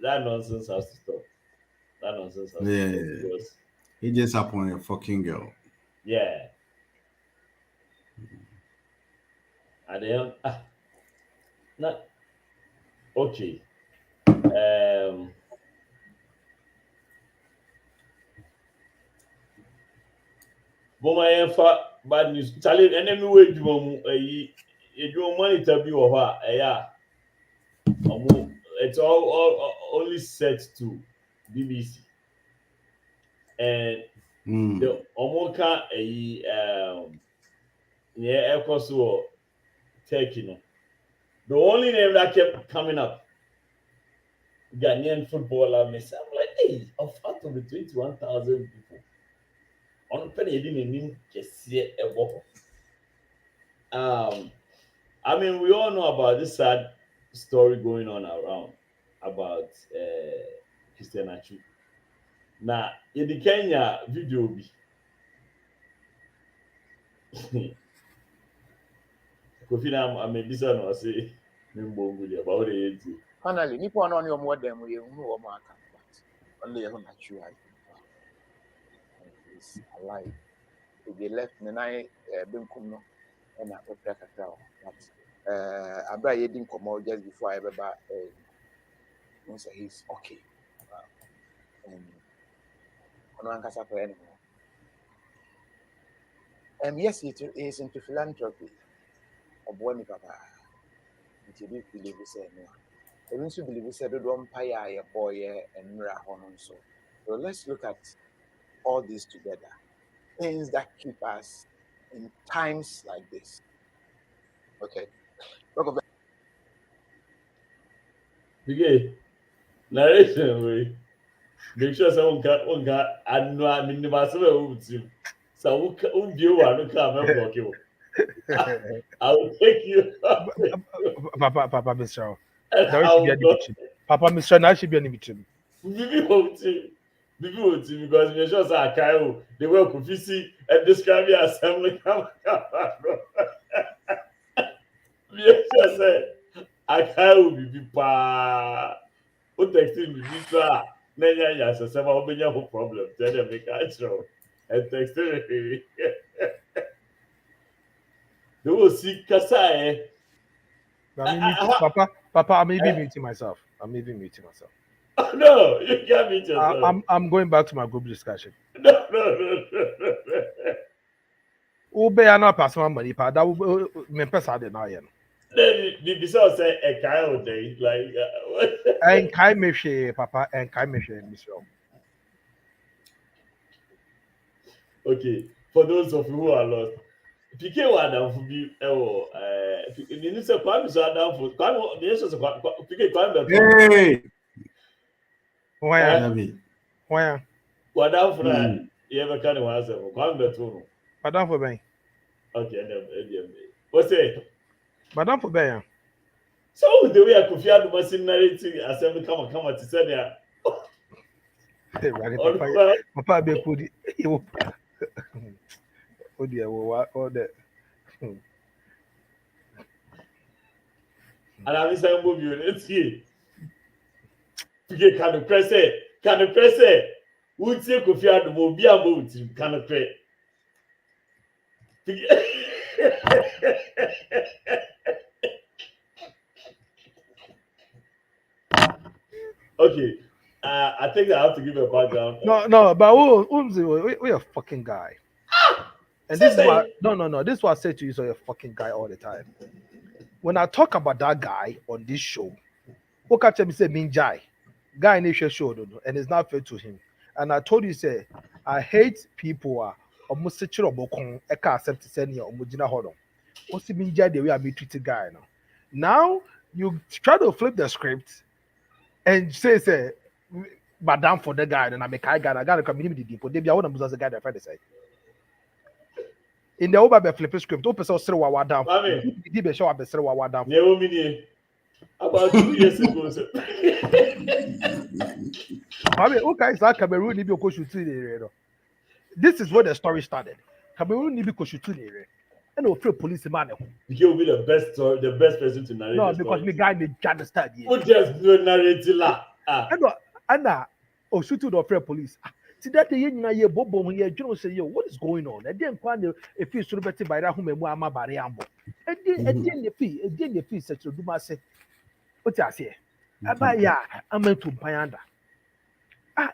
that nonsense has to stop. That nonsense has to stop because it just happened a fucking girl. Yeah. And then not okay. Mama for bad news. Charlie, enemy way you monitor be over it's all only set to BBC. And the Omoka so Turkey no. The only name that kept coming up, Ghanaian footballer, Messi. I'm like, hey, out of the 21,000 people, on penny didn't name just see a walk. I mean, we all know about this sad story going on around about Chistian Atsu. Now, in the Kenya video, Kofi I mean, this one was say, about it. Finally, Nippon on your more than we know about only a natural. It's alive. To be left the night, Benkuno, and I prepare a crowd. I buy a didn't come out just before I ever buy. Once he's okay. On one cassa anymore. Yes, he is into philanthropy. Obwani papa. Nti bi believe say no. Ebi nso believe say do empire a boy and mira hono so. So let's look at all this together. Things that keep us in times like this. Okay. Talk about Bigay, narration way. Make sure someone got annual minimum team. So who view one come and block you. I will take you up. Papa, Mr. And There I should be will any block between. Papa, Mr. Now should be any between. Bibi home team. Bibi home team because me sure say Akayo they were confusing and describe me as assembly come. Me sure say Akayo bibi pa. O texting bibi sa. Nenya ya se se ma obenya ho problem. Tell them make a show. And texting me. They will see kasa Papa, I'm even muting myself. No, you can't meet yourself. I'm going back to my group discussion. No. Ube ya na pass my money, pa. That me pesa de na yen. The song say a kind day like. And kai me she, Papa, and kai me she, Mr. Okay, for those of you who are lost, PK wa down for be the news of Kwame so down for Kwame the answer PK Kwame. Hey. Why? Wa down for that. You ever kind of answer Kwame Beto. Madam for ben. Okay, what's it? Madam for ben. So the way I could fear the machine narrating assembly come to say there. Papa be put it. Oh dear, what all that. And I'm saying move you, let's see. Can press it? Would say could fear the move be about to can press. Okay. I think I have to give a background. No, but we a fucking guy. And this is why this is what I say to you, so you're a fucking guy all the time. When I talk about that guy on this show, what catch me say Minjai, guy in the show, and it's not fair to him. And I told you, say, I hate people are almost such a bokon, I can't accept to send you or Mujina Hodon. What's the Minjai the way I be treated guy now? Now you try to flip the script and say, Madam for the guy, and I make I got a community deep, but they are one of the guy that friend say. In the over flip script, open so throw our down. Did be show up throw our down. About 2 years ago. Okay, so Cameroon need to shoot to. This is where the story started. Cameroon need to shoot to. And no free policeman. He will be the best person to narrate. No, because the guy may understand. Who just do narrate la? Anna, shoot to the free police. See that the year Bobo when you don't say, yo, what is going on? I didn't find a fee so better by that whom I'm Bariambo. And then the fee such a do my say. What I say? Abaya, I'm to Payanda.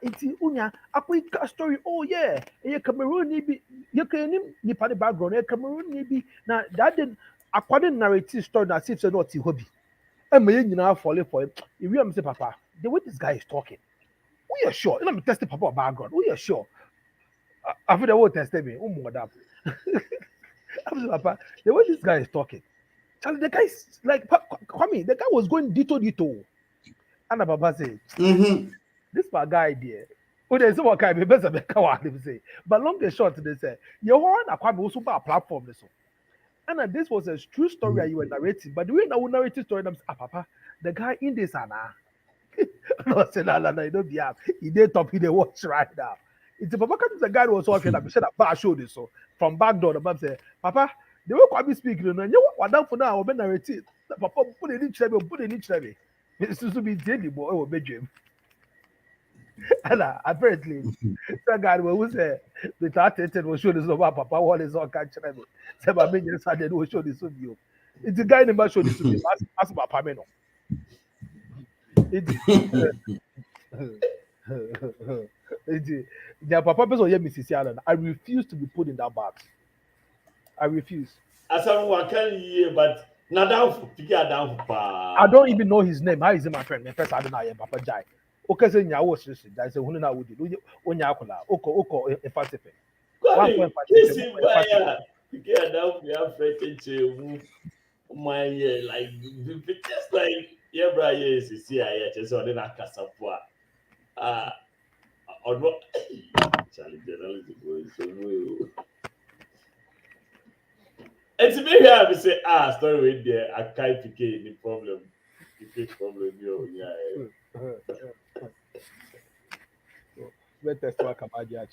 It's Unya, a quick story. Oh, yeah, a Cameroon, you can nip the background, a Cameroon, maybe. Now, that didn't a quite narrative story that seems not to hobby. I'm now falling for him. If you say, Papa, the way this guy is talking. We are sure. Let me test the Papa background. We are sure. After the word tested me, madam. Papa, the way this guy is talking. Charlie, the guy is like, Kwame, the guy was going dito. And the Papa said, this my guy there. Oh, there's what kind of better than say. But long and short, they say, you want a Kwame also buy a platform. And this was a true story you were narrating. But the way I would narrate the story, I'm saying, Papa, the guy in this, no, say no, you don't be up. He did top, he did watch right now. It's a Papa the guy was walking up, said that show this so from back door. The mom said, Papa, they will quite be speaking, and you what down for now, I'll be narrated. Papa put it in trouble, It's to be daily boy or bedroom. And apparently, that guy will say, the target will show this over Papa, what is all catching me. Several minutes I did will show this of you. It's the guy in the show this of you. Ask about Pameno. Papa Mrs. Allen, I refuse to be put in that box. I refuse. Asamu can ye, but not down for Pika down for I don't even know his name. How is he my friend? My first I don't know him, Papa Jai. Okay, say nya was this. I say who na would do. Onya akola. Oko in Pacific. One point Pacific. Pika down for your friend. My yeah, like just like yeah, bro, yes, see, I just on in a casapua. Or what? Charlie, journalism going so well. And to me, I would say, story with there, I can't pick any problem. The problem, yo, yeah. Let us talk about the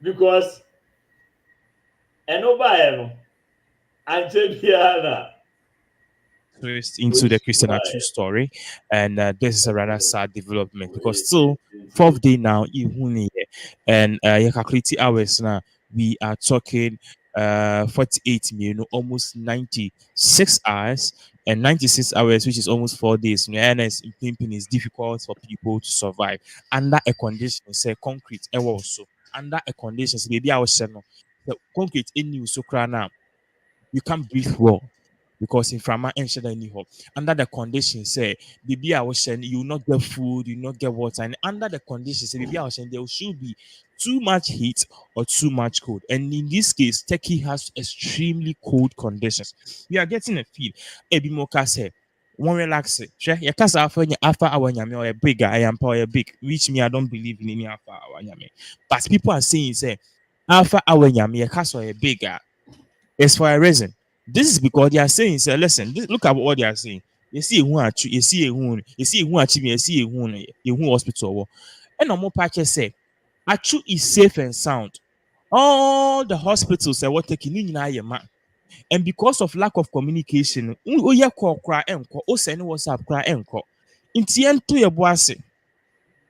Because, and no, and Jebiana. Twist into the Chistian Atsu story, and this is a rather sad development because still 4th day now, and calculate hours now. We are talking 48 minutes, almost 96 hours, and 96 hours, which is almost 4 days. And is difficult for people to survive under a condition, say concrete, and also under a condition, maybe I was saying the concrete in you so now you can't breathe well because in Frama and Shada anyhow. Under the conditions, say baby I was saying you will not get food, you will not get water, and under the conditions, say baby I was saying there should be too much heat or too much cold. And in this case, Turkey has extremely cold conditions. We are getting a feel. Ebimoka say one relax it. Sure, your casa after our nyame or a bigger, I am power big, which me I don't believe in any after our nyame. But people are saying say after our nyame, your casa or a bigger. It's for a reason. This is because they are saying, say, listen, look at what they are saying. You see who you see who achieve, you see who hospital. And no more patches say, Achu is safe and sound. All the hospitals are what taking in man. And because of lack of communication, we call cry enko, o send WhatsApp cry enko. Intien to your bossy.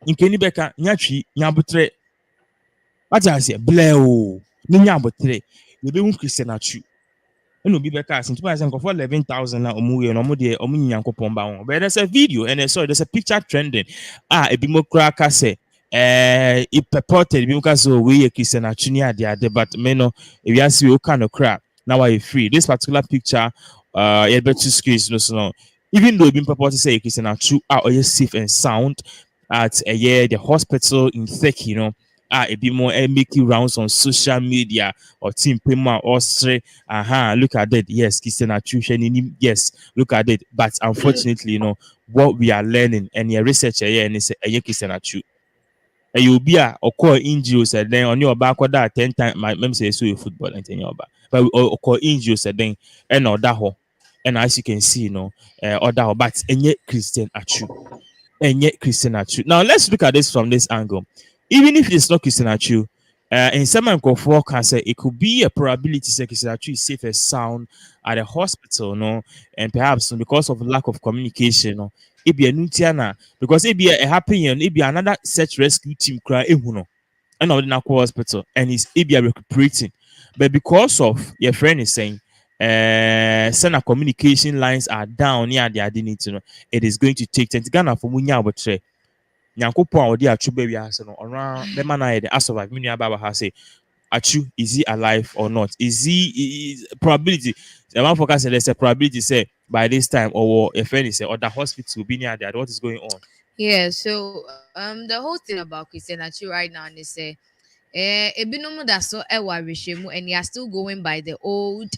In Kenibeka, Nyachi, Nyabutre. What I say, bleo, Nyabutre. You be Chistian Atsu. No be better since 11,000 na omu no mo de omu nyankopon ba won. But there's a video and there's a picture trending. E bi mo kra ka say it purported bi mo ka so we Chistian Atsu ni ade but me no e wi ase we ka no kra now I free. This particular picture you better screens no. Even though being purported say Chistian Atsu are safe and sound at the hospital in Turkey, you know. A bit more making rounds on social media or team payment or say, look at that. Yes, Chistian Atsu, yes, look at it. But unfortunately, you know, what we are learning and your research here and it's a Chistian Atsu. And you'll be a call injuries and then on your back or that 10 times my mem say so football and 10 your back. But we call injuries and then and or that ho. And as you can see, you know, or that but and yet Chistian Atsu. And yet Chistian Atsu. Now let's look at this from this angle. Even if it's not Chistian Atsu, in some forecast, it could be a probability that Chistian Atsu is safe and sound at a hospital, no, and perhaps because of lack of communication, no, it be a nutiana because it be a happy and it be another search rescue team cry no, and not in a hospital, and it be a recuperating, but because of your friend is saying. Send communication lines are down near the identity, you know, it is going to take 10 Ghana for Munya but Nyankopon odi Atsu baby has no around the man I the survive me baba has say Atsu is he alive or not is probability the man focus there's a probability say by this time or if any say or the hospital will be near there what is going on. Yeah, so the whole thing about Chistian Atsu right now is say ebinom da so ewa rehwemu and he are still going by the old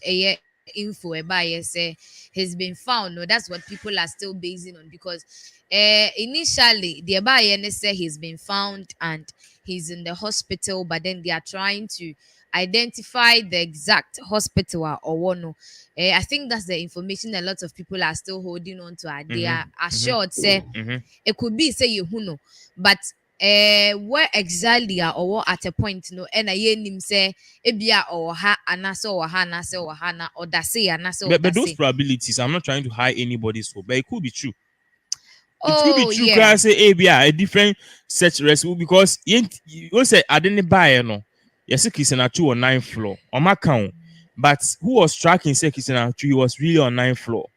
info about say he's been found. No, that's what people are still basing on because initially the about say he's been found and he's in the hospital, but then they are trying to identify the exact hospital or one. I think that's the information a lot of people are still holding on to. They are assured say it could be say you know, but where exactly or what at a point no and I him say ebia or ha anase or ha nase or hana or dase anase but those probabilities I'm not trying to hide anybody's hope, but it could be true. It could be true. Yeah. I say a different search rescue because you say I didn't buy no. Yes, Chistian Atsu on 9th floor on my count, but who was tracking say Chistian Atsu was really on 9th floor.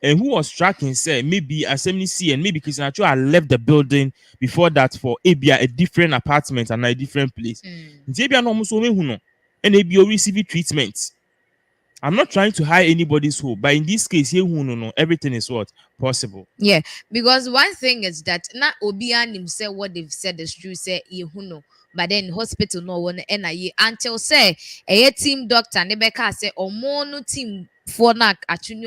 And who was tracking said maybe Assembly C and maybe Chistian Atsu had left the building before that for a different apartment and a different place. Maybe no muso me who no. and they be receiving treatment. I'm not trying to hire anybody's hope, but in this case, here, no, everything is what possible. Yeah, because one thing is that not Obian himself what they've said is true, say you know, but then hospital no one NIE until say a team doctor Nebeka say or mono team for nak actually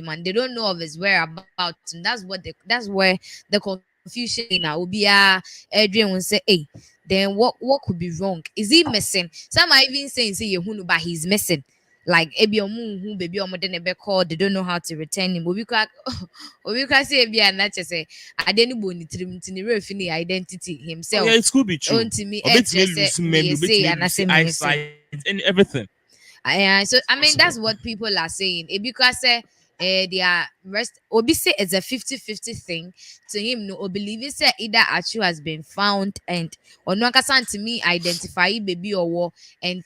man, they don't know of his whereabouts, and that's where the confusion in Obia Adrian will say, hey, then what could be wrong? Is he missing? Some are even saying say you know, but he's missing. Like ebi omu who baby omo de nebe call, they don't know how to return him. Obi kwa say ebi anache say adeni boni trim tini refini identity himself. Oh, yeah, it could be true. To me, lose memory, eyesight, and everything. So I mean that's what people are saying. Because they are rest Obi say it's a 50-50 thing to him. No, Obi believe it say either Atsu has been found and or no to me identify baby or war and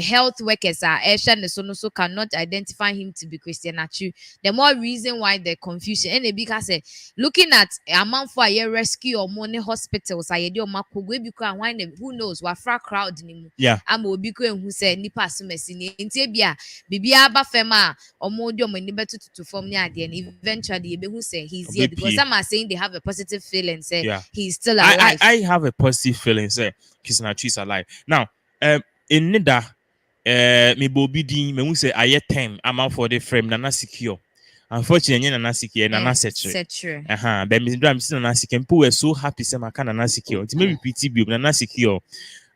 health workers are so cannot identify him to be Chistian Atsu. The more reason why the confusion and because looking at amount for a rescue or money hospitals I do who knows what fra crowd anymore. Yeah, I'm Obi who said nipa sumesi intebia bibia aba fema or more to form near the and eventually who say he's here because some are saying they have a positive feeling say he's still alive. I have a positive feeling say Chistian Atsu is alive now. In Nida me bobi din me who say I 10 amount for the frame nana secure. Unfortunately, nana secure nana setre. But me drum still nana secure. People were so happy say maka nana secure. It may repeat it nana secure.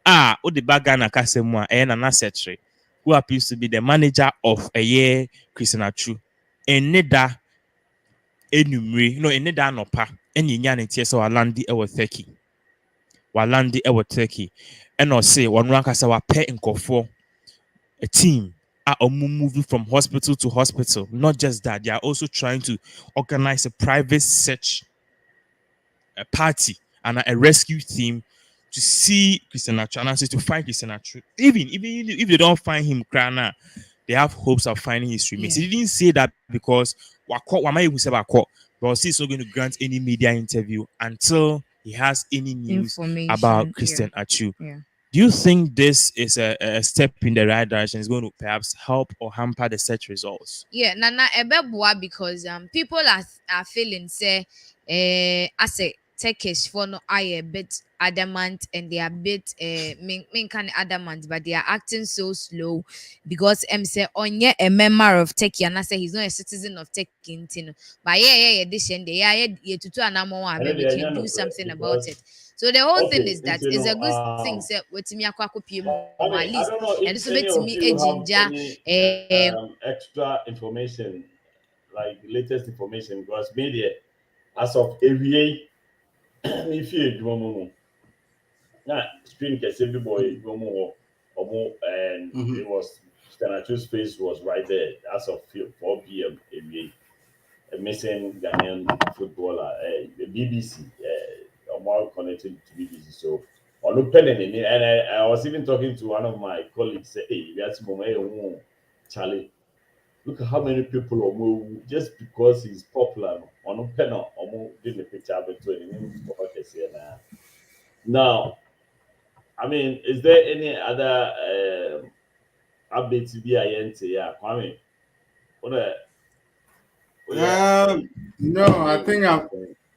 O the bagana kasemwa nana setre, who happens to be the manager of a year Chistian Atsu. And Nida enumere no Nida nopa any nyan it yes or landi ewa Turkey. And or say one rank as our pet in Kofo. A team are moving from hospital to hospital. Not just that, they are also trying to organize a private search party and a rescue team to see Chistian Atsu and also to find Chistian Atsu. Even if they don't find him, Krana, they have hopes of finding his remains. He didn't say that because but he's not going to grant any media interview until he has any news about Chistian Atsu. Yeah. Do you think this is a step in the right direction? It's going to perhaps help or hamper the search results? Yeah, Nana Ebebwa because people are feeling say as a Turkish for no I a bit adamant and they are a bit main kind adamant, but they are acting so slow because say onye a member of Turkey and I say he's not a citizen of Turkey, but this and to anamo maybe we can do something about it. So the whole thing is that it's a good thing. Say with me at least, and this bit to me a ginger. Extra information, like the latest information, because media as of AVA, if you now screen can say boy and it was Chistian Atsu's face was right there as of 4 p.m. AVA. A missing Ghanaian footballer, the BBC. More connected to BBC. So on open and I was even talking to one of my colleagues say, hey, that's Charlie. Look at how many people are moved just because he's popular on open or did the picture between now. I mean, is there any other updates to be yeah, Kwame? No, I think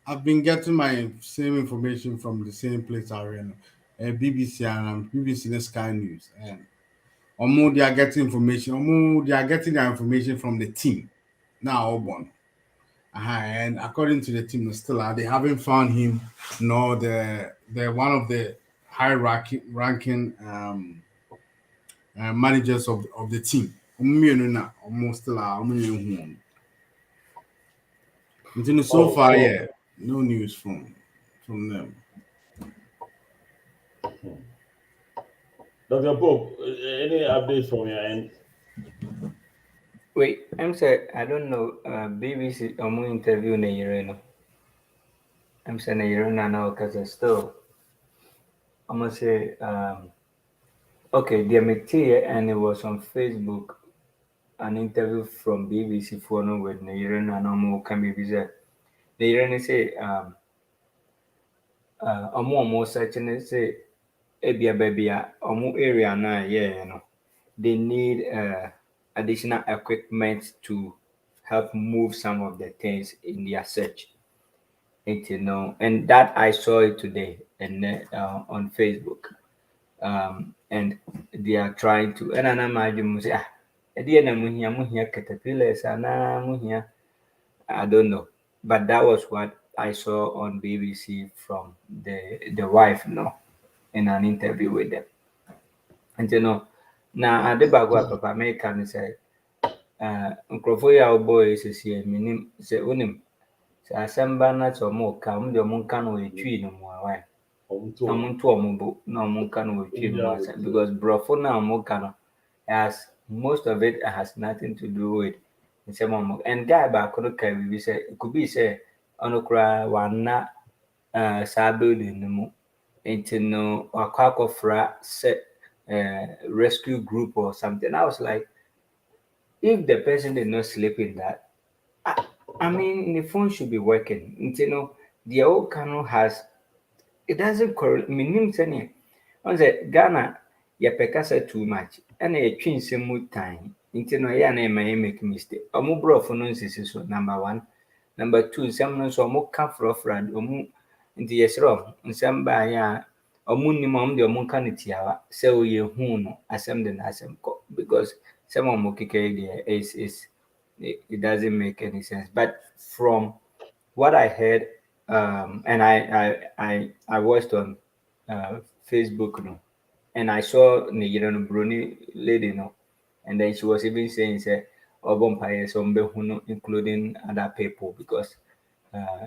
I've been getting my same information from the same place I ran, BBC and BBC Sky News, and they are getting information. They are getting their information from the team now. Obon, and according to the team, still they haven't found him nor the one of the high ranking managers of the team. Almost still so far, yeah, no news from them. Dr. Pope, any updates from your end? Wait, I'm saying I don't know. BBC interview na Ireno. I'm saying Ireno now because still I'm gonna say okay, the MT and it was on Facebook an interview from BBC for no with Ireno and Omo can be visit. The Ireno say more searching say ebia baby omu area na yeah, they need additional equipment to help move some of the things in their search. And that I saw it today and on Facebook. And they are trying to, and I'm imagine say, muhia caterpillars, and muhia. I don't know, but that was what I saw on BBC from the wife, in an interview with them. And na ade baako a papa meka ne sɛ nkurɔfoɔ yi a wɔbɔ yi sisi menim sɛ wonim sɛ asɛm ba na sɛ ɔmo ka ɔmo deɛ ɔmo nka no ɛtwi no mu a wae ɔmo nto ɔmo bo na ɔmo nka no ɛtwi no mu asɛm because borɔfo na ɔmo ka no has most of it has nothing to do with nsɛm ɔmo and guy baako no ka biribi sɛ it could be sɛ ɔno koraa wanna saa building no mu nti no wakɔ akɔfra sɛ rescue group or something. I was like, if the person did not sleep in that, I mean, the phone should be working. The old canoe has, it doesn't correlate. Meaning, on the Ghana, ya pekasa too much, and a chin some time. Ya may make mistake. A more bro for nonsense, number one. Number two, some so more come for friend, or more into yes wrong, and some by ɔmo de ɔmo nka ne tiawa sɛ ɔyɛ hu no asɛm de n'asɛm kɔ because some ɔmo keka deɛ is it doesn't make any sense. But from what I heard, and I watched on Facebook, and I saw the Bruni lady, and then she was even saying say ɔbɔ including other people because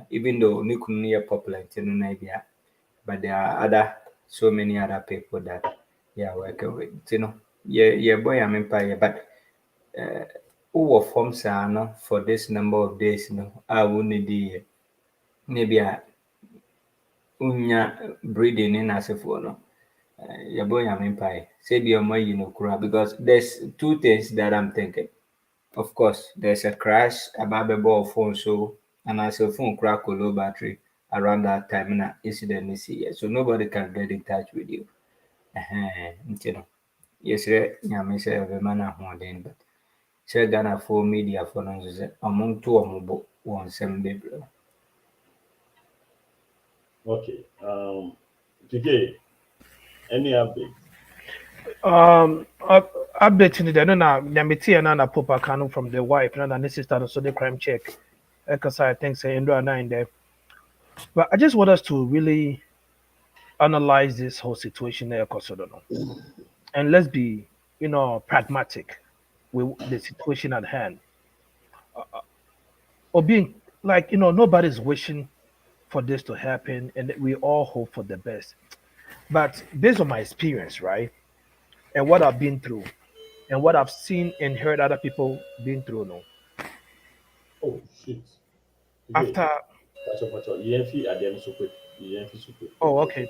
even though ne kunu popular but there are so many other people that working with. Boy, I'm in but who were from Sana for this number of days, I would need maybe a unya breeding in as if no. Boy, I'm in say be your money, because there's two things that I'm thinking. Of course, there's a crash about the ball phone, so and as a phone crack or low battery around that time in an incident this year, so nobody can get in touch with you. Yes, nyame sɛ ɛbɛma no ahoɔden but sɛ Ghanafoɔ mediafoɔ no nso sɛ ɔmo nto ɔmo bo wɔ nsɛm bebree. Okay. TK, any update? Update in the na nyameti and na popa kanu from the wife and the sister so the crime check. Because I think say Indra 9 there. But I just want us to really analyze this whole situation there, and let's be, pragmatic with the situation at hand. Or being like, nobody's wishing for this to happen, and we all hope for the best. But based on my experience, right, and what I've been through, and what I've seen and heard other people been through, Oh shit! After. Oh, okay.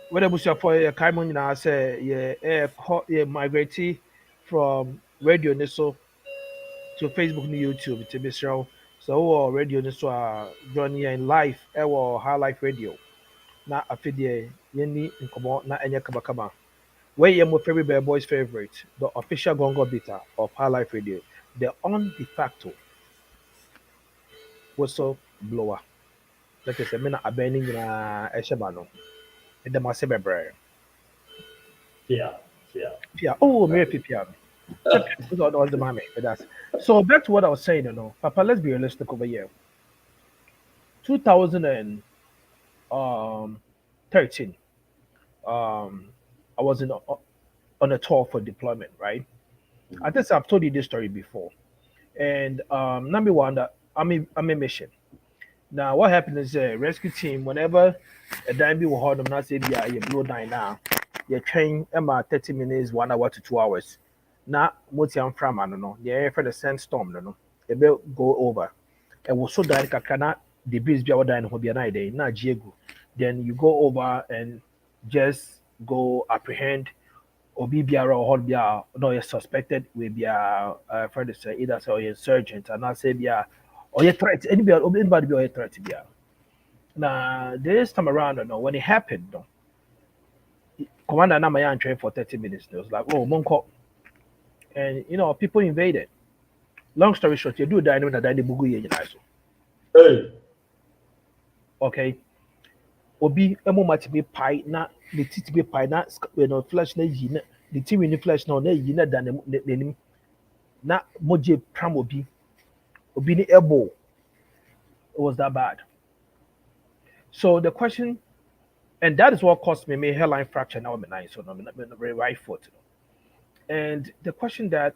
Whether was your for a Kaimon, I say, migrate from radio Niso to Facebook and YouTube to be show. So, radio Niso join you in live, or high life radio. Na afidie, Yenny in Komo, na Enya Kabakaba. Where you my favorite bear boys favorite, the official gongo beta of high life radio, the on de facto whistle blower. That is a minute abandoning Eshabano. And the Masebebre. Yeah. Oh, Mary Pipia. Was the mommy, but that's so back to what I was saying, Papa, let's be realistic over here. 2013, I was on a tour for deployment, right? I think I've told you this story before. And number one, that I'm a mission. Now, what happened is a rescue team, whenever a dime will hold them, not say, yeah, you blow down now, you train about 30 minutes, 1 hour to 2 hours. Now, what's your from? I don't know. The for the sandstorm, they will go over. And was so that I cannot the breeze be out and be an idea, not Diego. Then you go over and just go apprehend or be or hold no, you're suspected will be for say either say insurgent and not say or you threat anybody be a threat to be. Now this time around, when it happened, Commander Namayan trained for 30 minutes. It was like, oh, Monko. And, people invaded. Long story short, you do that, and then bugu Hey. Okay. Obi, emo mati be pie, na the tit be pie, na flesh na yina, the tea in the flesh na yina than the na moje pram obi ni elbow. It was that bad. So the question, and that is what caused me hairline fracture now, I'm so I'm right foot. And the question that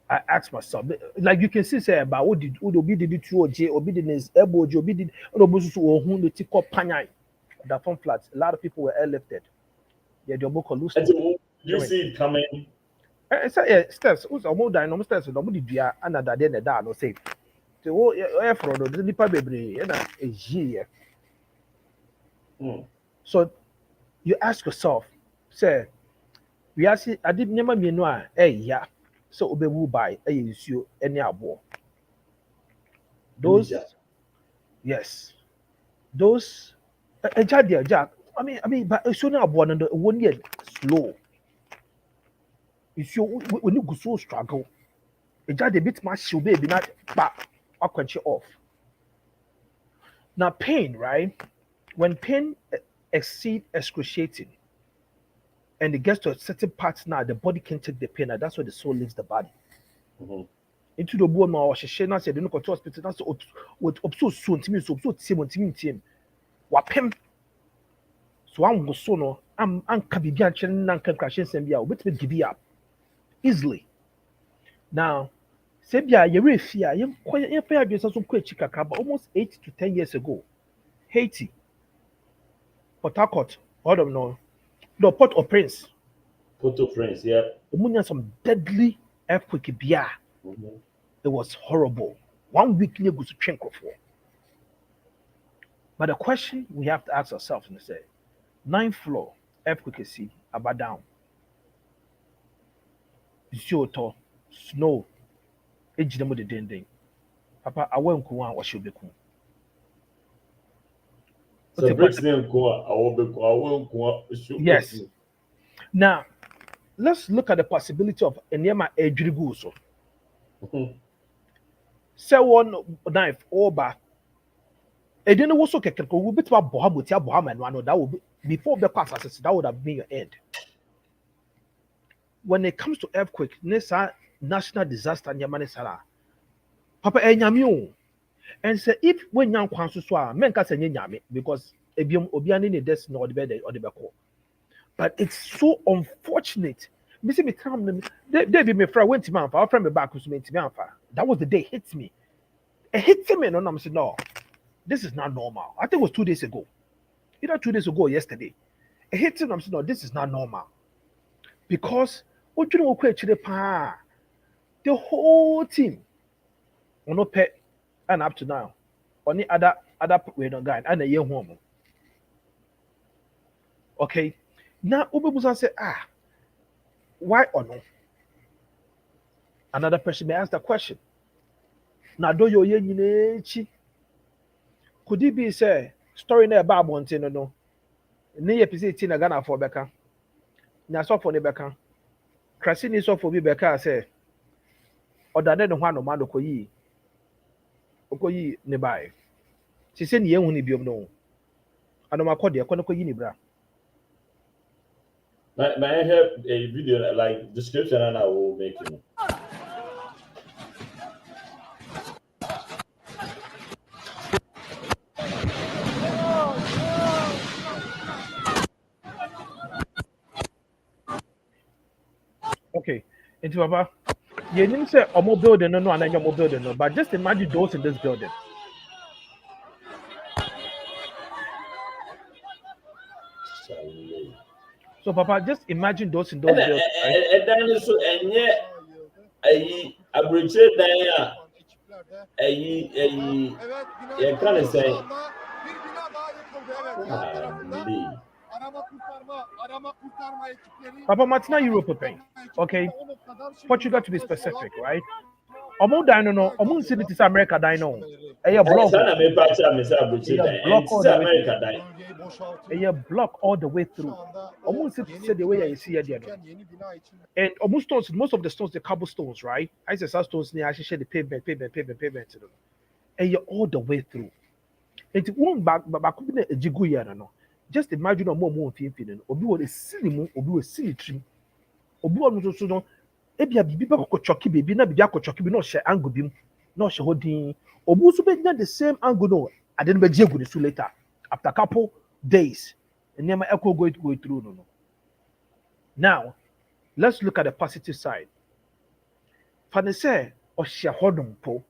I asked myself, like you can see, say about what Obi did it to J, Obi did his elbow, Obi did who the tick up panyai, that form flats. A lot of people were airlifted. Yeah, the book loose. You see it coming. So yeah, steps. Who's a more dynamic steps? Nobody do another day that no safe. The whole air for the nipa baby, a year. So you ask yourself, say, we are see, I did never mean no, yeah. So obe will buy a issue any abo. Those, yes, those. Jack. I mean, but it's only abo and 1 year slow. It's your when you go so struggle. A judge a bit much should be not back. I'll quench you off. Now pain, right? When pain exceed excruciating, and it gets to a certain part now, the body can take the pain, and that's where the soul leaves the body. Into the bone or she now said, "Don't go to hospital." That's what so soon to me, so team. Wapem. So I'm go so no. I'm kabibian chen nan kan crashing sembia. Wait me give you up easily. Now, Sebia, you refia, you fair be so quick chikaka, almost 8 to 10 years ago. Haiti, Port Harcourt, all of no, Port-au-Prince. Port-au-Prince, yeah. Some deadly earthquake bia. It was horrible. 1 week near goes to Chenko for. But the question we have to ask ourselves is say, 9th floor, earthquake see about down. Zioto, snow, age them with the dending. Papa, I won't go on what should be cool. So breaks name go, I won't go. Yes. Now, let's look at the possibility of a near my age reguso. Say one knife over. I didn't also get a bit about Boham and one that would be before the pass that would have been your end. When it comes to earthquake, Nessa national disaster near Manisara. Papa Enyamio. And say if when young Kwansua, men can say Yami because Ebium Obiani desk no the bed or the bako. But it's so unfortunate. Missing me time they be my friend went to me our friend me back who's meant to me. That was the day it hits me. It hits me and I'm saying no, this is not normal. I think it was 2 days ago. Either 2 days ago or yesterday. It hits me and I'm saying no, this is not normal. Because what you know the whole team on no pet and up to now on the other way no guy and a year home. Okay, now Ubebusa say why or no? Another person may ask the question. Now do you yen could it be say story na about mountain no? Ni episode tina Ghana for Becca. Na so for the Becca. Krasini so for be Becca say odade no hwa no ma do koyi ne bai. She say ni ehun ni biom no. Anoma kɔ de kɔ koyi ni bra. May I have a video like description and I will make it. Okay, into Baba. You didn't say a mobile building, no, and then your mobile building, no, but just imagine those in this building. So, Papa, just imagine those in those buildings. And then so and yet, I bridge there. I can't say. Papa Martina Europe, okay? Portugal to be specific, right? Omo dine no, omo see it is America dine no. A block. Sana me pacha me say abuchi dine. Block And all this the way America through. dine. A block all the way through. Omo see the way you see it there. And almost stones, most of the stones, the cobblestones, right? I say some stones near actually share the pavement. And you're all the way through. And one back could be a jigu yana no. Just imagine a more feeling. Obi was a silly moon, obi was silly tree. Obi was so no. Ebi a bibi ko choki baby na bibi ko choki bi no share angle bim no share holding. Obi so be the same angle no. I didn't be jigu the later after a couple days. And never echo go through no. Now, let's look at the positive side. Fanese or share hodum po.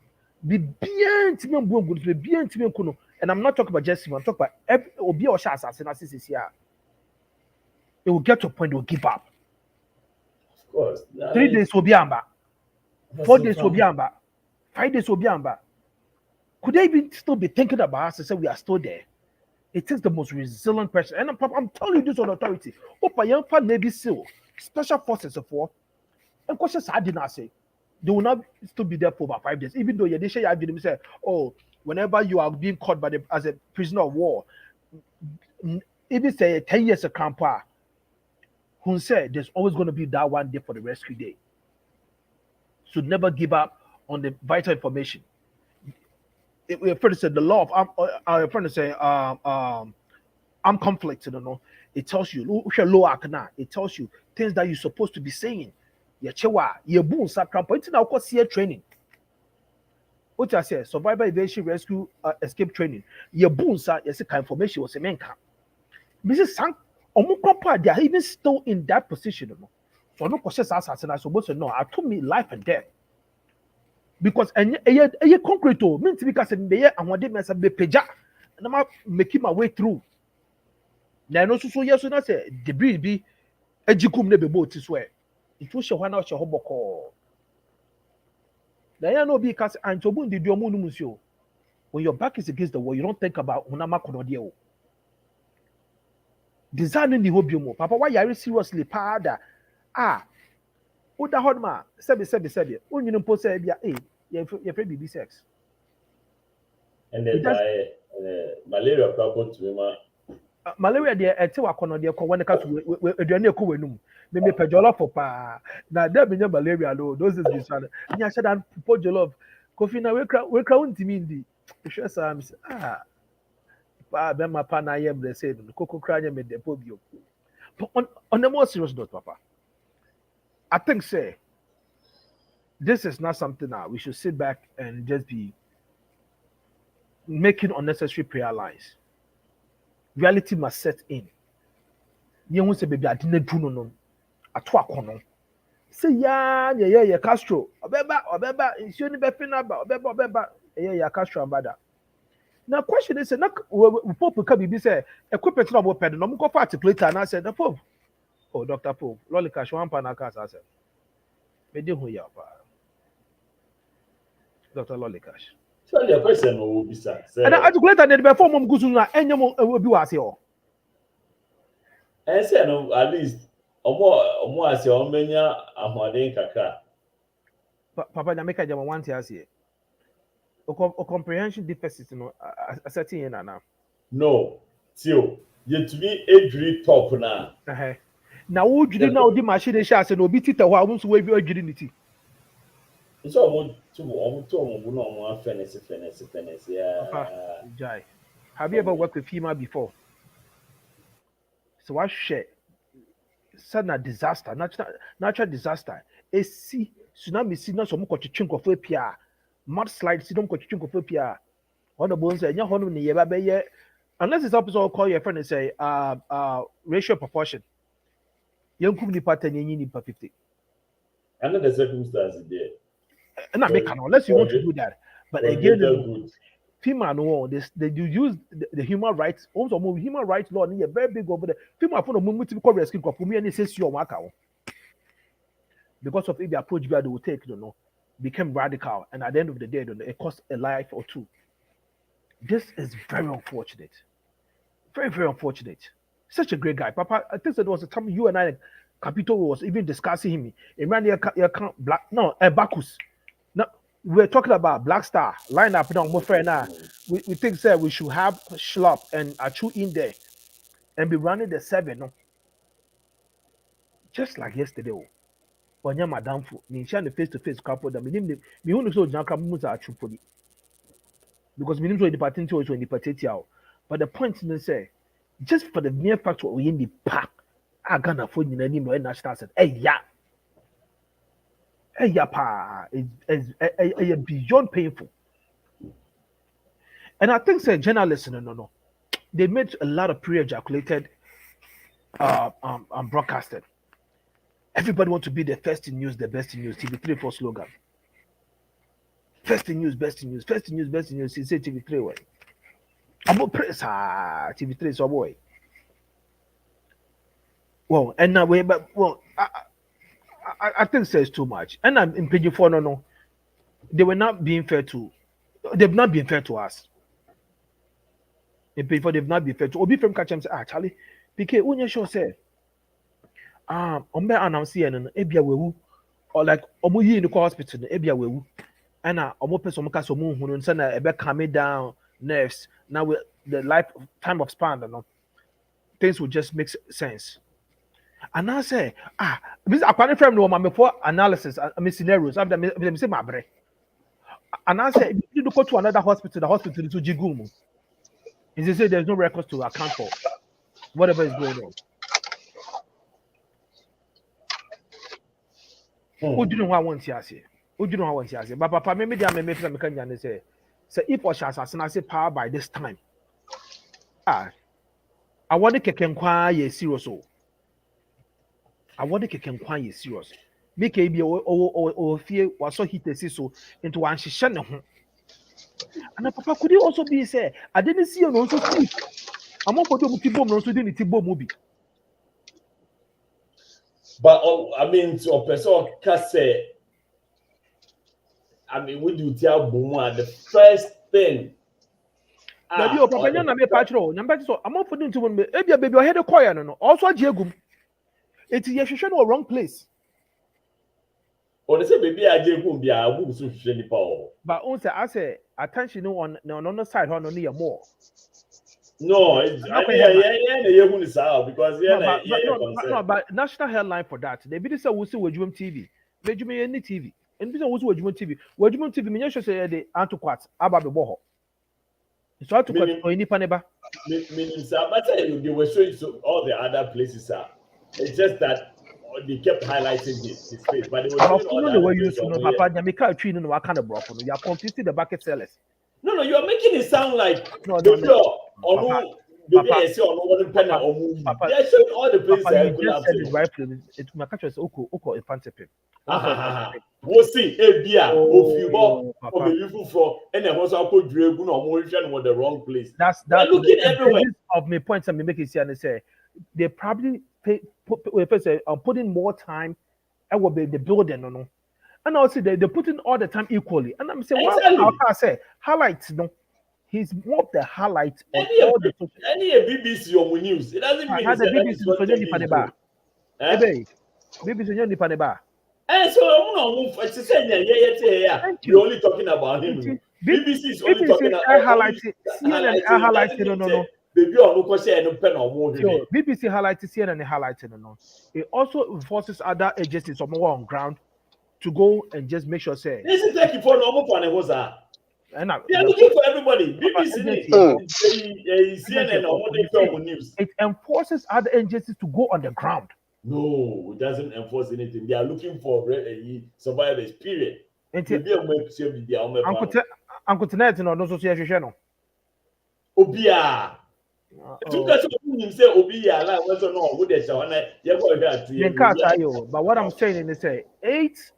Be bien to me good, be bien to me kuno. And I'm not talking about Jesse, I'm talking about every obi or share assassin is here. It will get to a point they will give up. Of course. 3 days will be amba. 4 days will be amba. 5 days will be amba. Could they even still be thinking about us and say we are still there? It takes the most resilient person. And I'm telling you this on authority. Opa young fan Navy SEAL, special forces of war. And questions I did not say. They will not still be there for about 5 days. Even though they say I didn't say, oh, whenever you are being caught by as a prisoner of war, even say 10 years of camper, who said there's always going to be that one day for the rescue day. So never give up on the vital information. Your friend said the law of our friend say armed conflict, you know. It tells you it tells you things that you're supposed to be saying. Your boom sacrampo. It's now called CA training. What I say, survival evasion rescue escape training. Your boom sa yes information was a man camp. Mrs. Sank they are even still in that position. You know? So no questions assassin. I supposed to know. I told me life and death. Because a concrete means because in the year I want them as a bepeja and I'm making my way through. Now also so yes, so that's a debris be a jikum never boat this way. It was your one out your hoboko. Now no because I'm to the diomu musio. When your back is against the wall, you don't think about unama konodio. Designing the hobium, Papa, why are you seriously pada? Uda hodma, sebi. When you don't post a your friend be sex. And then malaria problem to him. Malaria there at two corner there when the cat with maybe pejola for pa. Now there be no malaria though. Those is this one. You said that pejola. Coffee now we crown to me in the sure Sam ben my pan I am the same. Coco crying made the pobio. But on the more serious note, Papa, I think say this is not something that we should sit back and just be making unnecessary prayer lines. Reality must set in. You won't say, baby, I didn't do no. At what corner? Say, yeah, Castro. Obeba, it's only Obeba, yeah, Castro and Bada. Now, question is, Pope can be say, equipment not open, no more articulator, and I said, the Pope. Oh, Dr. Pope, Lolly Cash, one panakas, I said. Maybe who you are, Dr. Lolly Cash. So the question will be sir. And I articulate that before Mom Guzuna, and you will be was here. And say, no, at least, or more as your mania, a modern kaka. Papa, Jamaica, Jama, one year here. O comprehension deficit, you know, a certain year now. No, Tio, you to be a dream top now. Now, would you know the machine shots and obey it while once wave your dignity? It's almost one fairness, yeah. Jai. Have you ever worked with FEMA before? So I share sudden disaster, natural disaster. A sea tsunami, see not so much chunk of APR, mudslide, see don't go chunk of APR. On the bones, and your home in the year, unless it's episode call your friend and say, ratio proportion. Young could be part 10 in 50. Under the circumstances there. And I make unless you want to do that. But again, FEMA no, they do use the human rights, also move human rights law, and you're very big over there. FEMA for the moment to call rescue for me and it says your work out. Because of the approach they will take, you know, became radical, and at the end of the day, it cost a life or two. This is very unfortunate. Very, very unfortunate. Such a great guy. Papa, I think there was a time you and I, Capito was even discussing him. Black, no, Bacchus. No, we're talking about Black Star line up on now. We think that we should have Schlop and Achu in there and be running the 7, no? Just like yesterday. When you're madam for me, the face-to-face couple that me who so Janka Musa Achu for because we need to independent to independent. But the point is say, just for the mere fact we in the park, I gonna afford you any more national said, hey yeah, pa, it's beyond painful. And I think say journalists no. They made a lot of pre-ejaculated broadcasted. Everybody want to be the first in news, the best in news. TV3 for slogan. First in news, best in news, first in news, best in news. He said TV3 way. I'm not press TV3 so boy. Well, and now but I think says too much. And I'm in page 4 no. They were not being fair to. They've not been fair to us. In page 4 they've not been fair to. Obi from catch him say Charlie, PK unya sure say. Ombe announce here no ebia wewu or like omo yi in the hospital no ebia wewu. And omo person ka so mu hunu say na ebe calm down nerves. Now with the life time of span no. Things will just make sense. And I say, this apparently from no before analysis, scenarios. After me say my brain. And I say, if you go to another hospital, the hospital is to Jigumu. Is they say there's no records to account for whatever is going on. Who do you know what I want to say? Who do you know what I want to say? But Papa, maybe they are maybe from the say if I shall assassinate power by this time. I want to kekwa ye serious. I want to kekwa ye serious. Make a be or fear was so hit so into one shishan. And Papa could you also be say I didn't see you also sleep. I'm not going to bomb also didn't Tibo movie. But I mean, to a person can say, I mean, we do tell Buma the first thing. Baby, Papa, you're not a patrol. Number so I'm not putting to one baby, I had a choir no. Also, Jagum. It's a should no wrong place. Or they say baby, I Jagum be a woman so shiny power. But also, I say attention on the side, on near more. No, it's because no, but national headline for that. They be say we see Wejum TV. Wejum any TV. And be say we see Wejum TV. Wejum TV me just say the antiquats about the boho. So antiquats or any paneba. Meaning, sir, but they were showing all the other places, sir. It's just that they kept highlighting his face, but they were showing all the other places. Papa, Jamaica tree no kind of broken. You are confusing the bucket sellers. No, you are making it sound like no. Or maybe I say on one pen or movie. They are showing all the places. It's my country is Oko in Pantepin. We'll see. Or maybe for and then also put Dragon or Mauritian was the wrong place. That's looking everywhere. Of my points and me make it see and say they probably putting more time. I will be the building, no. And also they're putting all the time equally. And I'm saying, exactly. How can I say highlights? No, he's more of the highlight of all the any BBC or news. It doesn't mean the BBC for any paneba. BBC any paneba. And so we're only talking about him. BBC is only talking about highlighted. No. Baby or no question no pen or more. BBC highlighted CNN highlighted no. It also forces other agencies or more on ground to go and just make sure say this is like for normal panel was they are looking for everybody. BBC CNN or what they film news. It enforces other agencies to go on the ground. No, it doesn't enforce anything. They are looking for survivors, period. Uncle Tonight no association. Obia. But what I'm saying is say 8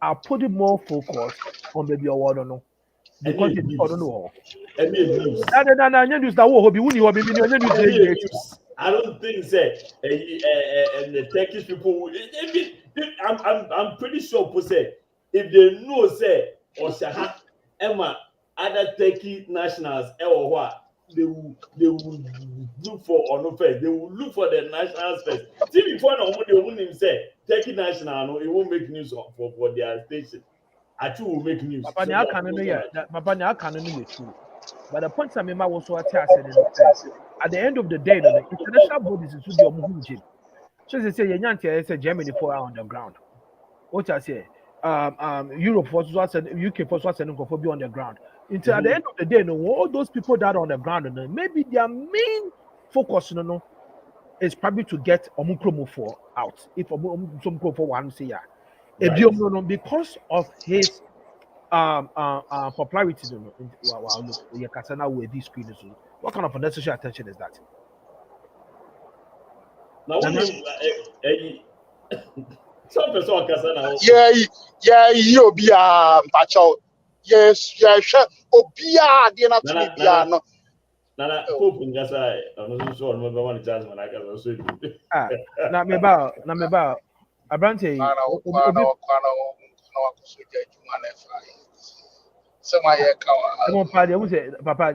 are putting more focus on baby award or no. Because it's I don't know. I don't think say and the Turkish people I'm pretty sure say if they know say or Shaha Emma other Turkey nationals or what they will look for or no first. They will look for the nationals first. See before no they won't say Turkey national no it won't make news for their station. Atsu will make news. Papa So Nya that can no people yeah, can Papa Nya can no true. But the point I remember was what I said at the end of the day, the international bodies is the Omuhujin. So they say Yanyanti say Germany for on the ground. What I say, Europe for us and UK for us and for be on the ground. Until at the end of the day, no, all those people that are on the ground, maybe their main focus, no, is probably to get Omukromo for out. If Omukromo for one say yeah, because of his popularity, no, wow, look, you can now with this screen. What kind of unnecessary attention is that? Now, some person can now. Obia, Pacho. Yes, Obia, dear not to be no. Nana, Pope in Gasa, I'm not sure I'm not one chance when I can also do. Now, me about a branch. Papa,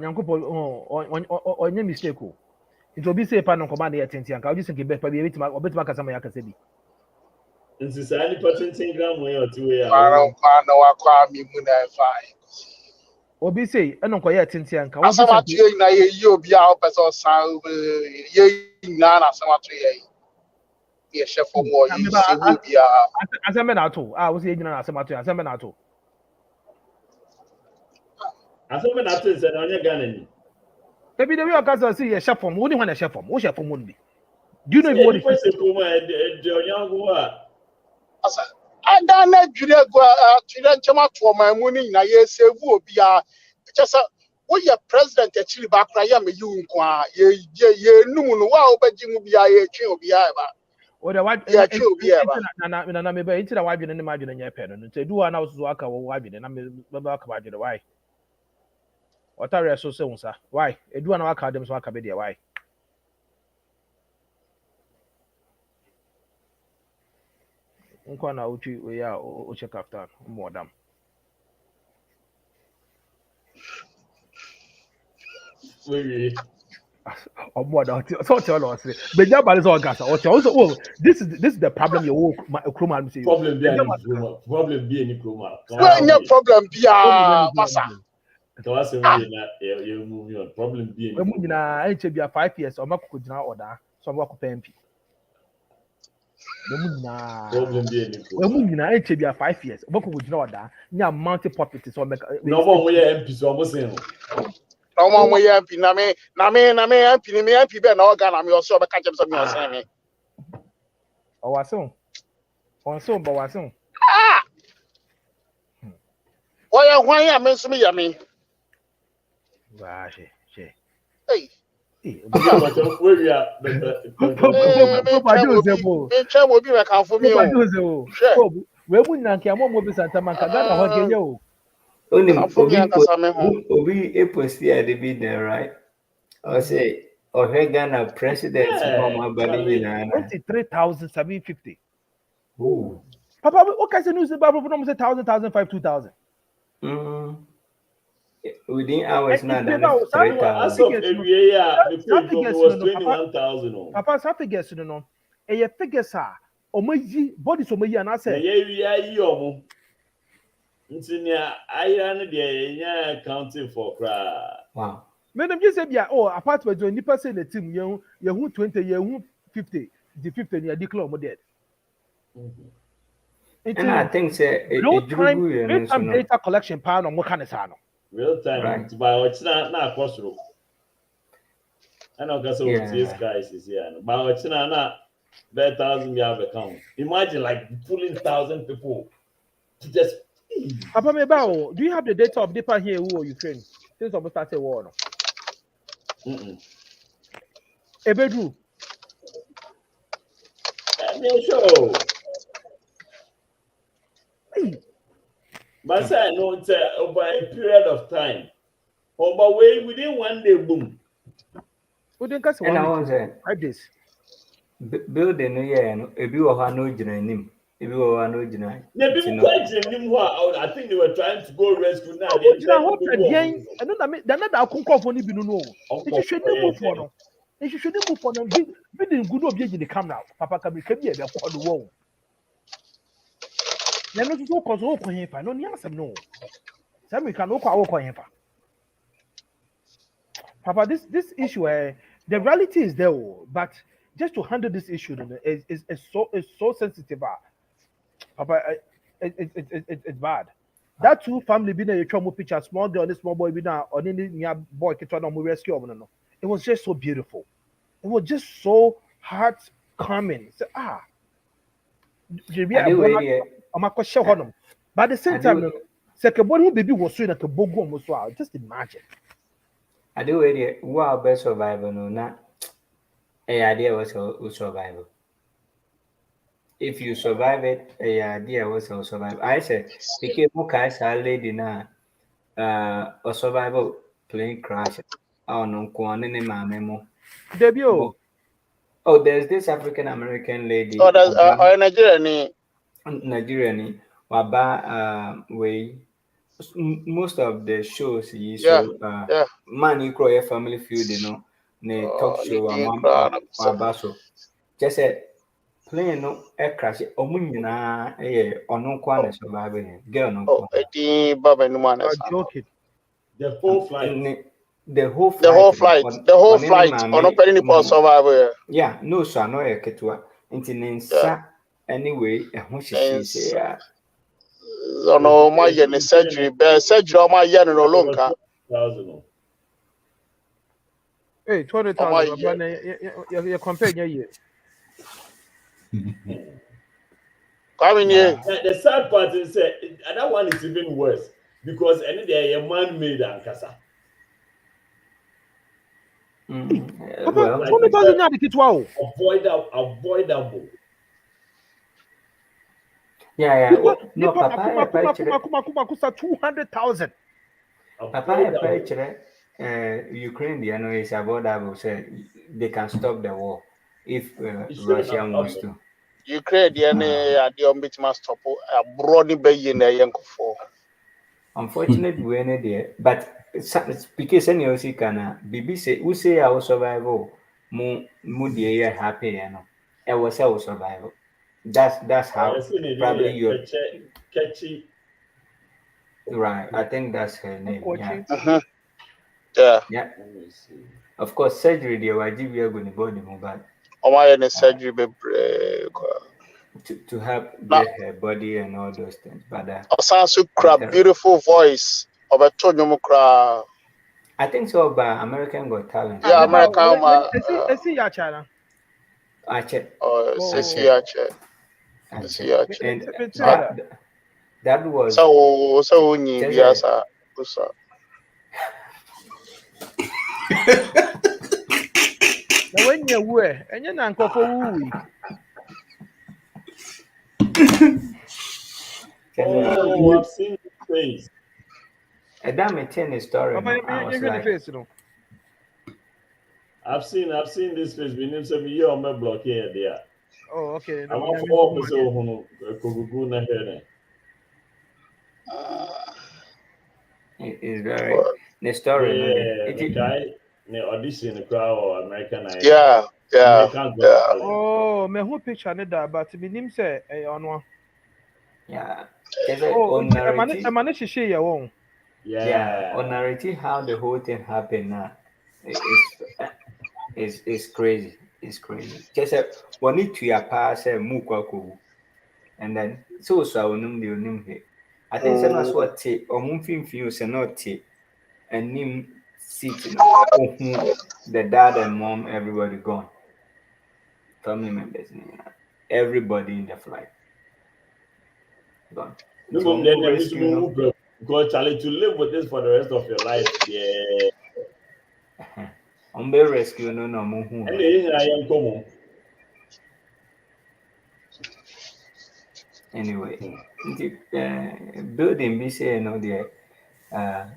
on your mistake. It will be say, Pan command the attention. I'll just give back a bit of Casama Casabi. In society, patenting gram way or 2 years. Obi say, I don't quite attention. Asama to you na you be our person sound ye na asama to ye chef for more you say who be as a man at all. I was saying asama to as a man at all. As a man at all said on your gun. Maybe the real Casa see a chef from only when a chef from who chef from one be. Do you know what it is? And then Julia go to Chama for my money na ye say who be just we are president actually back right am you kwa ye numu wa obajimu bia ye twe obi a ba o the what ye twe obi a ba na me be intira wadwe ne madwe nya pe no nti du na so aka wo wadwe na me ba aka wadwe why otare so se unsa why edu na aka dem so aka be dia why nko na uchi we ya o check after modam or more than so tell us. But yeah, but it's all gas. Also, this is the problem. You walk my chroma. Problem be any chroma. No problem be masa. To us you move on. Problem be any. We na I be 5 years. Or makoko jina order. So work MP. Problem be any. We na I be 5 years. Makoko jina order. Nya multi properties. So make. No one we MP. So almost saying. No one way MP na me MP be na organ na me also be catch them some me say me. O waso. Onso ba waso. Why am me so me ya me. Wa she. Hey. Where we are. Tell me be can for me o. We mu na nke amo mo be Santa Manka Ghana ho kenye o. Obi posti at the video, right? I say, Ghana president from 23,750. Oh, Papa, what kind of news about from 1,000, 1,005, 2,000? Within hours now, as of every year, the was 21,000. Papa, some figures, you know, a figures are Omaji bodies of me and I say, I ran the accounting for cry. Wow. Madam, you said, yeah, oh, apart from the person the team, you 20, you 50, the 50 year declare more dead. And I think say real time data collection pound on what kind of sano. Real time, right? But it's not across road. I know because this guys is here, but it's not 1,000 you have account. Imagine like pulling 1,000 people to just. Papa Mebao, do you have the data of Deepa here who are Ukraine since almost started war? Ebedru. Sure. But I know it's over a period of time. Over way within 1 day, boom. Within 5 days. Building, yeah, if you are no name. If you are no deny, I think they were trying to go rescue now. They're not call for no. You shouldn't move for them. You shouldn't move for them. Be good of the camera. Papa can be on the wall. Let me go cause all coin no answer no. Some we can all coin. Papa, this issue, the reality is there, but just to handle this issue is so sensitive. Papa, it's bad. That two family being a trauma picture, small girl, this small boy being or any boy can rescue. No, it was just so beautiful. It was just so heart calming. So, but at the same time, second who baby was so like a bogo almost. Just imagine. I do it. Wow, best survival no not a idea was survival. If you survive it, a idea was survival. I said, because Mukai a lady na a survival plane crash. Oh no, Kwanini Mamemo. Debut. Oh, there's this African American lady. Oh, that's Nigerian. Nigerian. Waba way. Most of the shows you so man you cry family feud, you know, ne talk show abaso. Just say plane no air crash omunyina ono kwa na survive girl no. Oh, baba no man joking. The whole flight. The whole flight ono peri ni for survive. Yeah, no so no e ketua. Nti nensa anyway e ho hye say no my yen surgery my yen no lonka. Hey, 20,000 you compare here. Coming here. The sad part is that one is even worse because any day a man made and kasa. Well, 20,000 you get wow. Avoidable. Yeah. No, Papa, 200,000. Papa, Ukraine, you know, is avoidable. Say they can stop the war if Russia wants to. Ukraine, the bit must stop a broad bay in the young for. Unfortunately, we're not there, but because any of you can, BBC, who say our survival, moody, happy, you know, it was our survival. That's how probably you're catchy. Right, I think that's her name. Yeah. Of course, surgery they were giving going to body mobile. Oh my goodness, surgery to help get her body and all those things. But sounds crap, beautiful voice of a Tonyo crowd. I think so, but American Got Talent. Yeah, American. I see your channel. I check. Oh, see, I check. And that was so yes, when you were and you're not for I've seen the face. A damn tennis story. I've seen this face. We need some year on my block here there. Oh, okay. I'm off so it's very the story. The audition the crowd or American Idol. Yeah. Oh, me who picture that, but me name say on one. Yeah. I managed to share your own. Yeah. On narrative how the whole thing happened now. It's crazy. It's crazy. Just one it to your pass mukwa and then so num the name here. I think that's what take or moving feels and not take and name sitting the dad and mom, everybody gone. Family members, everybody in the flight gone. Because Charlie, to live with this for the rest of your life, yeah. I'm very rescue no more. Anyway, building be say no there,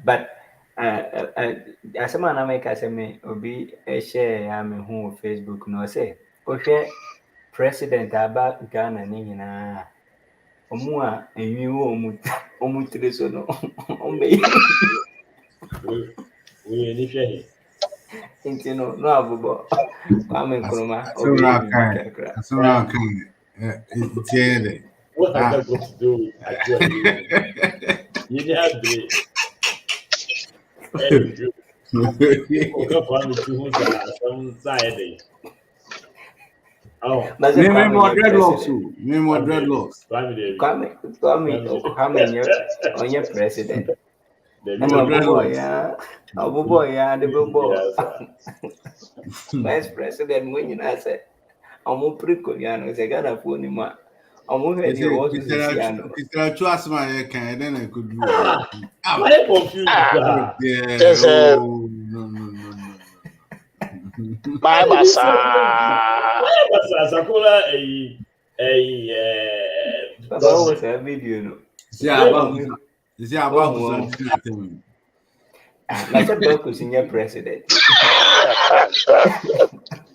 but as a man I make as a me obi share I mean who Facebook no say okay president about Ghana ni na omua enwi omu treso no ombe we ni hwe Inti no abubo kwame nkruma so na kan it's here What has that got to do with actually? You have the some side. Oh, name more dreadlocks. Name more dreadlocks. Kwame, on your president. I'm More a boy, dreadlocks. yeah. A boy, yeah, the boy. Vice president, when you say, I'm a pre-Korean, I got a phone in my. I'm moving you also to Siano. Christian trust my can then I could do. Why confused? Yeah. There's Oh, no. my basa. Sakola Papa was a video, no. Yeah, about something. I said, Bakus in your president.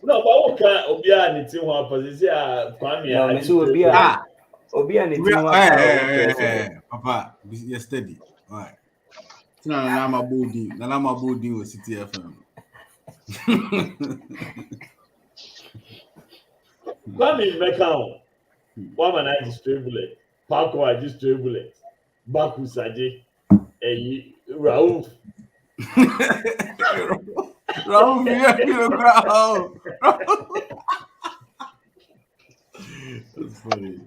No, but okay, Obia and it's in one position. No, Miss Obia and it's Papa, you're steady. All right. Nana Bodi was City FM. Kwame Mekao, one man I distribute it, Paco I distribute it, Baku Saji, Raouf. Raouf, yeah, that's funny.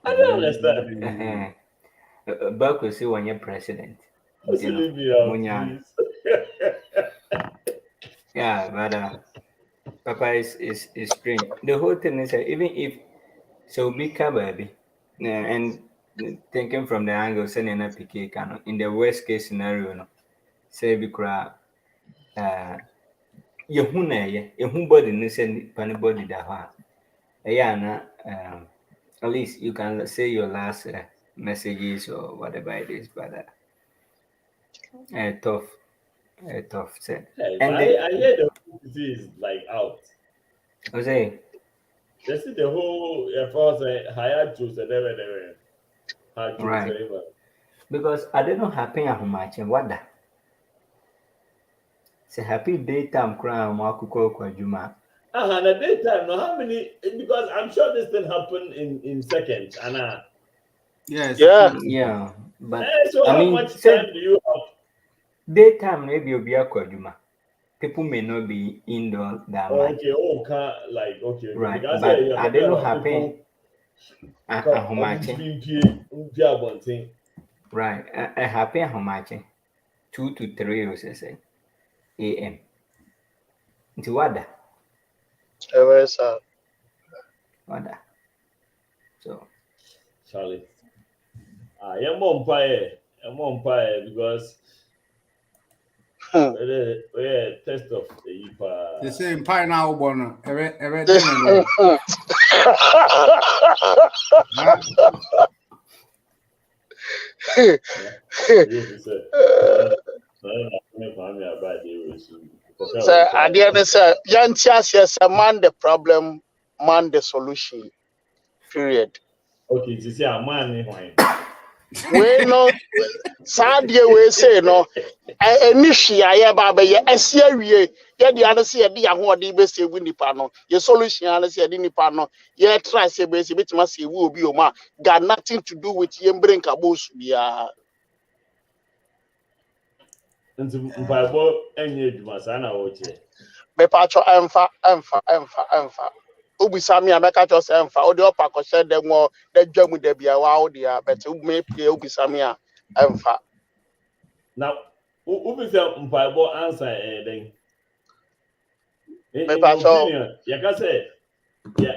I don't understand. Baku see when you're president. Yeah, but Papa is strange. The whole thing is that even if so big baby, and thinking from the angle sending a PK can in the worst case scenario, no, say because you body no send anybody that yeah, at least you can say your last messages or whatever it is, but tough set. Hey, and I hear the whole is like out. I say, they see the whole effort higher choose and never. Right. Because I don't know happen how much and what that. It's a happy daytime crown, Marco Juma. The daytime, no, how many? Because I'm sure this thing happened in seconds, Anna. Yes. Yeah. But so how much time do you have? Daytime maybe you'll be a Juma. People may not be indoor that much. Okay, okay. Right, but I don't know happen. How much? Right, I happen how much? 2 to 3 or say a.m. Into what? What? So, Charlie, I'm on fire because test of the same pie now, Bonner. So at the end, yes, man the problem, man the solution. Period. Okay, you see a man we no sadie we say no any hia ba ba ye asia wie ye de ane se ye de ahode be se wu nipa no ye solution ane se ye de nipa no ye try se be se bitima se wu obi o ma got nothing to do with ye mbren ka bosu bia nti mpaibo enye adwuma sa na wo che be pa cho emfa Ubisa mi ameka cho se emfa o de opa ko se de ngo de dwamu de bia wa o de a but me pie ubisa mi a emfa now ubisa mpaibo answer den me pa cho ya ka say ya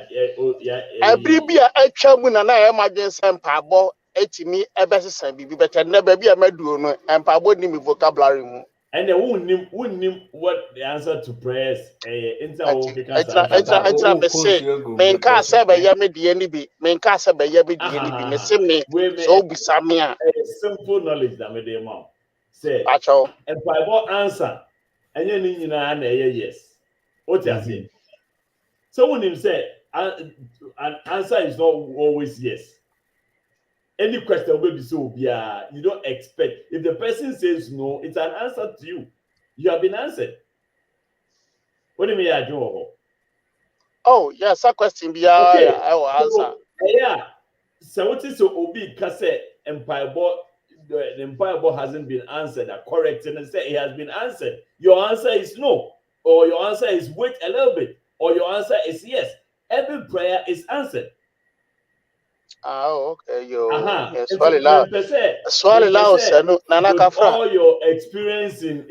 every bia atwa mu na e madwen se mpaibo etimi ebesesa bibi but na ba bia maduo no mpaibo ni mi vocabulary mu. And they wouldn't name what the answer to prayers it's menka sebe ya me die ni bi menka sebe ya me die ni bi me se me so bisamia simple knowledge that me dey mouth say acho and Bible answer and you need na yes what you say so when him say an answer is not always yes. Any question will be so you don't expect. If the person says no, it's an answer to you. You have been answered. What do you mean I do? Oh, yes, a question be I will answer. Yeah. So what is so obi kase empire the empire hasn't been answered correct and say it has been answered. Your answer is no, or your answer is wait a little bit, or your answer is yes. Every prayer is answered. Oh, okay, yo. Yes, Swali lao senu nana with kafra. all your experience in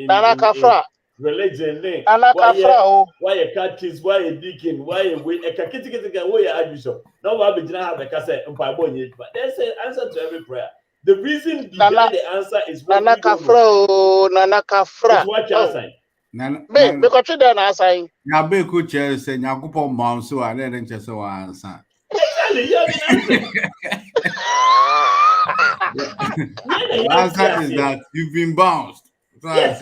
Nana kafra. religion, Nana kafra oh. why a catechist, why a deacon, why a kakiti, why a archbishop. Now why be have a cassette and but there's an answer to every prayer. The reason behind the answer is what Nana kafra oh, nana kafra. It's what you're saying. Me ko twi da na assign. Na be ko chair say Nyankopon bound so and then just so answer. Exactly, you have been answered. The answer is that you've been bounced. Yes.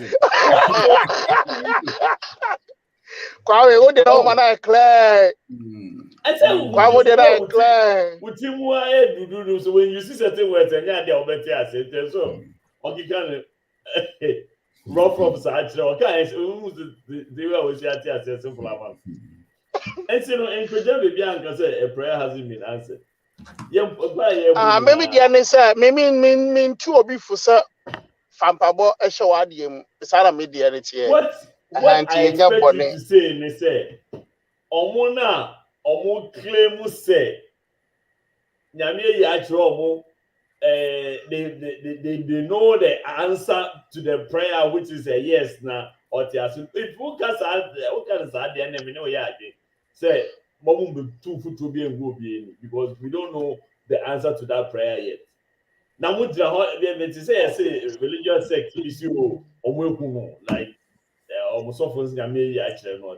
Kwawe, what did all man clear? I tell you, what did I clear? So when you see certain words and you're there, better so okay, can rough from such okay, they were always at the simple amount. And so, in Kujan, Bianca said a prayer hasn't been answered. Maybe the answer, maybe two or before sir. Fampabo Eshawadium, Sarah Media. What I expect you to say, they say, Omona, Omo claim say, Nyame Yachromo, they know the answer to the prayer, which is a yes now, or if who can say the enemy, no, yeah, say, Mom be 2 foot to be and go be because we don't know the answer to that prayer yet. Now, what they say religious sect is you like almost often actually not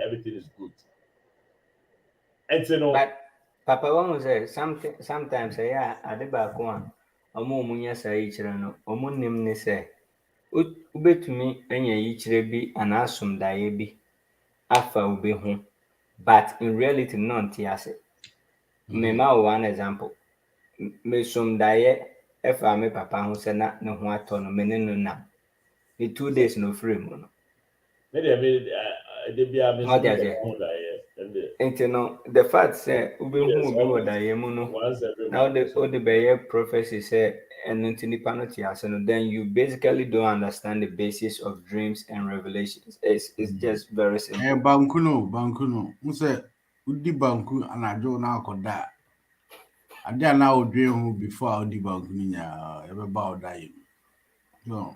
everything is good. And so no. But Papa one say sometimes yeah ade ba ko an omo munya sai chire no omo nim ne say ubetumi anya yi chire bi anasum daye bi afa ube ho but in reality non ti ase. Me ma one example. Me sum daye efa me papa ho se na ne ho ato no me ne no na. The 2 days no free mo no. The fact say ube hu obi wo daye mu no now the be prophecy say then you basically don't understand the basis of dreams and revelations. It's just very simple. Bankuno. Say udi banku anajo na akoda. Ade na odwe hu before udi banku nya ebe ba odai. No.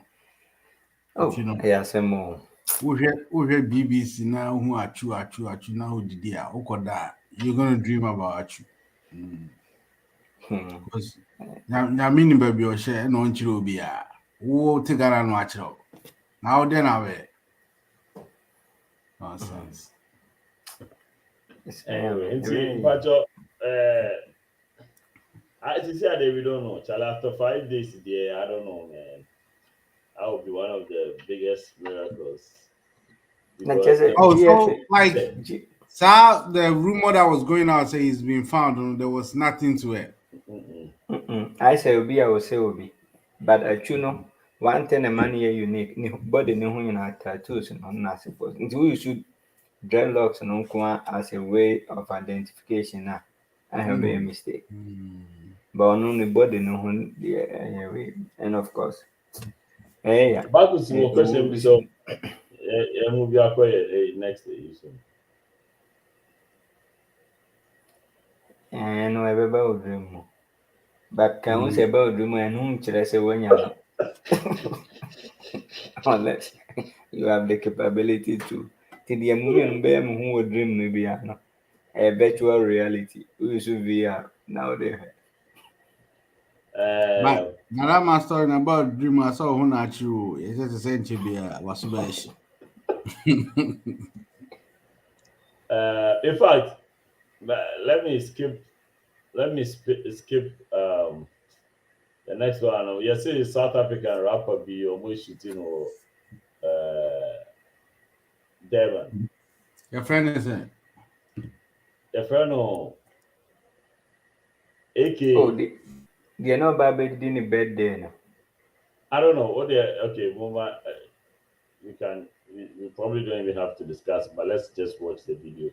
Oh, yeah, some more. Uhe BBC na hu achu na odidi a ukoda. You're going to dream about achu. Because na mini baby o share no nchiro obi a wo tigara no achiro. Now then awe. Nonsense. Anyway, I just said we don't know. After 5 days there, I don't know, man. That would be one of the biggest miracles. So like the rumor that was going out say he's been found, there was nothing to it. I say Obi, I will say Obi. But you know, one thing a man here unique, body no one tattoos and not supposed. We should dreadlocks and as a way of identification. Now, I have made a mistake. But only body no one, and of course. Hey, yeah. Back to your question, so move your next day. And no ever dream. But can we say about dream and whom should I say when you unless you have the capability to the movie bear who would dream maybe a virtual reality. We should be nowadays. But now my story about dream I saw who not you. It's just a century be was best. In fact, let me skip the next one. You see South African rapper be almost shooting or Devon. Your friend is it? Your friend or AK. Oh, they're not bad in the bed there. I don't know what they're okay, Mama. We probably don't even have to discuss, but let's just watch the video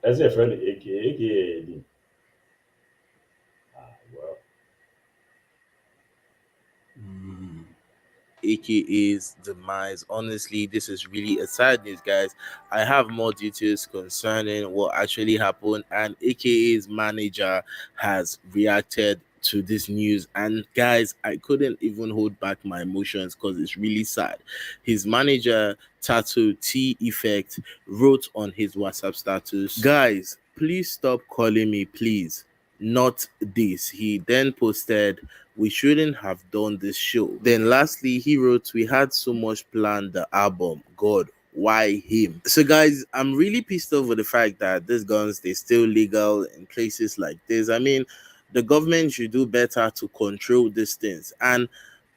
As a friend, aka. Well, AKA's demise. Honestly, this is really a sad news, guys. I have more details concerning what actually happened, and AKA's manager has reacted to this news. And guys, I couldn't even hold back my emotions because it's really sad. His manager, Tattoo T Effect, wrote on his WhatsApp status, "Guys, please stop calling me, please. Not this." He then posted, "We shouldn't have done this show." Then lastly, he wrote, "We had so much planned the album. God, why him?" So guys, I'm really pissed off with the fact that these guns, they're still legal in places like this. I mean, the government should do better to control these things. And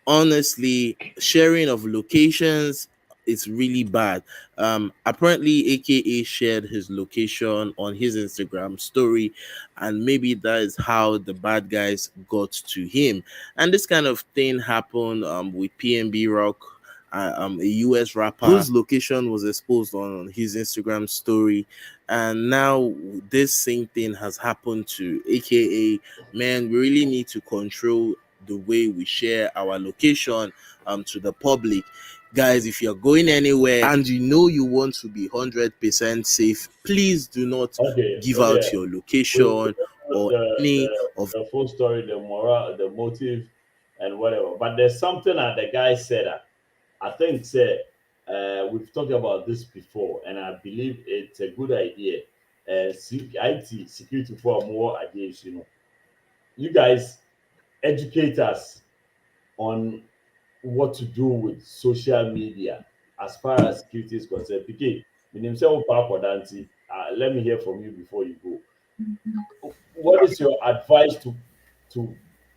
honestly, sharing of locations, it's really bad. Apparently AKA shared his location on his Instagram story, and maybe that is how the bad guys got to him. And this kind of thing happened with PNB Rock, a US rapper whose location was exposed on his Instagram story. And now this same thing has happened to AKA. Man, we really need to control the way we share our location to the public. Guys, if you're going anywhere and you know you want to be 100% safe, please do not give out your location or any of the full story, the moral, the motive, and whatever. But there's something that the guy said that I think said we've talked about this before, and I believe it's a good idea. IT security for more ideas, you guys educate us on what to do with social media as far as security is concerned. PK, let me hear from you before you go. What is your advice to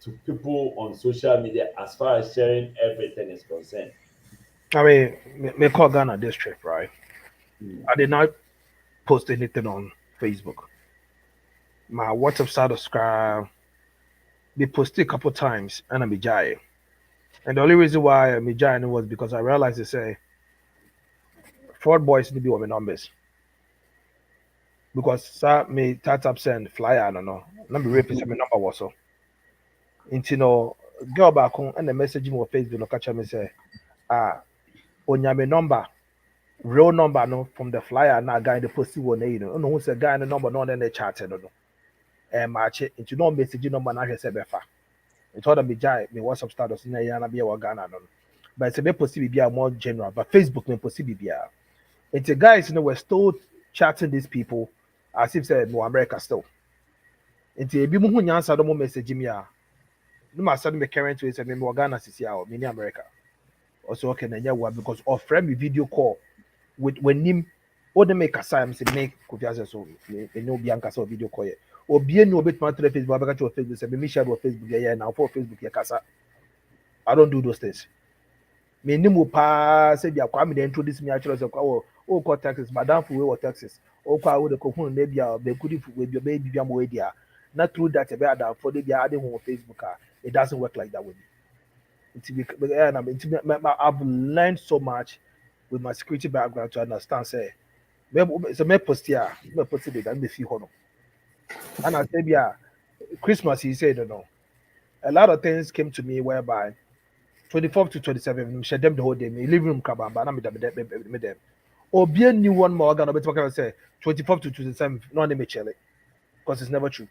to people on social media as far as sharing everything is concerned? I mean, me call Ghana this trip, right? I did not post anything on Facebook. My WhatsApp status be posted a couple times and I'm jai. And the only reason why I'm jai was because I realized they say fraud boys need to be with my numbers. Because sir me tap send flyer, I don't know. Number rapist my number was so. Into no girl back home and the message me on Facebook no catch me say on your number, real number no from the flyer now guy the post one no who say guy the number no then they chatted no. Match it into no message number na say befa. It told me jai me WhatsApp status na ya na be wa Ghana no. But it's a bit possible be more general, but Facebook me possible be it's a guys we're still chatting these people as if say no America still. It's a be mu nyansa do mo message me no ma send me current way say me Ghana sisi a me America. Also okay na yeah because of friend me video call with when him o de make aside say make Kofi Asese so me no be anka so video call ye obi no bit ma through Facebook abeka to Facebook say me share on Facebook yeah now for Facebook ye kasa. I don't do those things. Me nimu pa say bia kwa me dey introduce me actually say oh call Texas madam for we Texas o kwa we dey ko hun na bia be kudi fu we be bia mo we dia not through that be adam for dey bia ade on Facebook it doesn't work like that with me. I've learned so much with my security background to understand say so me post here me post it and me feel hono and I say bia Christmas he said no a lot of things came to me whereby 24th to 27th, share them the whole day. Me living room kabam, but I'm with them. Or be a new one more gonna be talking say 24th to 27th, no name chele, because it's never true.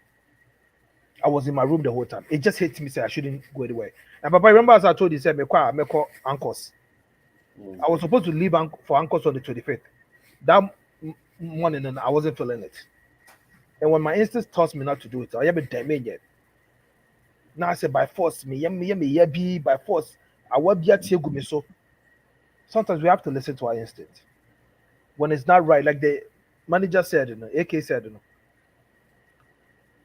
I was in my room the whole time. It just hit me say I shouldn't go anywhere. And Papa, remember as I told you, say me call uncles. I was supposed to leave for uncles on the 25th. That morning, and I wasn't feeling it. And when my instincts told me not to do it, I haven't damaged yet. Now I say by force, me by force. I will be at me so. Sometimes we have to listen to our instinct. When it's not right, like the manager said, AK said,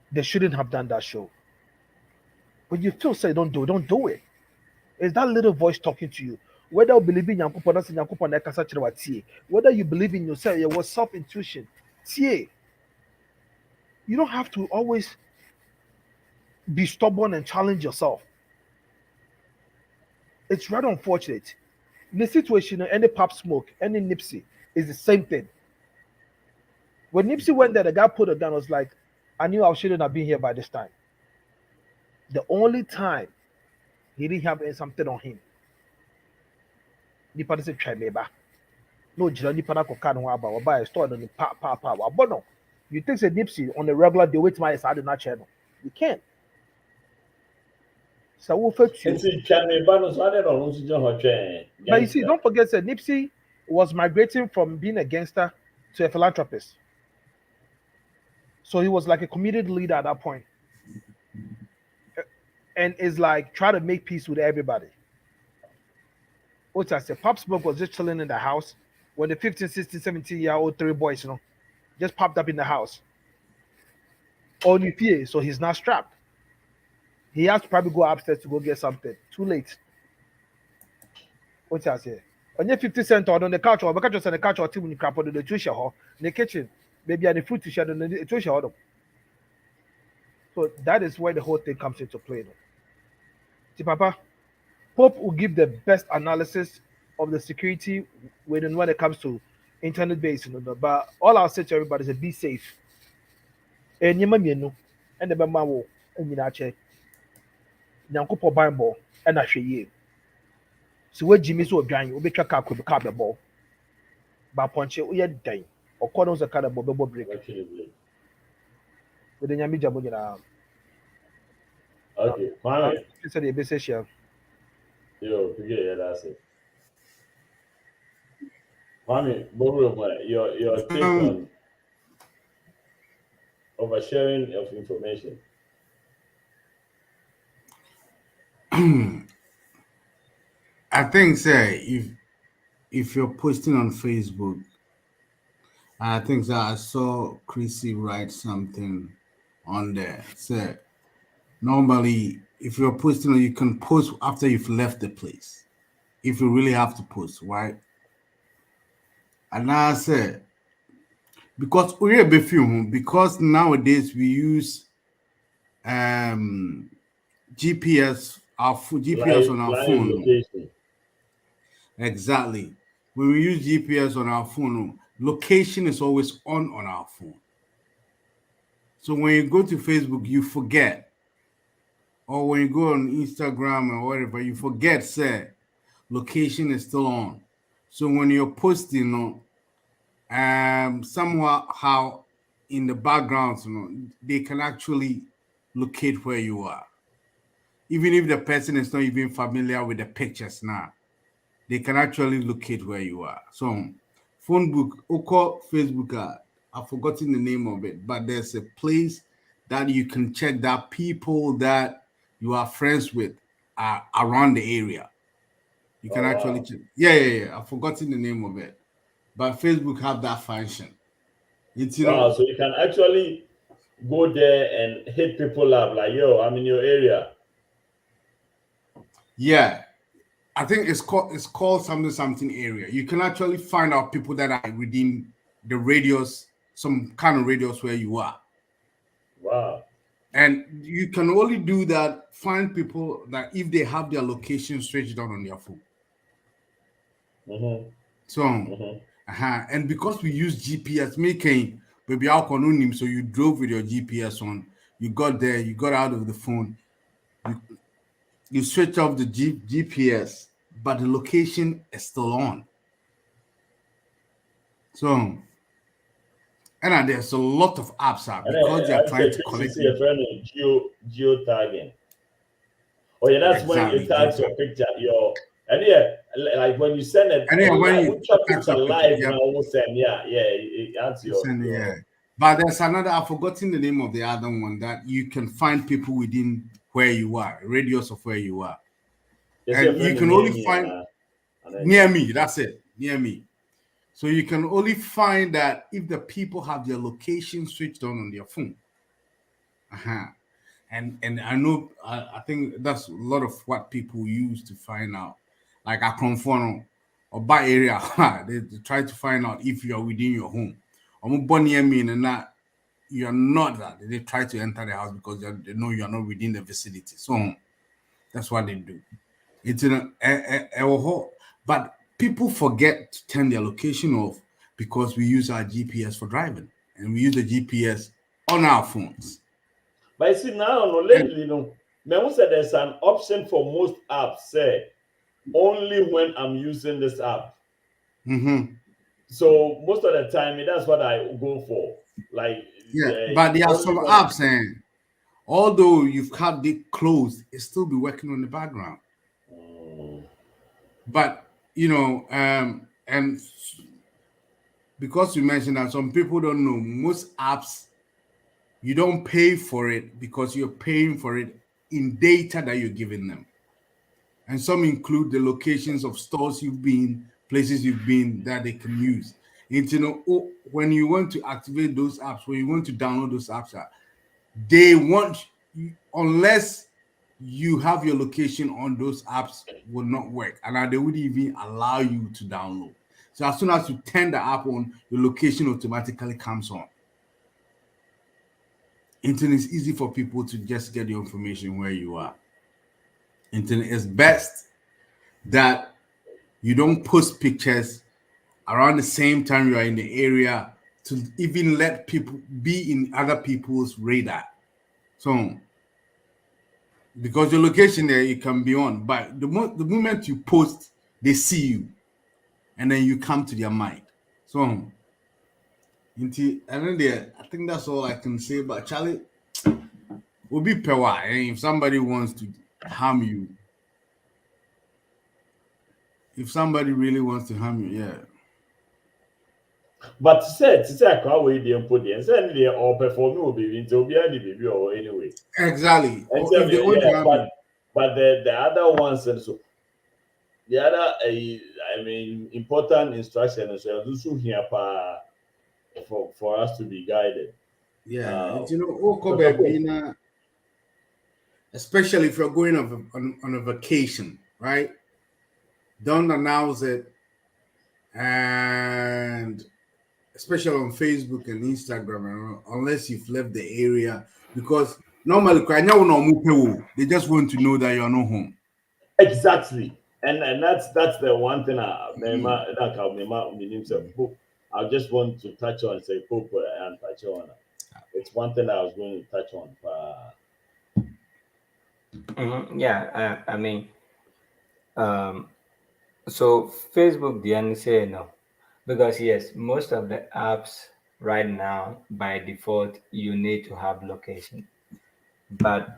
they shouldn't have done that show. But you still say don't do it. It's that little voice talking to you. Whether you believe in Yankupa, whether you believe in yourself, your self-intuition, you don't have to always be stubborn and challenge yourself. It's rather unfortunate. In the situation, any pop smoke, any Nipsey is the same thing. When Nipsey went there, the guy put a gun. Was like, I knew I shouldn't have been here by this time. The only time he didn't have something on him. Nipa said, "Try me back." No, Jira Nipa na koka no aba. Oba store no pa. Wabono. You think say Nipsey on the regular day wait my side na channel. You can't. So we fetch you. But you see, don't forget that Nipsey was migrating from being a gangster to a philanthropist. So he was like a community leader at that point. And is like try to make peace with everybody. What I said, Pop Smoke was just chilling in the house when the 15, 16, 17-year-old three boys, just popped up in the house. On UPA, so he's not strapped. He has to probably go upstairs to go get something. Too late. What I say? On your 50 cent on the couch, or because on the couch or team in crap on the tuition hall, in the kitchen, maybe on the fruit to share on the tuition hall. So that is where the whole thing comes into play. See, Papa, Pope will give the best analysis of the security when it comes to internet based, but all I'll say to everybody is be safe. And you and the Bama and you check. Nyankopo Bible and I share you. So what Jimmy so drying, we make a car with the ball. But punch it, we are dying. Or corners a kind of bubble break. With the Yami Jabogina. Okay, fine. It's a basic share. Yo, yeah, that's it. Mami, your take on oversharing of information. I think, say, if you're posting on Facebook, I think that I saw Chrissy write something on there. Say, normally, if you're posting, you can post after you've left the place. If you really have to post, right? And I said, because we're a bit because nowadays we use GPS, GPS on our phone. Location. Exactly. When we use GPS on our phone, location is always on our phone. So when you go to Facebook, you forget. Or when you go on Instagram or whatever, you forget, say, location is still on. So when you're posting, somehow in the background, they can actually locate where you are. Even if the person is not even familiar with the pictures now, they can actually locate where you are. So, phone book, Oko Facebook, I've forgotten the name of it, but there's a place that you can check that people that you are friends with are around the area. You can actually check. Yeah. I've forgotten the name of it, but Facebook have that function. It's so you can actually go there and hit people up like, yo, I'm in your area. Yeah. I think it's called something area. You can actually find out people that are within the radius, some kind of radius where you are. Wow. And you can only do that, find people that if they have their location switched down on their phone. Mm-hmm. So, and because we use GPS, making baby alcohol, so you drove with your GPS on, you got there, you got out of the phone, you switch off the GPS, but the location is still on. So, and there's a lot of apps out because they are trying to collect geo tagging. Oh yeah, that's exactly. When you tag your picture, and like when you send it, and when you picture live, now almost send, that's your. But there's another. I've forgotten the name of the other one that you can find people within where you are, radius of where you are, and you can only find near me. That's it, near me. So you can only find that if the people have their location switched on their phone. And I know I think that's a lot of what people use to find out. Like a conform or by area, they try to find out if you are within your home. Or born near me and that you are not that. They try to enter the house because they know you are not within the vicinity. So that's what they do. It's but people forget to turn their location off because we use our GPS for driving. and we use the GPS on our phones. But you see now, no, lately, me said there's an option for most apps. Say only when I'm using this app. Mm-hmm. So most of the time, that's what I go for. Like, but there are some apps, and although you've had it closed, it still be working on the background. But and because you mentioned that some people don't know, most apps you don't pay for it because you're paying for it in data that you're giving them. And some include the locations of stores you've been, places you've been that they can use. And when you want to activate those apps, when you want to download those apps, they want, unless you have your location on those apps, will not work. And they wouldn't even allow you to download. So as soon as you turn the app on, your location automatically comes on. Internet is easy for people to just get the information where you are. Internet is best that you don't post pictures around the same time you are in the area to even let people be in other people's radar. So, because your location there, you can be on, but the moment you post, they see you, and then you come to their mind. So, I think that's all I can say about Charlie. Will be power, and if somebody wants to harm you, if somebody really wants to harm you, yeah. But to say I can't wait the input and say they all perform no baby until be any baby or anyway. Exactly. And tell me, but the other ones and so the other important instruction is also here for us to be guided. Yeah, especially if you're going on a vacation, right? Don't announce it, and especially on Facebook and Instagram, unless you've left the area, because normally they just want to know that you're not home. Exactly, and that's the one thing I just want to touch on. Say Pope and touch on. It's one thing I was going to touch on. Yeah, I mean, so Facebook, the answer no, because yes, most of the apps right now by default you need to have location, but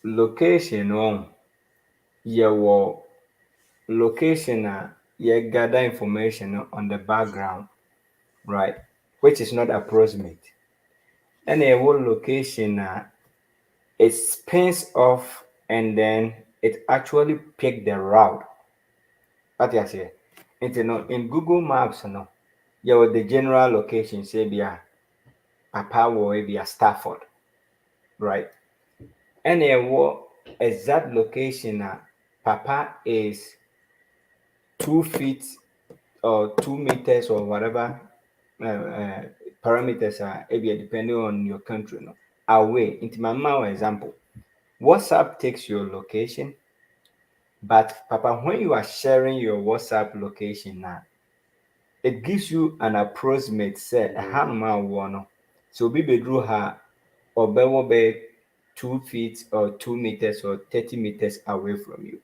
location your location you gather information on the background, right, which is not approximate, and a whole location it spins off and then it actually pick the route. What you say? In Google Maps, the general location say be a Papa or be a Stafford, right? And exact location Papa is 2 feet or 2 meters or whatever parameters are depending on your country away. Into my mouth example, WhatsApp takes your location, but Papa, when you are sharing your WhatsApp location now, it gives you an approximate set so be drew her or be 2 feet or 2 meters or 30 meters away from you,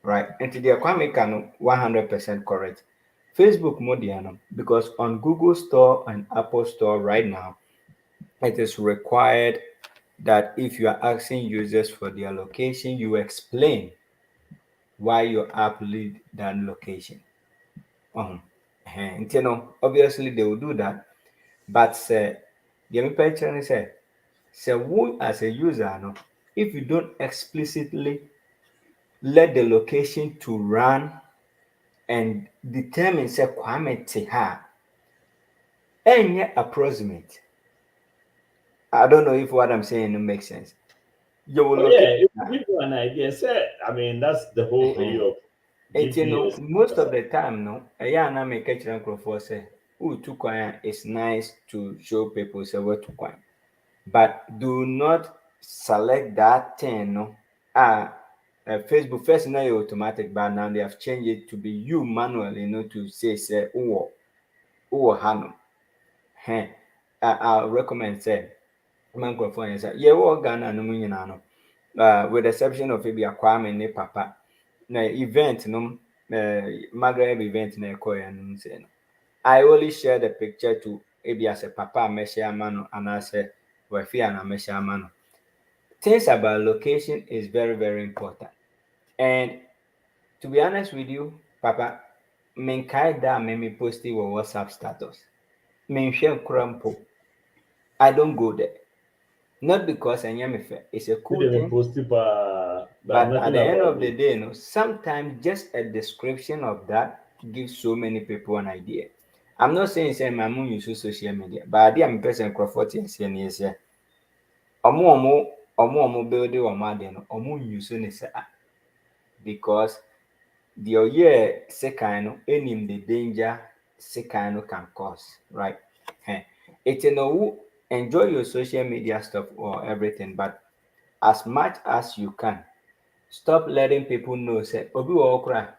right? And to the Kwame can 100% correct. Facebook Modiano, because on Google Store and Apple Store right now, it is required that if you are asking users for their location, you explain why your app lead that location. Obviously they will do that, but the picture say who as a user if you don't explicitly let the location to run and determine say Kwame Teha any approximate. I don't know if what I'm saying makes sense. You will if you give you an idea, say that's the whole area of most of the time, I make a microphone say, it's nice to show people say where to coin. But do not select that thing. Facebook first now automatic, but now they have changed it to be you manually, to say, hano. I'll recommend say microphone is yeah what Ghana no no with the exception of maybe a Kwame ne papa na event no Maghreb event na ekoya no say no I only share the picture to maybe as a papa measure man and as a wife and measure man. Things about location is very very important. And to be honest with you, papa, menkai da me post it WhatsApp status. Menhwe krampo. I don't go there. Not because I am fair. It's a cool thing. But at the end of the day, sometimes just a description of that gives so many people an idea. I'm not saying my mom use social media, but I am person Crawford and say, Omo build omo use because the year second enim the danger second can cause, right? It's enjoy your social media stuff or everything, but as much as you can, stop letting people know say obi wo okra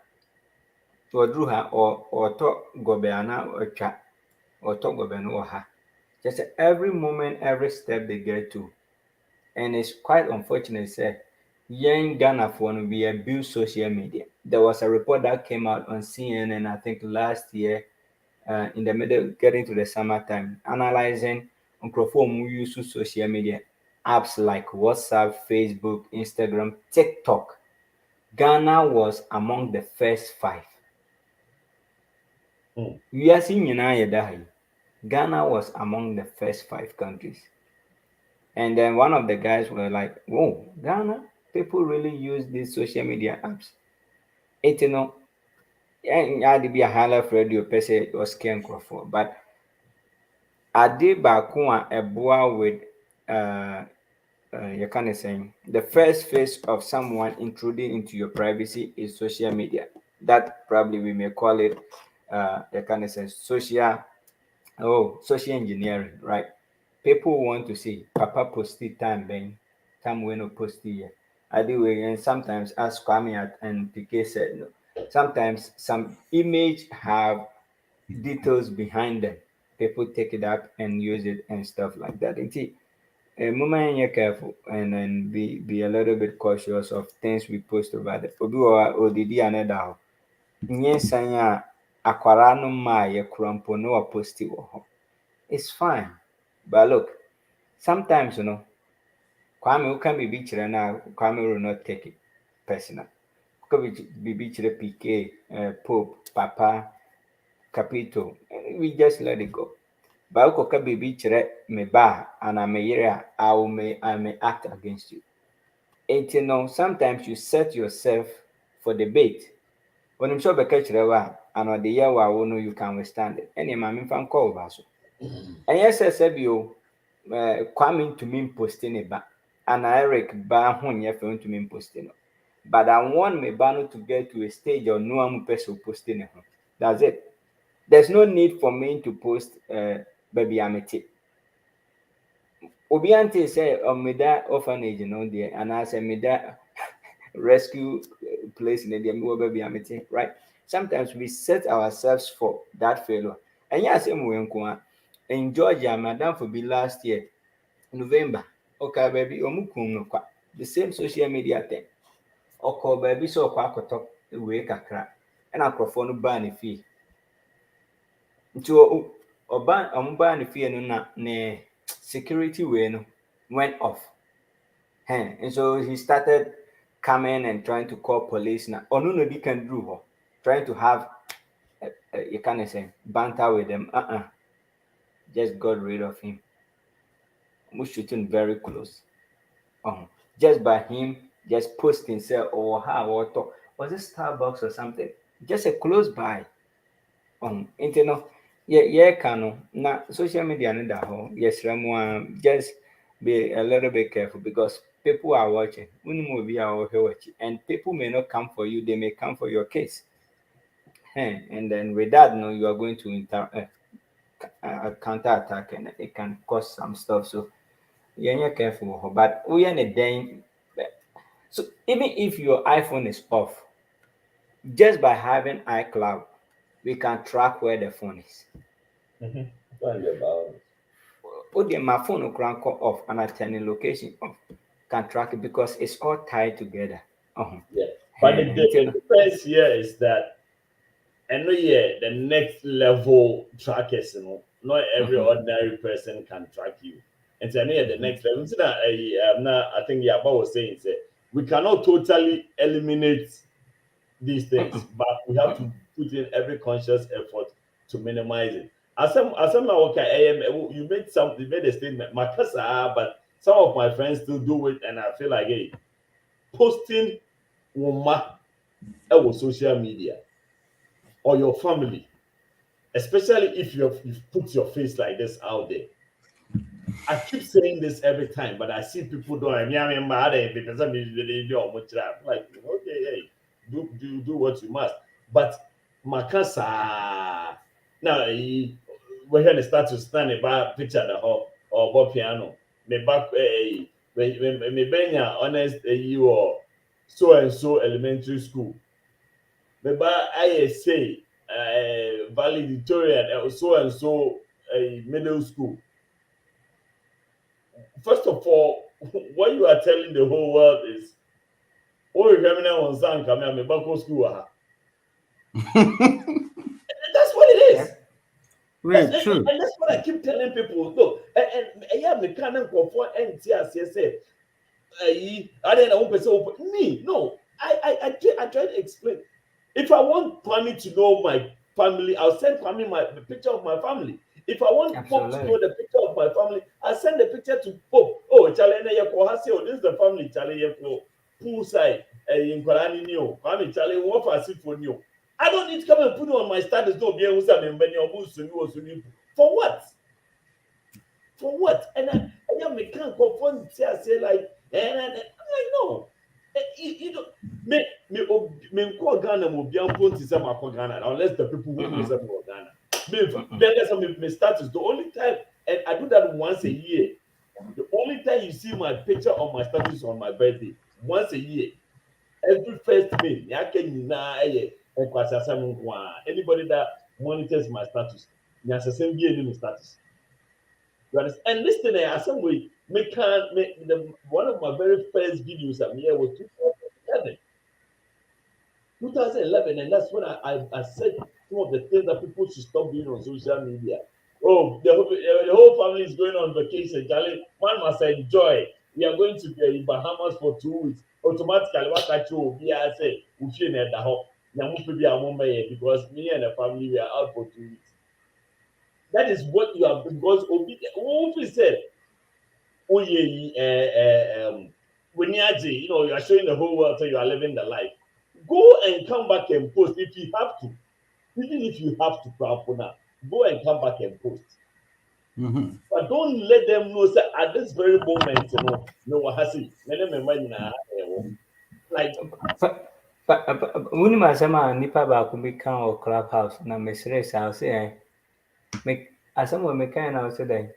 to ha or to gobe ana or to gobe no ha. Just every moment, every step they get to, and it's quite unfortunate say young Ghana for we abuse social media. There was a report that came out on CNN, I think last year, in the middle, getting to the summertime, analyzing who use social media apps like WhatsApp, Facebook, Instagram, TikTok. Ghana was among the first five. We are seeing Ghana was among the first five countries. And then one of the guys were like, whoa, Ghana, people really use these social media apps. It yeah, had to be a highlight radio person or scan for, but Ade Bakua Eboa with you kind of saying the first phase of someone intruding into your privacy is social media. That probably we may call it you kind of say social engineering, right? People want to see Papa posted time when no posted here. I do and sometimes as Kwame and PK said no. Sometimes some image have details behind them. People take it up and use it and stuff like that. Moment you're careful and then be a little bit cautious of things we post about it. Obi or didi another. Nyensanya akwara no ma ye krampo no posti wo ho. It's fine. But look, sometimes Kwame who can be beached now, Kwame will not take it personal. Could be beached PK, Pope, Papa, Capito. We just let it go. But who can be beached me ba and I may act against you. And sometimes you set yourself for debate. When I'm sure catch the and the year you can withstand it. Any mammy fan call basso. And yes, I said you coming to me posting it back. And Eric ba when you're going to me posting it. But I want me banner to get to a stage or no one person posting it. That's it. There's no need for me to post baby amity. Obiante say me that orphanage there, and I say me that rescue place in the baby amity, right? Sometimes we set ourselves for that failure. And yes, in Georgia, madam for be last year, November. Okay, baby, the same social media thing. Okay, baby, so talk away kakra. And I prefer no ban fee. So ban the fee no na security way no went off. And so he started coming and trying to call police now. Or no, they can do trying to have you can't say banter with them. Just got rid of him. We shooting very close. Just by him just posting say or how or talk. Was it Starbucks or something? Just a close by. Internet. Yeah, can na social media and that whole yes, just be a little bit careful because people are watching. Movie are watching, and people may not come for you, they may come for your case. And then with that, you are going to counter attack and it can cause some stuff. So you're careful. But we are in a day. So even if your iPhone is off, just by having iCloud, we can track where the phone is. Okay, my phone will crank off and I turn in location off. Can track it because it's all tied together. Yeah. But the know. difference here is that I know the next level trackers, not every ordinary person can track you. And so I know the next level. So that I think Yaba was saying we cannot totally eliminate these things, but we have to put in every conscious effort to minimize it. As I'm okay, you made a statement, Makasa, but some of my friends still do it, and I feel like, hey, posting woma on social media or your family, especially if you've put your face like this out there. I keep saying this every time, but I see people doing like, okay, hey, do what you must. But Makasa now we're here to start to stand about picture the whole or about piano. Me back me benya honest you or so and so elementary school. Me ba I say valedictorian so and so middle school. First of all, what you are telling the whole world is, oh, you hear me now on Zan, come here, me back to school. That's what it is. Right, true. And that's what I keep telling people. Look, and yeah, me can't go for NTS. I didn't know me. No, I try to explain. If I want Kwame to know my family, I'll send Kwame the picture of my family. If I want Pope to know the picture of my family, I'll send the picture to Pope. Oh, Charlie, this is the family, Charlie, poolside, in Kwarani New. Kwame, Charlie, what for you? I don't need to come and put it on my status. No, be able to for what? For what? And I can't confront say like, and I'm like, no. You don't me call Ghana will be on to some Ghana unless the people who know some Ghana. Then my status. The only time, and I do that once a year. The only time you see my picture on my status on my birthday, once a year. Every first May, anybody that monitors my status, my status. And listening, as some way, one of my very first videos I'm here was 2011. 2011, and that's when I said some of the things that people should stop doing on social media. Oh, the whole family is going on vacation. Charlie, one must enjoy. We are going to be in Bahamas for 2 weeks. Automatically, what I told you, I say, we feel at the home. Because me and the family we are out for 2 weeks. That is what you have, because Obi said, oh yeah, when you are showing the whole world so you are living the life. Go and come back and post if you have to. Even if you have to, go and come back and post. Mm-hmm. But don't let them know that at this very moment, like. When my sama nipa baako bi ka wɔ clubhouse na mesrɛ saa sɛ asɛm wɔ meka na sɛ dɛn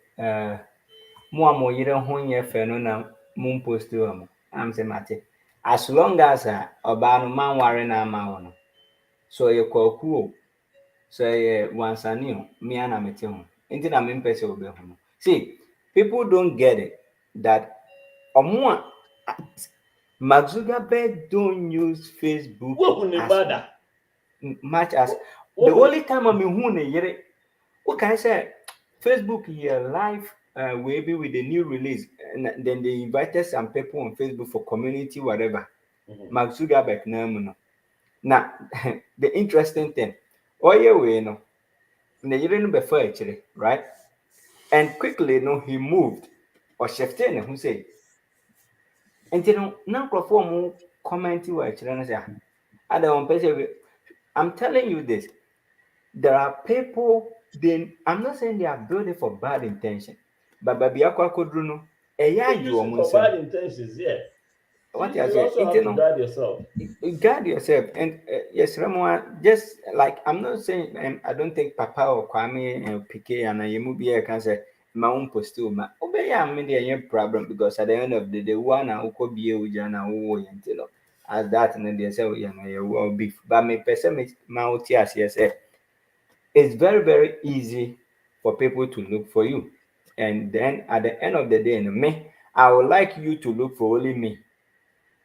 mo a mo yere ho nyɛ fɛ no na mo post wɔ mo am sɛ mate as long as ɔbaa no manware na ama wɔ no so ɛyɛ kwaku o so ɛyɛ wansane o mea na mete ho nti na mempɛ sɛ wobɛhu no. See, people don't get it that ɔmo a Mark Zuckerberg don't use Facebook as much as the only time I'm in what can I say? Facebook here live maybe with the new release, and then they invited some people on Facebook for community whatever. Mark Zuckerberg no. Now the interesting thing, we know the year no before actually, right? And quickly he moved or shifted and who say. And now perform commenting what I don't I'm telling you this. There are people I'm not saying they are building for bad intention, but baby Akwakodruno, you for bad intentions, yeah. What you also have to guard yourself. Guard yourself, and yes, Ramon. Just like I'm not saying, I don't think Papa or Kwame and PK and Yemubi can say my own posture. Obey, I mean, there problem because at the end of the day, one I could be a Ujana who as that, and then they say, well, beef. But me person my OTS, yes, it's very, very easy for people to look for you. And then at the end of the day, me, I would like you to look for only me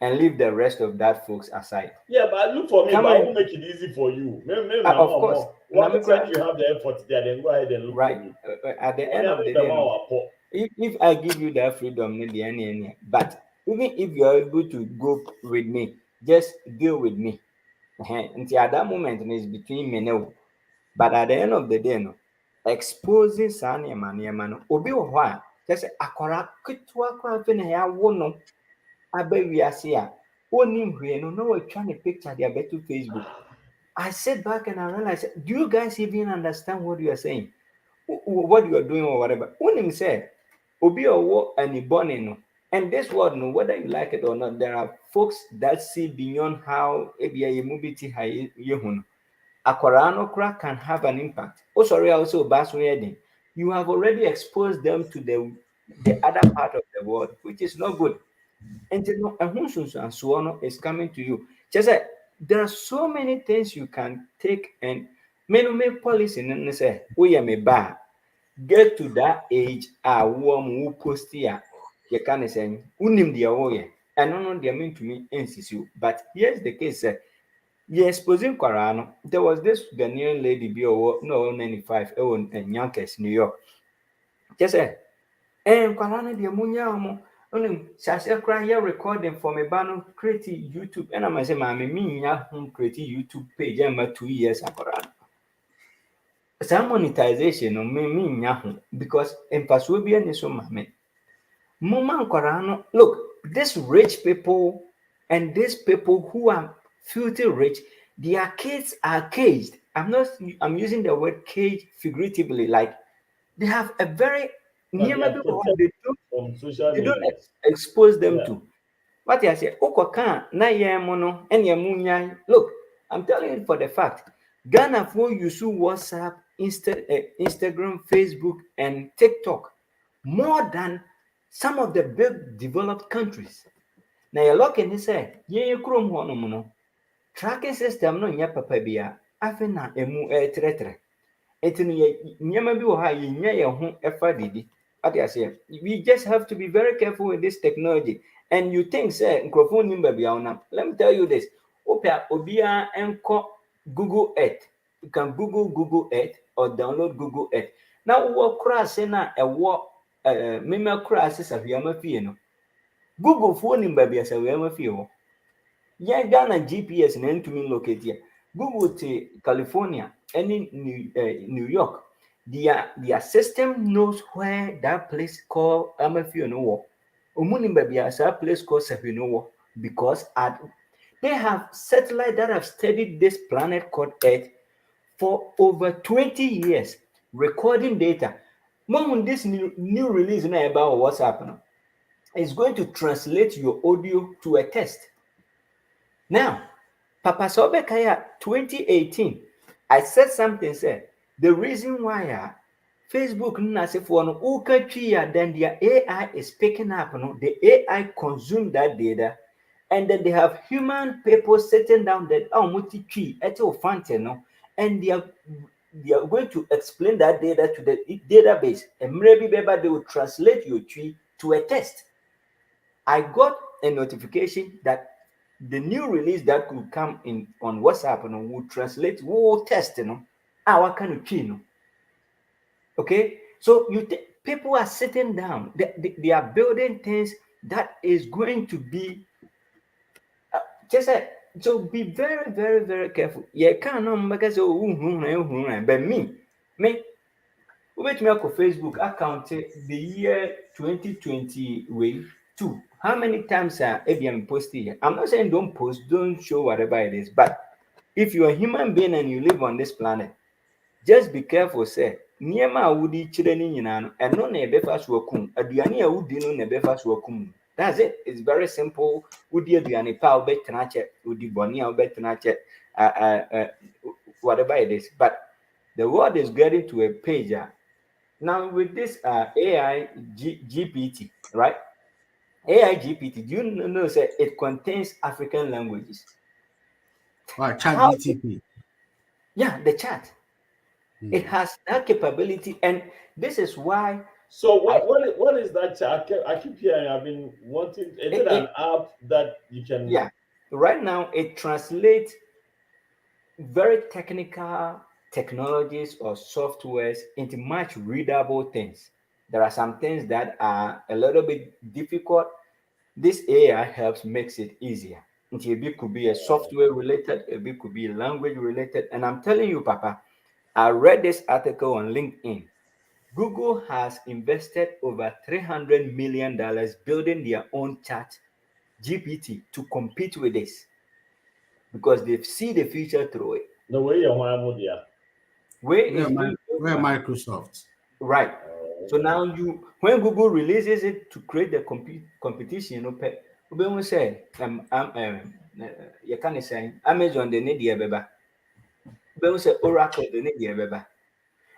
and leave the rest of that folks aside. Yeah, but look for me, Come but I on. will make it easy for you. Of course. What makes sense you have the effort there, then go ahead and look Right. for me. At the Only end I of make the them day, all poor. if I give you that freedom, but even if you are able to go with me, just deal with me. Until at that moment, it's between me now. But at the end of the day, no, exposing saa nneɛma no obi wɔ hɔ a kyerɛ sɛ akwaraa ketewa koraa afei na yɛawo no aba wiase a ɔnnim hwee no na watwa ne picture de abɛto Facebook. I sit back and I realize, do you guys even understand what you are saying? What you are doing or whatever? Wonim say, obi owo anibone no. And this word, no, whether you like it or not, there are folks that see beyond how ABA mobility Akwarano can have an impact. Oh, sorry, also bas reading. You have already exposed them to the other part of the world, which is not good. And so on is coming to you. Just like there are so many things you can take and many policy and say, we are me bad. Get to that age, warm who post here. You can say, unim the away. I don't know they mean to me insist you. But here's the case. Yeah, exposing Quarano. There was this Ghanaian lady, no 95, in Yonkers, New York. Just say, and Quarano the Munyamo. Only Sasha cry here recording for me banner create YouTube. And I'm saying, Mammy, me home create YouTube page and 2 years ago. Some monetization on me because in Pasubian is so mammy. Mama Quarano, look, these rich people and these people who are filthy rich, their kids are caged. I'm using the word cage figuratively, like they have a very near maybe from social they don't media. expose them to. What I say, Okoka, na yemono, and yamunya. Look, I'm telling you for the fact. Ghana for use WhatsApp, Instagram, Facebook, and TikTok more than some of the big developed countries. Now you're looking, he said, ye chrome one tracking system no nya papa bia afena emu tretre. Eti no nyama bi wo ha ye nya ye ho efa didi. What I say, we just have to be very careful with this technology. And you think say microphone nimba bia ona. Let me tell you this. Opia obia enko Google Earth. You can Google Earth or download Google Earth. Now what crash na e wo meme crash sa hwiama fie no. Google phone nimba bia sa hwiama fie wo. Yeah, Ghana GPS na ntumi locate here. Google to California, any New York, their system knows where that place called Amafiono. Omuni baby has a place called Sapinowo because they have satellites that have studied this planet called Earth for over 20 years, recording data. When this new release now about what's happening, it's going to translate your audio to a text. Now, Papa Sobekaya 2018, I said something, said the reason why Facebook then their AI is picking up, the AI consume that data, and then they have human people sitting down there, and they are going to explain that data to the database, and maybe they will translate your tree to a text. I got a notification that the new release that could come in on WhatsApp will translate, will test, our kind of tree. Okay, so people are sitting down, they are building things that is going to be just so be very, very, very careful. Yeah, can't know because but me wait me on Facebook account the year 2022. How many times are ABM posted here? I'm not saying don't post, don't show whatever it is, but if you're a human being and you live on this planet, just be careful, say. Niema wudi chireni nyina and no na ebefa so akum aduane a wudi no na ebefa so akum. That's it. It's very simple. Wudi aduane pa obetena che, wudi boni a obetena che, whatever it is. But the world is getting to a page. Now with this AI GPT, right? AI GPT, do you know say it contains African languages? Chat GTP. Yeah, the chat. It has that capability, and this is why. So what is that? I keep hearing. I've been wanting. Is it an app that you can? Yeah. Right now, it translates very technical technologies or softwares into much readable things. There are some things that are a little bit difficult. This AI helps makes it easier. A bit could be a software related, a bit could be language related. And I'm telling you, Papa, I read this article on LinkedIn. Google has invested over $300 million building their own chat GPT to compete with this because they see the future through it. The way you want to Where is being where Microsoft. Right. So now when Google releases it to create the competition, we will say you can say Amazon they need the beba. We will say Oracle they need the beba.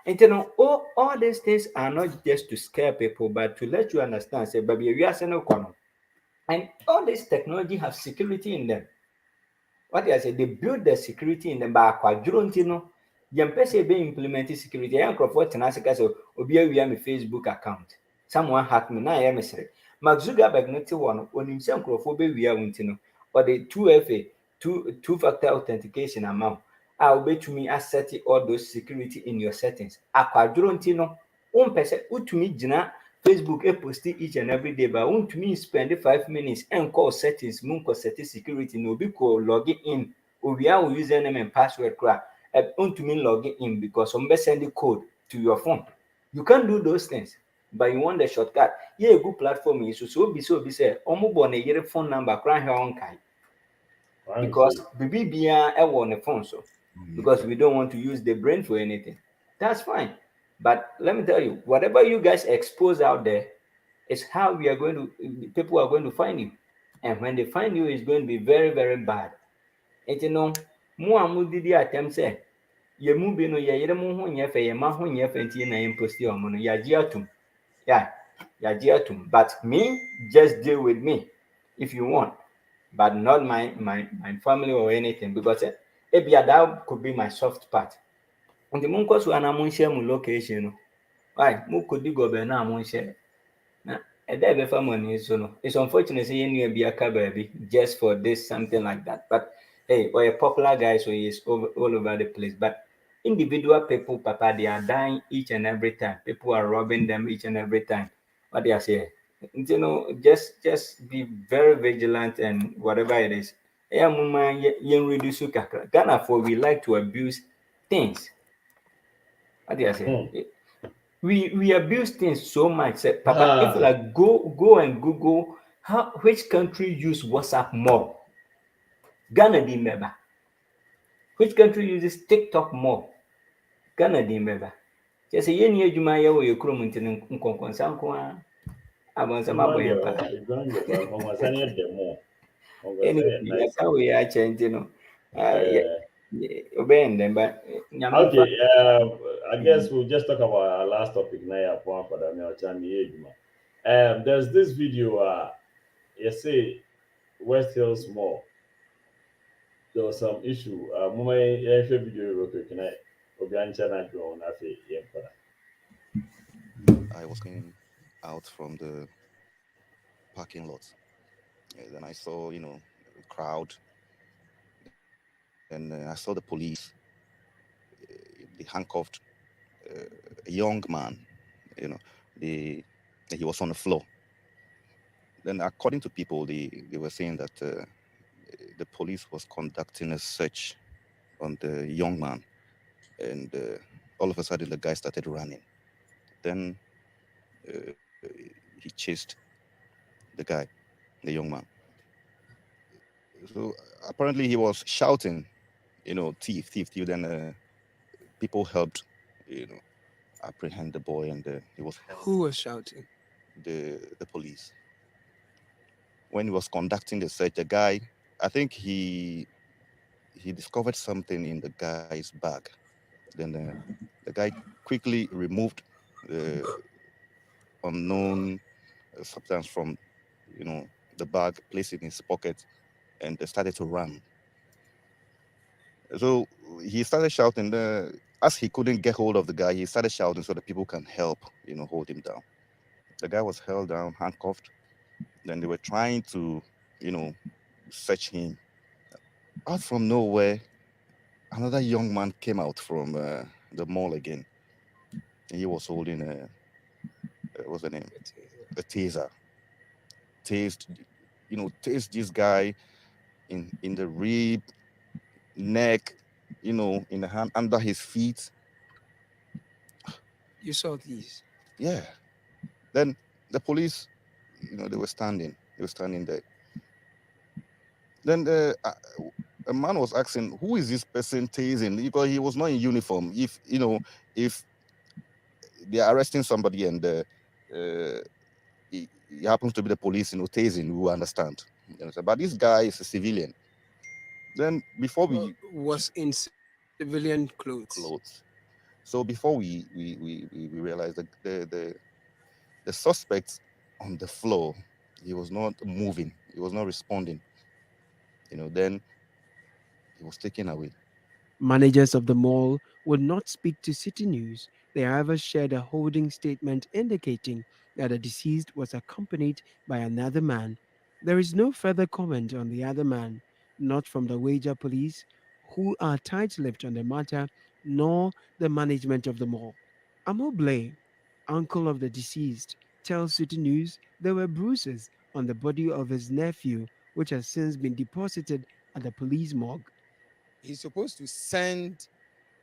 And all these things are not just to scare people, but to let you understand, say, baby, we are saying and all this technology have security in them. What I say, they build the security in them by quadrantino. Yɛmpɛ sɛ be implement security. Ɛyɛ nkurɔfoɔ tena ase ka sɛ obi awia me Facebook account. Someone hack me na ɛyɛ me sere. Mark Zuckerberg no te hɔ no, onim sɛ nkurɔfoɔ bɛwia wo nti no, ɔde 2FA, two-factor authentication ama wo a wobɛtumi asɛte all those security in your settings. Akwadoro nti no, wompɛ sɛ wotumi gyina Facebook post each and every day, but wontumi spend 5 minutes and call settings mu nkɔ set security na obi kɔ log in owia wo username and password kora untumi log in because somebody send the code to your phone. You can't do those things, but you want the shortcut. Yeah, a good platform is so be say omo na yere phone number kran he on kai. Because BBBia on the phone so because we don't want to use the brain for anything. That's fine. But let me tell you, whatever you guys expose out there is how people are going to find you. And when they find you, it's going to be very, very bad. And more did attempt say, ye movie no ye mo ho nye fe ye ma ho nye fe nti na imposti omo no ya giatum. Yeah, ya giatum. But me, just deal with me if you want. But not my family or anything because that could be my soft part. And the moon cause when I'm share my location. Why? Mo could go be na mo share. Na e dey be family so no. It's unfortunate say you be a baby just for this something like that. But hey, or a popular guy so he is all over the place. But individual people, Papa, they are dying each and every time. People are robbing them each and every time. What they are saying. Just be very vigilant and whatever it is. Yeah, mama, reduce Ghana for we like to abuse things. What they are saying. We abuse things so much. Papa, if like go and Google which country use WhatsApp more? Ghana di member. Which country uses TikTok more? Ghana di member. Just say yeni ejuma ya wo yekro mu ntene nkonkonsa nko a abonsa maboye pa. Anyway, that's how we are changing, you know. Obeying them, but okay. I guess we'll just talk about our last topic now. There's this video. You say Westhills Mall. There was some issue. Video real quick. I was coming out from the parking lot. Then I saw, a crowd. And I saw the police. They handcuffed a young man. He was on the floor. Then, according to people, they were saying that the police was conducting a search on the young man. And all of a sudden, the guy started running. Then he chased the guy, the young man. So apparently he was shouting, thief, thief, thief. Then people helped, apprehend the boy, and he was held. Who was shouting? The police. When he was conducting the search, the guy, I think he discovered something in the guy's bag. Then the guy quickly removed the unknown substance from, the bag, placed it in his pocket, and started to run. So he started shouting. as he couldn't get hold of the guy, he started shouting so that people can help, hold him down. The guy was held down, handcuffed. Then they were trying to, search him. Out from nowhere, another young man came out from the mall again. And he was holding what's the name? A taser. Tased this guy in the rib, neck, in the hand, under his feet. You saw these? Yeah. Then the police, they were standing there. Then a man was asking, who is this person tasing? Because he was not in uniform. If they are arresting somebody and he happens to be the police, tasing, we will understand. But this guy is a civilian. Then before we was in civilian clothes. So before we realized that the suspect on the floor, he was not moving, he was not responding. Then he was taken away. Managers of the mall would not speak to City News. They, however, shared a holding statement indicating that the deceased was accompanied by another man. There is no further comment on the other man, not from the Wager police, who are tight-lipped on the matter, nor the management of the mall. Amoble, uncle of the deceased, tells City News there were bruises on the body of his nephew, which has since been deposited at the police morgue. He's supposed to send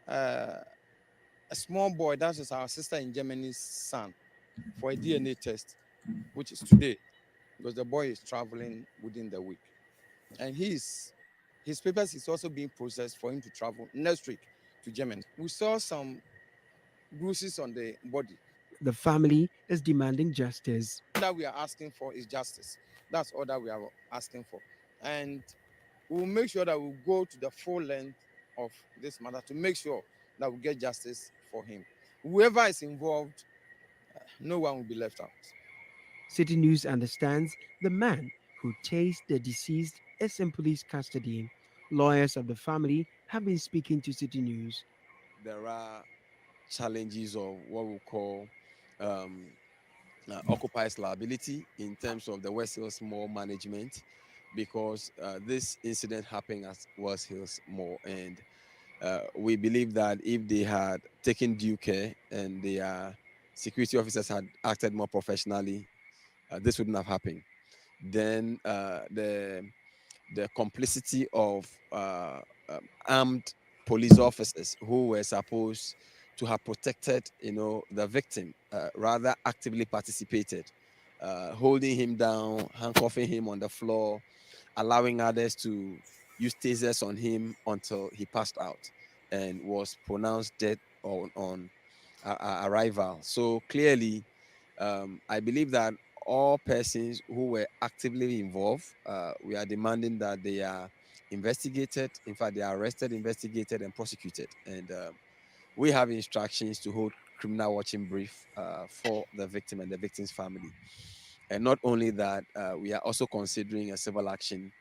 a small boy, that is our sister in Germany's son, for a DNA test, which is today, because the boy is traveling within the week. And his papers is also being processed for him to travel next week to Germany. We saw some bruises on the body. The family is demanding justice. All that we are asking for is justice. That's all that we are asking for. And we'll make sure that we'll go to the full length of this matter to make sure that we get justice for him. Whoever is involved, no one will be left out. City News understands the man who tased the deceased is in police custody. Lawyers of the family have been speaking to City News. There are challenges of what we call occupiers liability in terms of the Westhills Mall management, because this incident happened at Westhills Mall, and we believe that if they had taken due care and their security officers had acted more professionally, this wouldn't have happened. Then the complicity of armed police officers who were supposed to have protected, the victim, rather actively participated, holding him down, handcuffing him on the floor, allowing others to use tasers on him until he passed out and was pronounced dead on arrival. So clearly, I believe that all persons who were actively involved, we are demanding that they are investigated. In fact, they are arrested, investigated, and prosecuted. And we have instructions to hold criminal watching brief for the victim and the victim's family. And not only that, we are also considering a civil action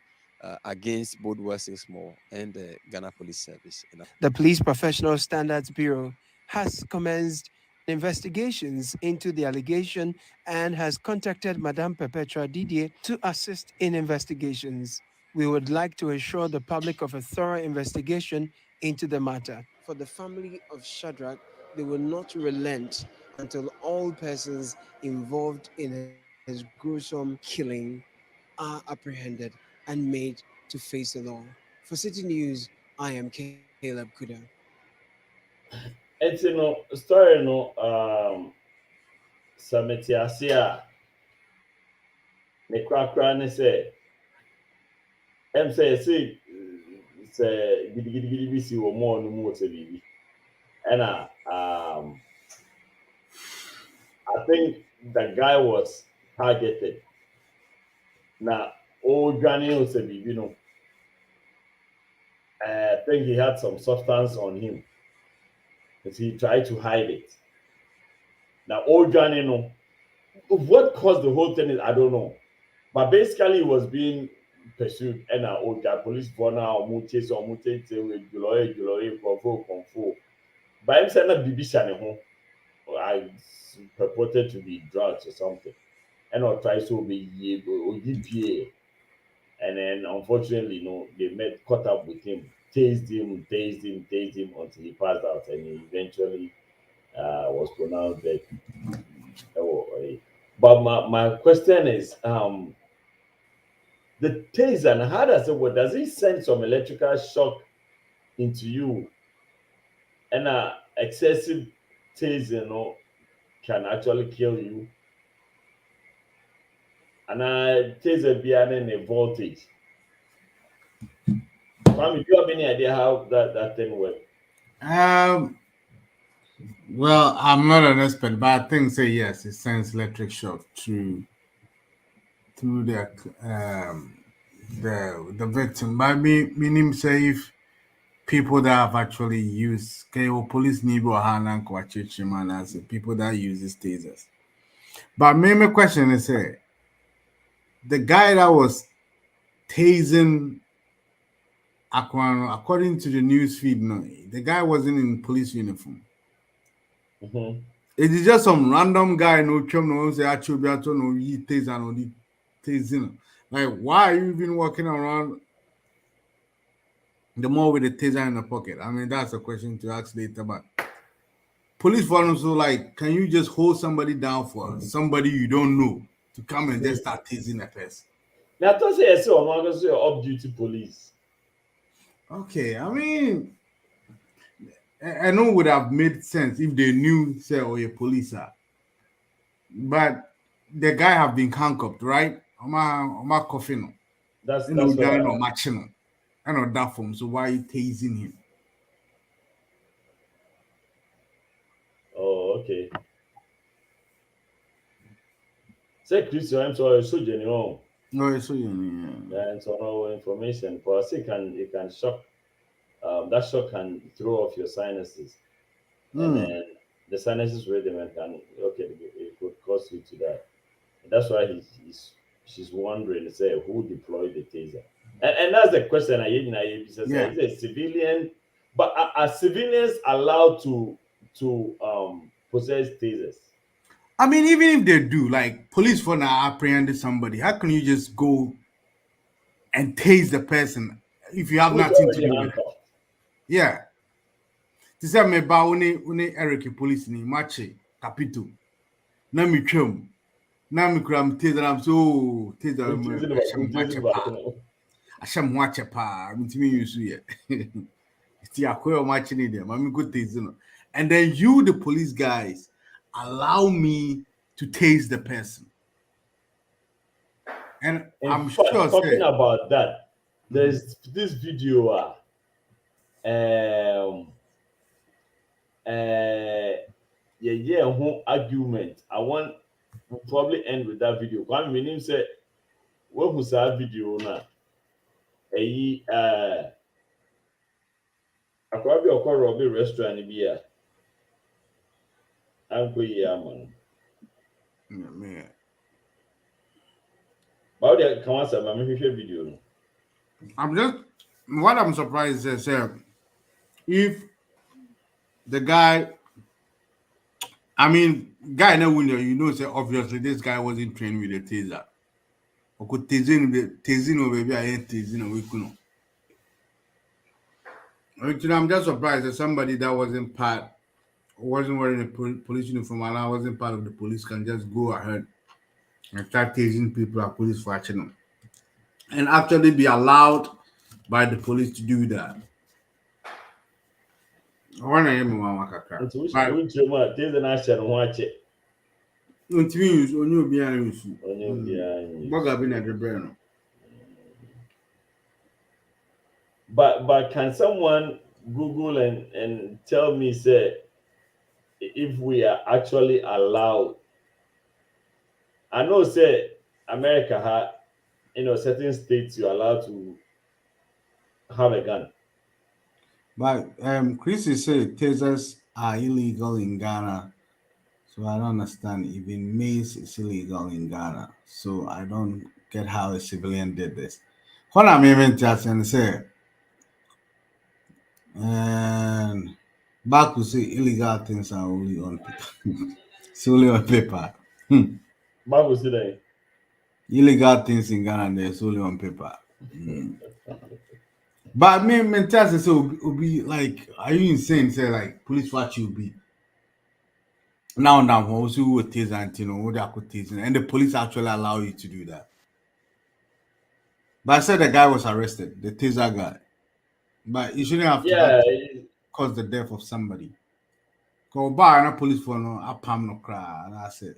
against both Westhills Mall and the Ghana Police Service. The Police Professional Standards Bureau has commenced investigations into the allegation and has contacted Madame Perpetua Didier to assist in investigations. We would like to assure the public of a thorough investigation into the matter. For the family of Shadrach, they will not relent until all persons involved in his gruesome killing are apprehended and made to face the law. For City News, I am Caleb Kuda. It's story Samiti Asia. Ne krakra ne say say gidi bi si wo mo no mu se bibi. And I think the guy was targeted. Now, old Granny was a bibi no. I think he had some substance on him, because he tried to hide it. Now, old Johnny, no, what caused the whole thing is I don't know, but basically he was being pursued, and old John police for now chase or mutate with July, confo. By him saying that Bibi I purported to be drugs or something. And I try to be ODPA. And then unfortunately, they caught up with him, tased him until he passed out, and he eventually was pronounced dead. But my question is, the taser, and how does it work? Does it send some electrical shock into you? And excessive taser, can actually kill you. And taser behind a voltage. Kwame, do you have any idea how that thing works? Well, I'm not an expert, but I think say yes, it sends electric shock through the victim. But meaning say if people that have actually used police nibo hanan kwachichiman as people that use these tasers. But my question is the guy that was tasing Aquano, according to the news feed, no, the guy wasn't in police uniform. Mm-hmm. It is just some random guy, no chum, no say Achubiato, no he taser, no he tasing. Like, why are you even walking around the more with the taser in the pocket? I mean, that's a question to ask later, but police forums, so like, can you just hold somebody down for somebody you don't know to come and just start tasing a person? Now, I thought say I say off duty police. Okay, I mean, I know it would have made sense if they knew, say, or a police are. But the guy have been handcuffed, right? I'm a coffin. That's what what no matching. I know that form. So why are you tasing him? Oh, okay. Say Christian, I'm sorry, so genuine. No, so you and so no information. Because it can shock. That shock can throw off your sinuses, and then the sinuses rhythm can it could cause you to die. And that's why she's wondering, say, who deployed the taser, and that's the question I is a civilian, but are civilians allowed to possess tasers? I mean, even if they do, like police for now apprehended somebody, how can you just go and tase the person if you have nothing to do with it? Yeah. This is me ba one Eric police ni mache capito. Na mi twam. Na mi kram taser am so taser Asham wache pa mintimi use ye. Ti akoyo mache ni dem. Mami go taser no. And then you the police guys allow me to tase the person. And I'm sure talking about that, there's this video argument. I want we'll probably end with that video. Kwame Minim said, what was that video now? I probably occur Robbie restaurant in here. I'm going man. Man. How they come answer my video? What I'm surprised is if the guy, I mean, guy no winner, say obviously this guy wasn't trained with a taser. Or could tasing baby, I ain't tasing we couldn't. I'm just surprised that somebody that wasn't wearing a police uniform and I wasn't part of the police can just go ahead and start tasing people at police watching them. And actually be allowed by the police to do that. When I am one kaka. But can someone Google and tell me, say, if we are actually allowed? I know, say, America certain states you're allowed to have a gun. But Chris said tasers are illegal in Ghana. So I don't understand. Even mace is illegal in Ghana. So I don't get how a civilian did this. What I'm even just and say, and Back to say illegal things are only on paper. It's only on paper. Bible say that. Illegal things in Ghana, there's only on paper. But me tell you, so be like, are you insane? Say like police watch you be now also with taser and you know what they could taser, and the police actually allow you to do that. But I said the guy was arrested, the taser guy. But you shouldn't have to Yeah. cause the death of somebody. Go bar and police for no a palm no cry, and that's it.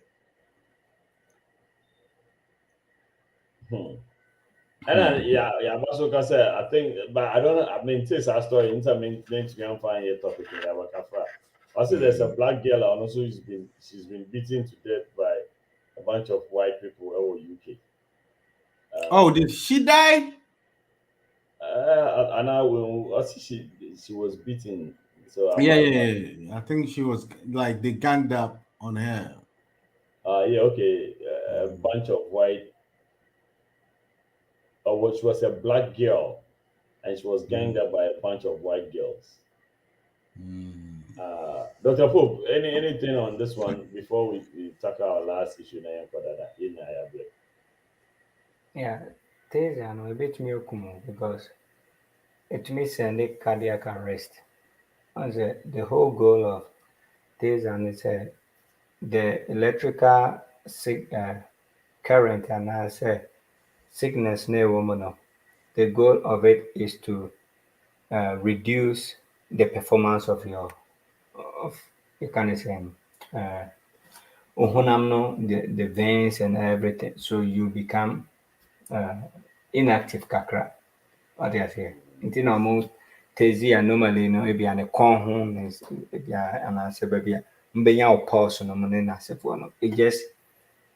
And then, yeah, I'm also gonna say I think, but I don't know. I mean, this our story. Into main to go and find a topic in Abakafra. Also, there's a black girl, and also she's been beaten to death by a bunch of white people over UK. Oh, did she die? And I will. I see she was beaten. So Yeah. I think she was like they ganged up on her. Yeah, okay. A bunch of white, which was a black girl, and she was ganged up by a bunch of white girls. Dr. Pope, anything on this one before we tackle our last issue? Yeah, taser no a bit more because it means send cardiac arrest. As the whole goal of taser is the electrical current and I say sickness near woman. The goal of it is to reduce the performance of your the veins and everything, so you become inactive kakra. What do you say? Until almost tezi normally no ebi an con home is an answer baby. Mbenya pulse no money na no. It just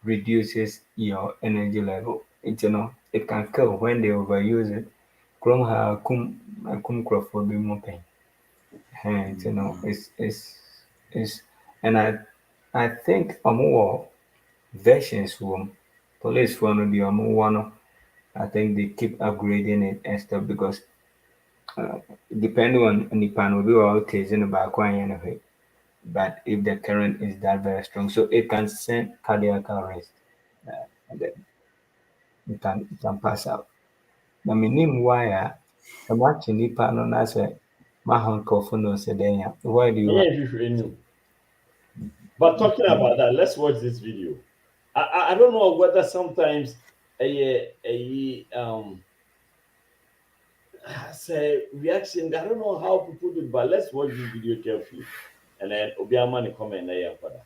reduces your energy level. It can kill when they overuse it. Chrome ha kum crofo be more pain. And it's and I think more versions from police one the one. I think they keep upgrading it and stuff because depending on the panel, we are all tasting about anyway. But if the current is that very strong, so it can send cardiac arrest, and then it can pass out. I mean, name why I'm actually panel as a my uncle for no sedenia. Why do you? But talking about that, let's watch this video. I don't know whether sometimes say reaction. I don't know how people do it, but let's watch this video carefully, and then Obiama comment there for that.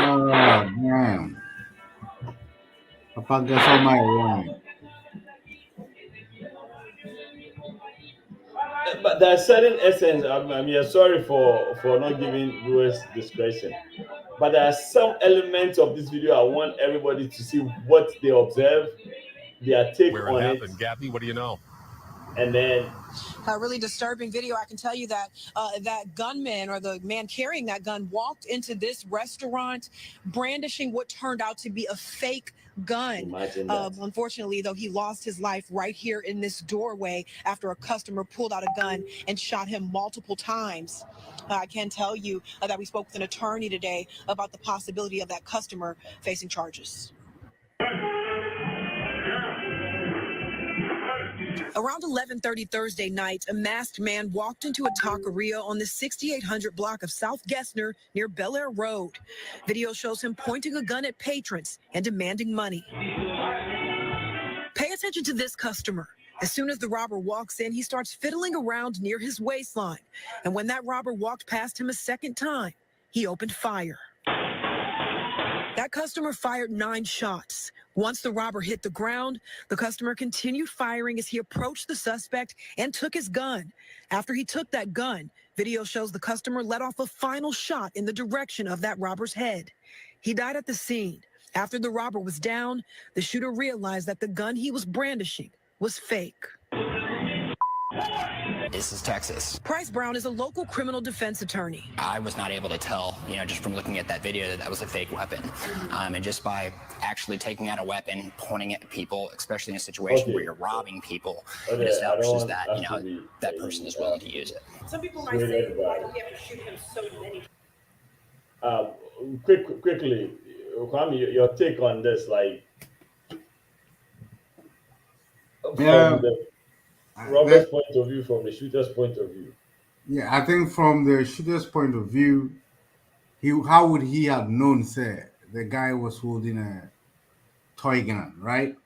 Oh man. Papa guess all my wine. But there are certain essence. I'm sorry for not giving viewers discretion, but there are some elements of this video I want everybody to see what they observe, their take Where on it it. happened, Gabby, what do you know? And then A really disturbing video. I can tell you that that gunman or the man carrying that gun walked into this restaurant brandishing what turned out to be a fake gun. Unfortunately, though, he lost his life right here in this doorway after a customer pulled out a gun and shot him multiple times. I can tell you that we spoke with an attorney today about the possibility of that customer facing charges. Around 11:30 Thursday night, a masked man walked into a taqueria on the 6800 block of South Gessner near Bel Air Road. Video shows him pointing a gun at patrons and demanding money. Pay attention to this customer. As soon as the robber walks in, he starts fiddling around near his waistline. And when that robber walked past him a second time, he opened fire. That customer fired 9 shots. Once the robber hit the ground, the customer continued firing as he approached the suspect and took his gun. After he took that gun, video shows the customer let off a final shot in the direction of that robber's head. He died at the scene. After the robber was down, the shooter realized that the gun he was brandishing was fake. This is Texas. Price Brown is a local criminal defense attorney. I was not able to tell, just from looking at that video, that was a fake weapon. And just by actually taking out a weapon, pointing it at people, especially in a situation where you're robbing people, it establishes that, that person is willing to use it. Some people might say, why do we have to shoot him so many? Quickly, Kwame, your take on this, like, from the Robert's point of view, from the shooter's point of view. Yeah, I think from the shooter's point of view, how would he have known, say, the guy was holding a toy gun, right?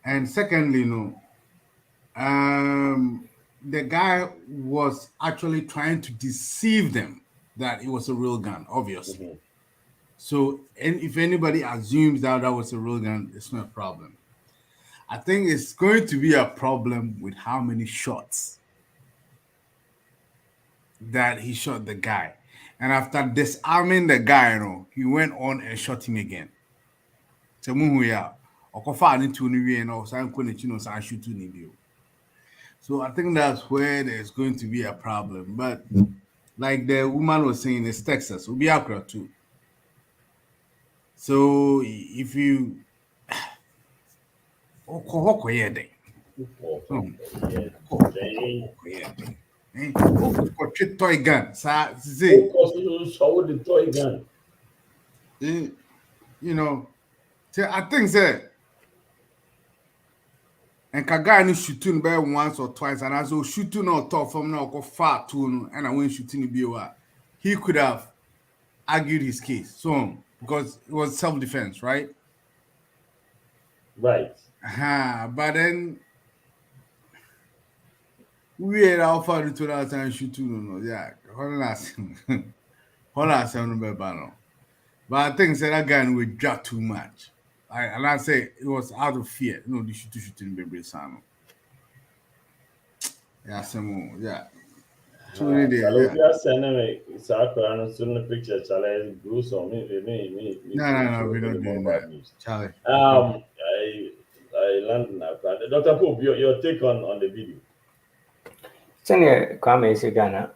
And secondly, the guy was actually trying to deceive them that it was a real gun, obviously. So, and if anybody assumes that was a real gun, it's not a problem. I think it's going to be a problem with how many shots that he shot the guy. And after disarming the guy, he went on and shot him again. So I think that's where there's going to be a problem. But like the woman was saying, it's Texas. We'll be Accra too. So if you toy gun, the toy gun. I think that and Kagani shooting by once or twice, and as well shooting or top from now go far too, and I went shooting the he could have argued his case. So because it was self-defense, right? Right. But then we had our father to that time shooting. Yeah, hold on, but I think that guy would drop too much. And I say it was out of fear. The shooting baby son. Yeah, some yeah. So we are sending Sakura and the picture. Charlie gruesome. No, we don't do that. Charlie. I landed now. Dr. Pope, your take on the video. Senior Kwame Sigana,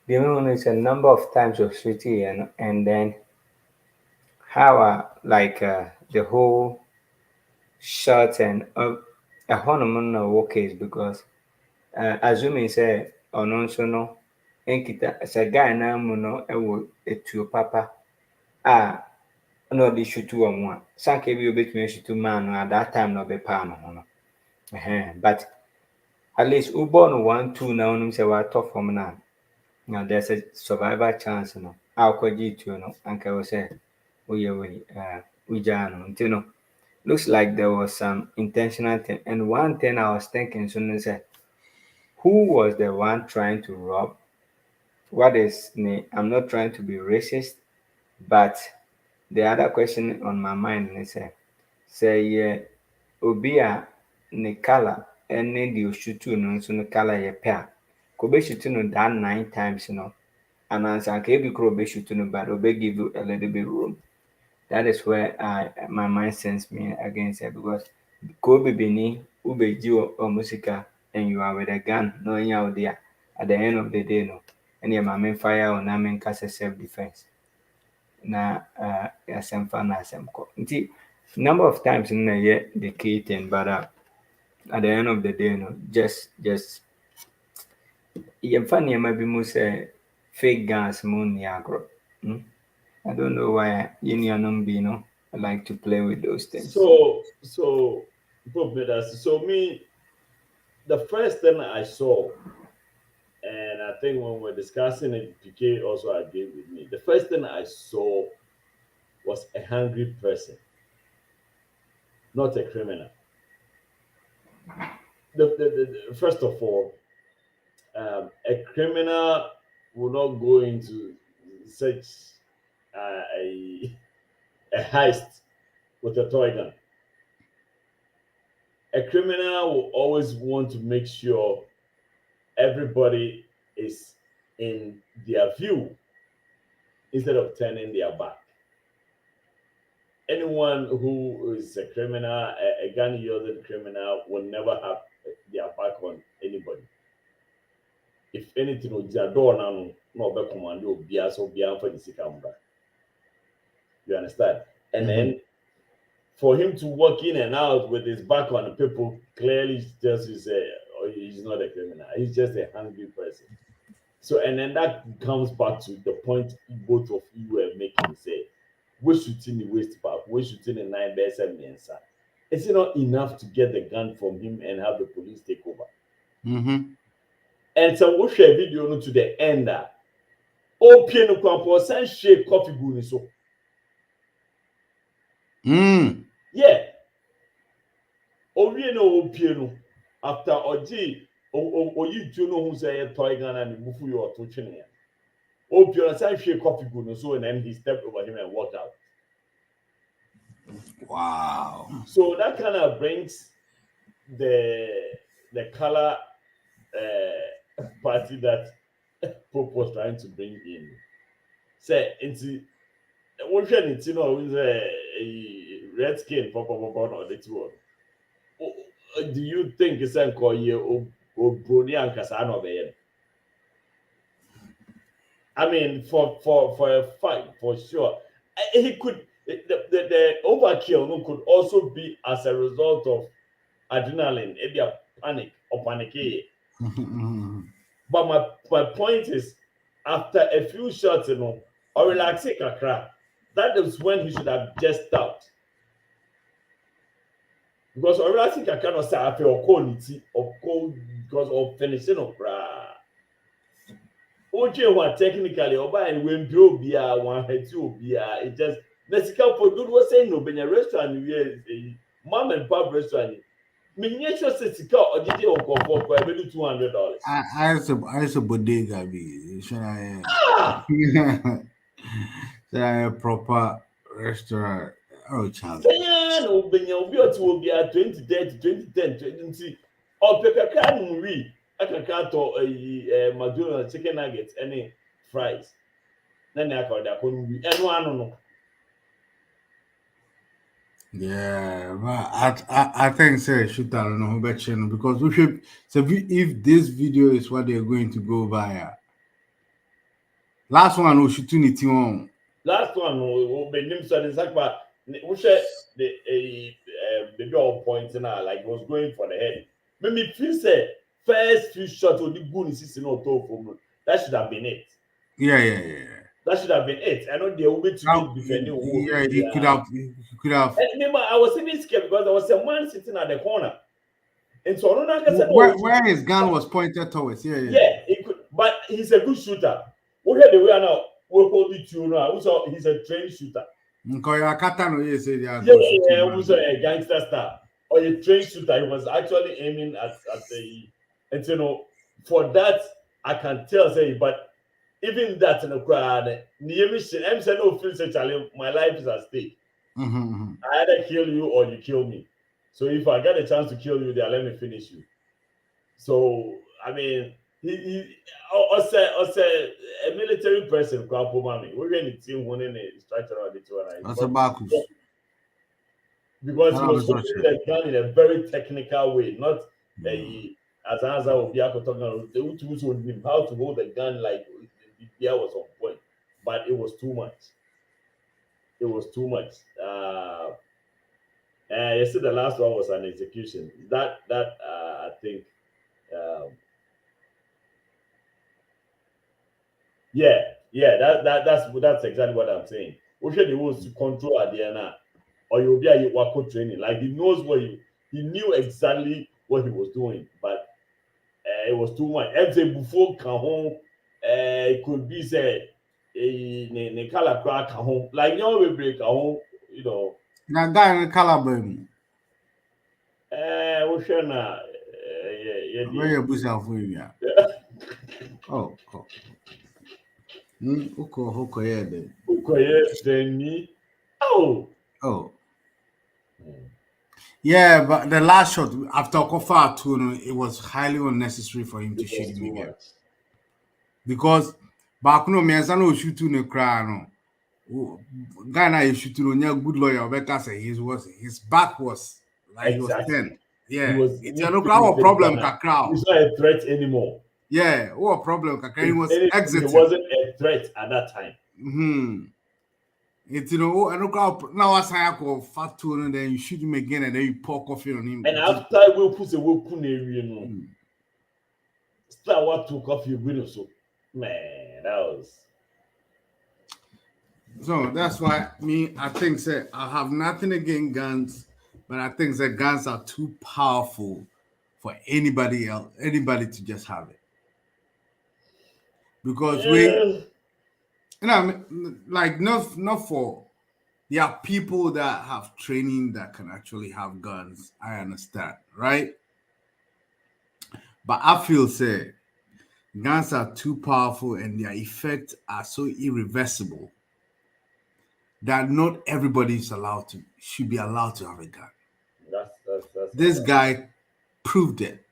the moon is a number of times of shooting and then how the whole shot and a hormone case because assuming say or no enkita as a guy na muno ewo etu papa no the shoot one sanke bi obetumi shoot man at that time no be pa no but at least uborn 1-2 now no say what tough from now there's a survivor chance no akwaji tu no anka we say looks like there was some intentional thing. And one thing I was thinking soon is who was the one trying to rob? I'm not trying to be racist, but the other question on my mind is say Obia ne color and the Oshutu no so no color ye pair. Kobe shutu no that 9 times, and answer kebi krobe shutu no but Obe give you a little bit room. That is where my mind sends me against it because Kobe Bini, Ube Gio or Musica, and you are with a gun, knowing out there at the end of the day, no. And your main fire or Namen Casa self defense. Na some fun as some number of times in a year the kitten, but at the end of the day, no, just you're funny, maybe most fake guns moon yagro. I don't know why Union I like to play with those things. So me, the first thing I saw, and I think when we're discussing it, PK also agreed with me. The first thing I saw was a hungry person, not a criminal. First of all, a criminal will not go into such a heist with a toy gun. A criminal will always want to make sure everybody is in their view instead of turning their back. Anyone who is a criminal, a gun-wielding criminal, will never have their back on anybody. anything or the door now, no back commando, be so beyond for the Sikamba. You understand? And then for him to walk in and out with his back on the people clearly tells you say, oh, he's not a criminal, he's just a hungry person. So, and then that comes back to the point both of you were making, say, we're shooting the waist back, we're shooting the 9 best and inside. It's not enough to get the gun from him and have the police take over. And so we share video to the end. Oh, piano kwampo send shake coffee goon so. Yeah. Oh, we know piano after Oji. Oh, you do know who say a toy gun and move you or touching him. Oh, piano send shake coffee goon so, and then he stepped over him and walked out. Wow. So that kind of brings the color party that Pope was trying to bring in. Say, into what you know with a red skin pop or the two. Do you think it's a call you or Brody and Casano? I mean, for a fight, for sure. He could the overkill could also be as a result of adrenaline, maybe a panic or panicky. But my point is, after a few shots, or relaxing a crack, that is when he should have just stopped. Because or relaxing a crack or say after or quality or cold because of finishing of crack. OJ technically or by when Biobia one head to be it just Mexican for good was saying no be a restaurant a mom and pop restaurant. Miniature Sessica or did you for $200? I saw bodega be. Should I a proper restaurant? Oh, child. No, be will be at 2010 2020. Or Pekka can we. I can cut a Madonna chicken nuggets, any fries. Then I call that and one. Yeah, but I think say shoot I don't know about channel because we should so if this video is what they're going to go via. Last one we should tune it on. Last one will be named so exactly we share the door point now like it was going for the head. Maybe feel say first few shots of the goon is in auto that should have been it. Yeah. That should have been it. I know they will be to defending. Yeah, he could have. And remember, I was even scared because there was a man sitting at the corner. And so I don't know where his gun was pointed towards. Yeah, he could, but he's a good shooter. What the way now? We'll call it you now. So he's a trained shooter. Yeah, he was a gangster star or a trained shooter. He was actually aiming at the, and you know, for that I can tell say, but even that in the crowd, I'm saying no feel say challenge, my life is at stake. I either kill you or you kill me. So if I get a chance to kill you, there let me finish you. So I mean, he also a military person, we're going to team one in the structure of the two and that's a Bakus. Because he was holding the gun in a very technical way, not as Anza will be talking how to hold the gun like the was on point, but it was too much. It was too much. You see, the last one was an execution. That I think, that's exactly what I'm saying. Okay, he was to control Adiana, or you'll be a Wako training. Like he knows what he knew exactly what he was doing, but it was too much. Every before come home. It could be said a color crack home like we break home, you know. Now guy in the color burn. We share now. Where your bush out for you? Oh. Hoko then. Oh. Yeah, but the last shot after Kofa too, it was highly unnecessary for him to shoot him again. Because back no me no shoot to no cry no. Ghana is shoot to no good lawyer better say his back was like exactly. He was 10. Yeah. It's no crowd problem ka crowd. It's not a threat anymore. Yeah, what problem? He was exiting. He wasn't a threat at that time. It's I don't now I say I call fat tune and then you shoot him again and then you pour coffee on him. And after we put a weapon area, start what to coffee with so man, that was. So that's why I think I have nothing against guns, but I think that guns are too powerful for anybody to just have it. Because like not for there are people that have training that can actually have guns. I understand, right? But I feel guns are too powerful and their effects are so irreversible that not everybody should be allowed to have a gun. This guy proved it.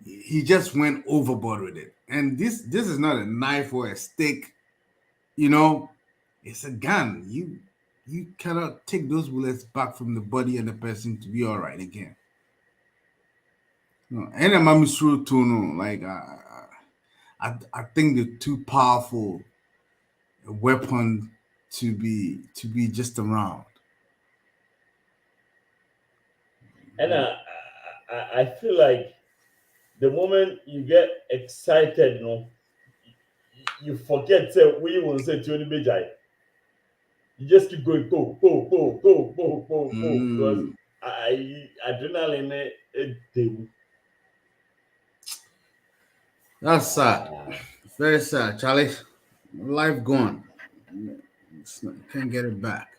He just went overboard with it. And this is not a knife or a stick, it's a gun. You cannot take those bullets back from the body and the person to be all right again. And I'm sure too, like I think they're too powerful a weapon to be just around. And I feel like the moment you get excited, you forget what you want to say to anybody. You just keep going, go. Because adrenaline it. That's sad. Very sad, Charlie. Life gone. Can't get it back.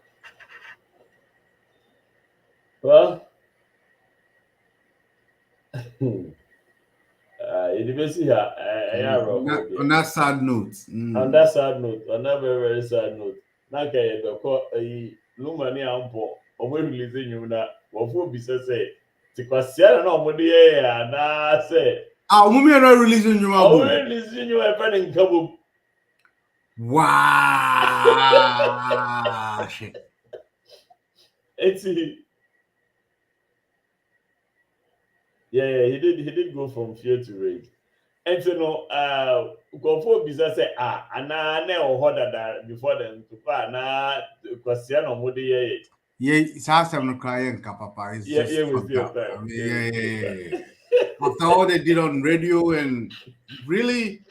Well, on that sad note. On that sad note, on that very, very sad note. Now, Lumani Ampo, or when releasing you now, what will be say? Because no money, and I say, we are not releasing you. I'm releasing you a pen in Kabul. Wow. It's yeah, he did go from fear to rage. And so go for business say and na order that before them to na question on what they it's awesome to cry and papa. It's just yeah. After all they did on radio and really.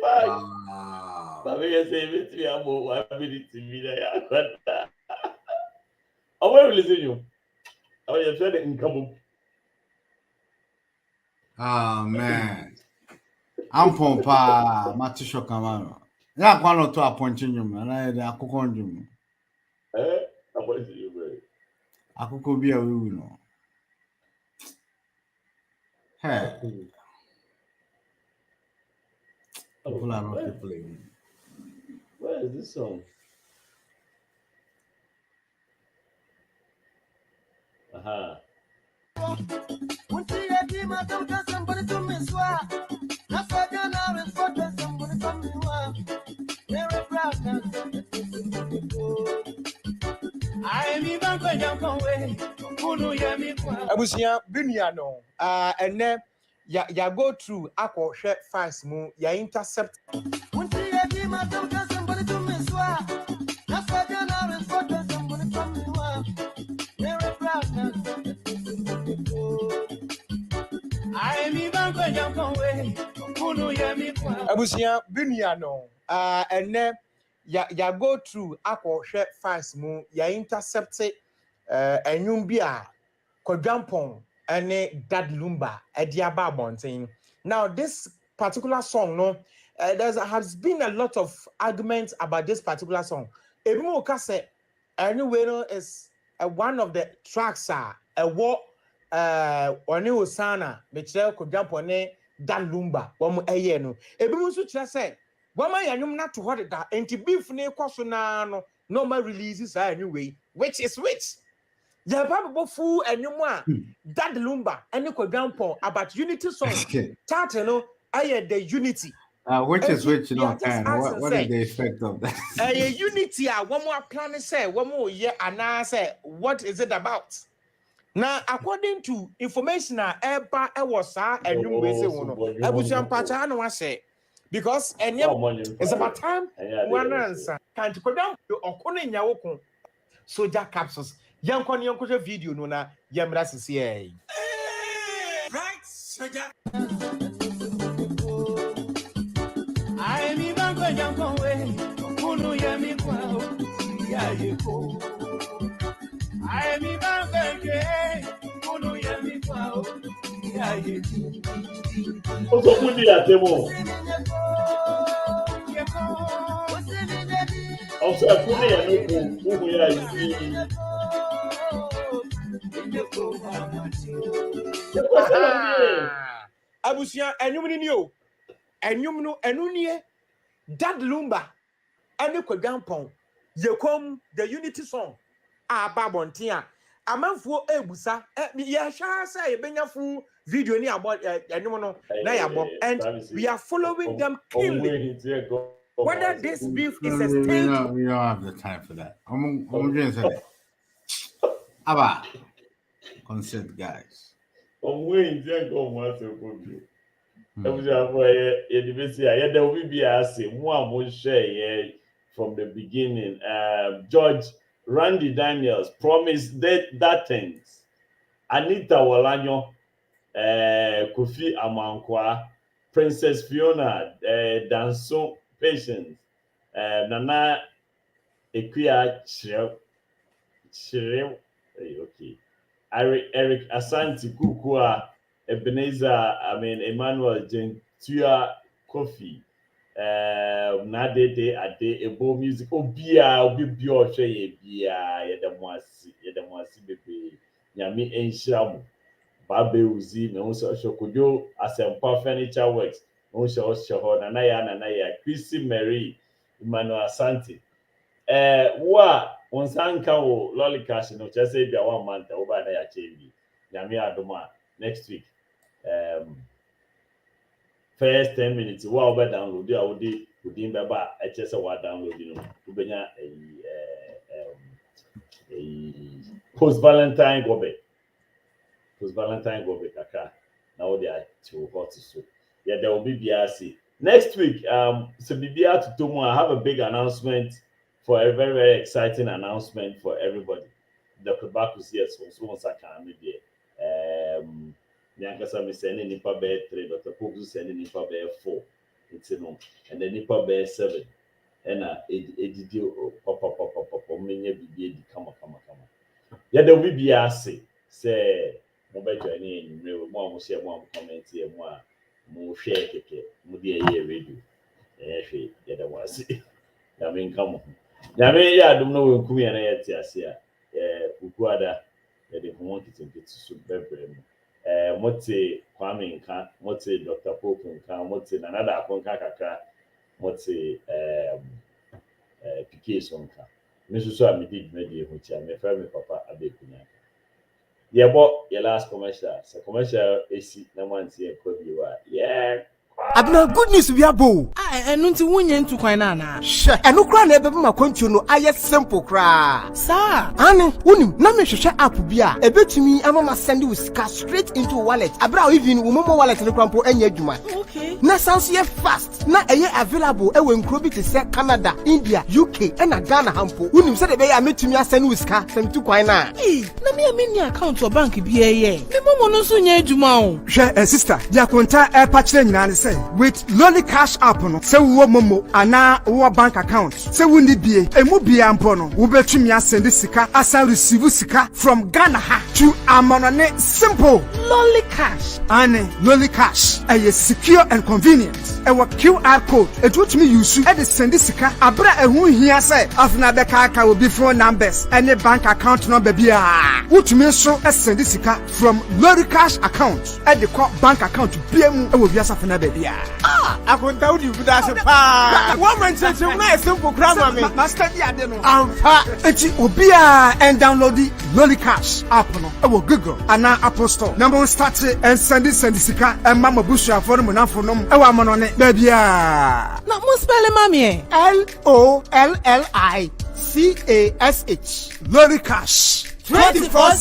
Wow. But we say it we are more 1 minute to me there. I will listen you. I will try to income. Oh man. I'm pompa Matisho Kamano. Yeah, one or two appointing you, man. I could you. Appointing you, bro. I could be a winner. Hey. People are not playing. Where is this song? Abusia binia no and then ya go through akọ hwe fans mu ya intercept Abusia binia no and then ya go through akọ hwe fans mu ya intercept enyum bi a Westhills Ampong and Dad Lumba Ediaba Mountain. Now, this particular song, there has been a lot of arguments about this particular song. Ebimo Kase, anyway, is one of the tracks a war Oni Osana, Michelle Westhills Ampong Dad Lumba, Wamu Eyeno. Ebimo Sutra said, Wama Yanum not to what that, and to beef ne Kosuna no more releases anyway, which is which. Yeah, probably fool and you want Dad Lumba and you could Ampong about unity song. Title, I had the unity. Which is which, what is the effect of that? Unity, one more plan say, one more year, and I say, what is it about? Now, according to information eba was and you may say one abusuampacha no wa say because it's about time one answer can't go down okono nyawoko soldier capsules yanko video no na yamra sisi right soldier I mi bango yanko we kunu yami kwa ya yeko I mi bango kunu yami kwa ya yeko Oso kuni atemo Oso kuni ya nuku ya yi Abusia enyum ni o enyum no enu nie Dad Lumba ene Kwadwampong yekom the unity song aba bontia amanfo ebusa ye sha say ebenyafu video ni about enyum no na yabo and we are following them keenly whether this beef is a stage we don't have the time for that. I'm doing something. Aba consent guys. There will be from the beginning. George Randy Daniels promised that things. Anita Walanyo, Kofi Amankwa, Princess Fiona, Danson Patience, Nana Equia Shrew, okay. Eric Asante Kukua, Ebenezer, Emmanuel Gentua Kofi, Nadede Ade, Ebo Music, Obia, Obibio, Bia, Yedamwasi, Bebe, Yami Enshiramu, Babe Uzi, Nonso Shokudo, Asempa Furniture Works, Nonso Shoho, Nanaya, Chrissy Mary, Emmanuel Asante. Onsanka o lolly cash no just say be 1 month over na ya chebi nyame adoma next week first 10 minutes wa over download ya wodi beba e chese wa download no ubenya post Valentine gobe kaka na wodi a to hot so yeah there will be BRC next week so bibia to tomo I have a big announcement for a very, very exciting announcement for everybody. Dr. Bakus, yes, was Nyankasa me sending Nipa Bear 3, Dr. Poku sending Nipa Bear 4. It's and then Nipa Bear 7. And papa, many BB, come. Yeah, there will be a say, mobile joining, more share one comment here, more share, more dear radio. Yeah, that was it. I mean, come on. Yame ya dum no wenkum ya na yeti ase a ukuada ya de ho kiti so bebre mu mote Kwame nka mote Dr. Pope nka mote Nanada Akonka kakra mote PK so nka me so am did media ho tia me fa me papa abekunya ye bo ye last commercial so commercial esi na wanti e ko bi wa yeah Abna good news we abo. Enu nti wunye ntu kwan na na. She. Enu kra na ebe ma kwantu no aye simple kra. Sa. Ani, unim na me hwehwe app bi a ebetumi amama send you straight into wallet. Abra even wo momo wallet no krampo enya adwuma. Okay. Na sounds ye fast. Na eye available ewe nkro bi te se Canada, India, UK and Ghana hampo. Unim se de be ya metumi asend you sika semtu kwan na. Na me ameni account or bank bi eye. Me momo no so nya adwuma o. Hwe sister, dia konta e pa kire nyina ne se with Lolly Cash app no say wo momo ana wo bank account say wo ndi bie emu bie ampo no wo betumi asend sika asa receive sika from Ghana ha to amonone simple Lolly Cash ane Lolly Cash a secure and convenient e wo QR code e twotumi use e de send sika abra ehu hia say afna be ka obi phone numbers any bank account number bia wotumi so e send sika from Lolly Cash account e de call bank account bia mu e wo bia safna be bia akonta udi buda se pa one man say na simple grammar me master di ade no amfa enti obi a and download the Lolly Cash app no e wo Google ana Apple Store number start and send sika e mama busua for no nafo no e wa mono ne ba bia na mo spell mami LOLLICASH Lolly Cash 24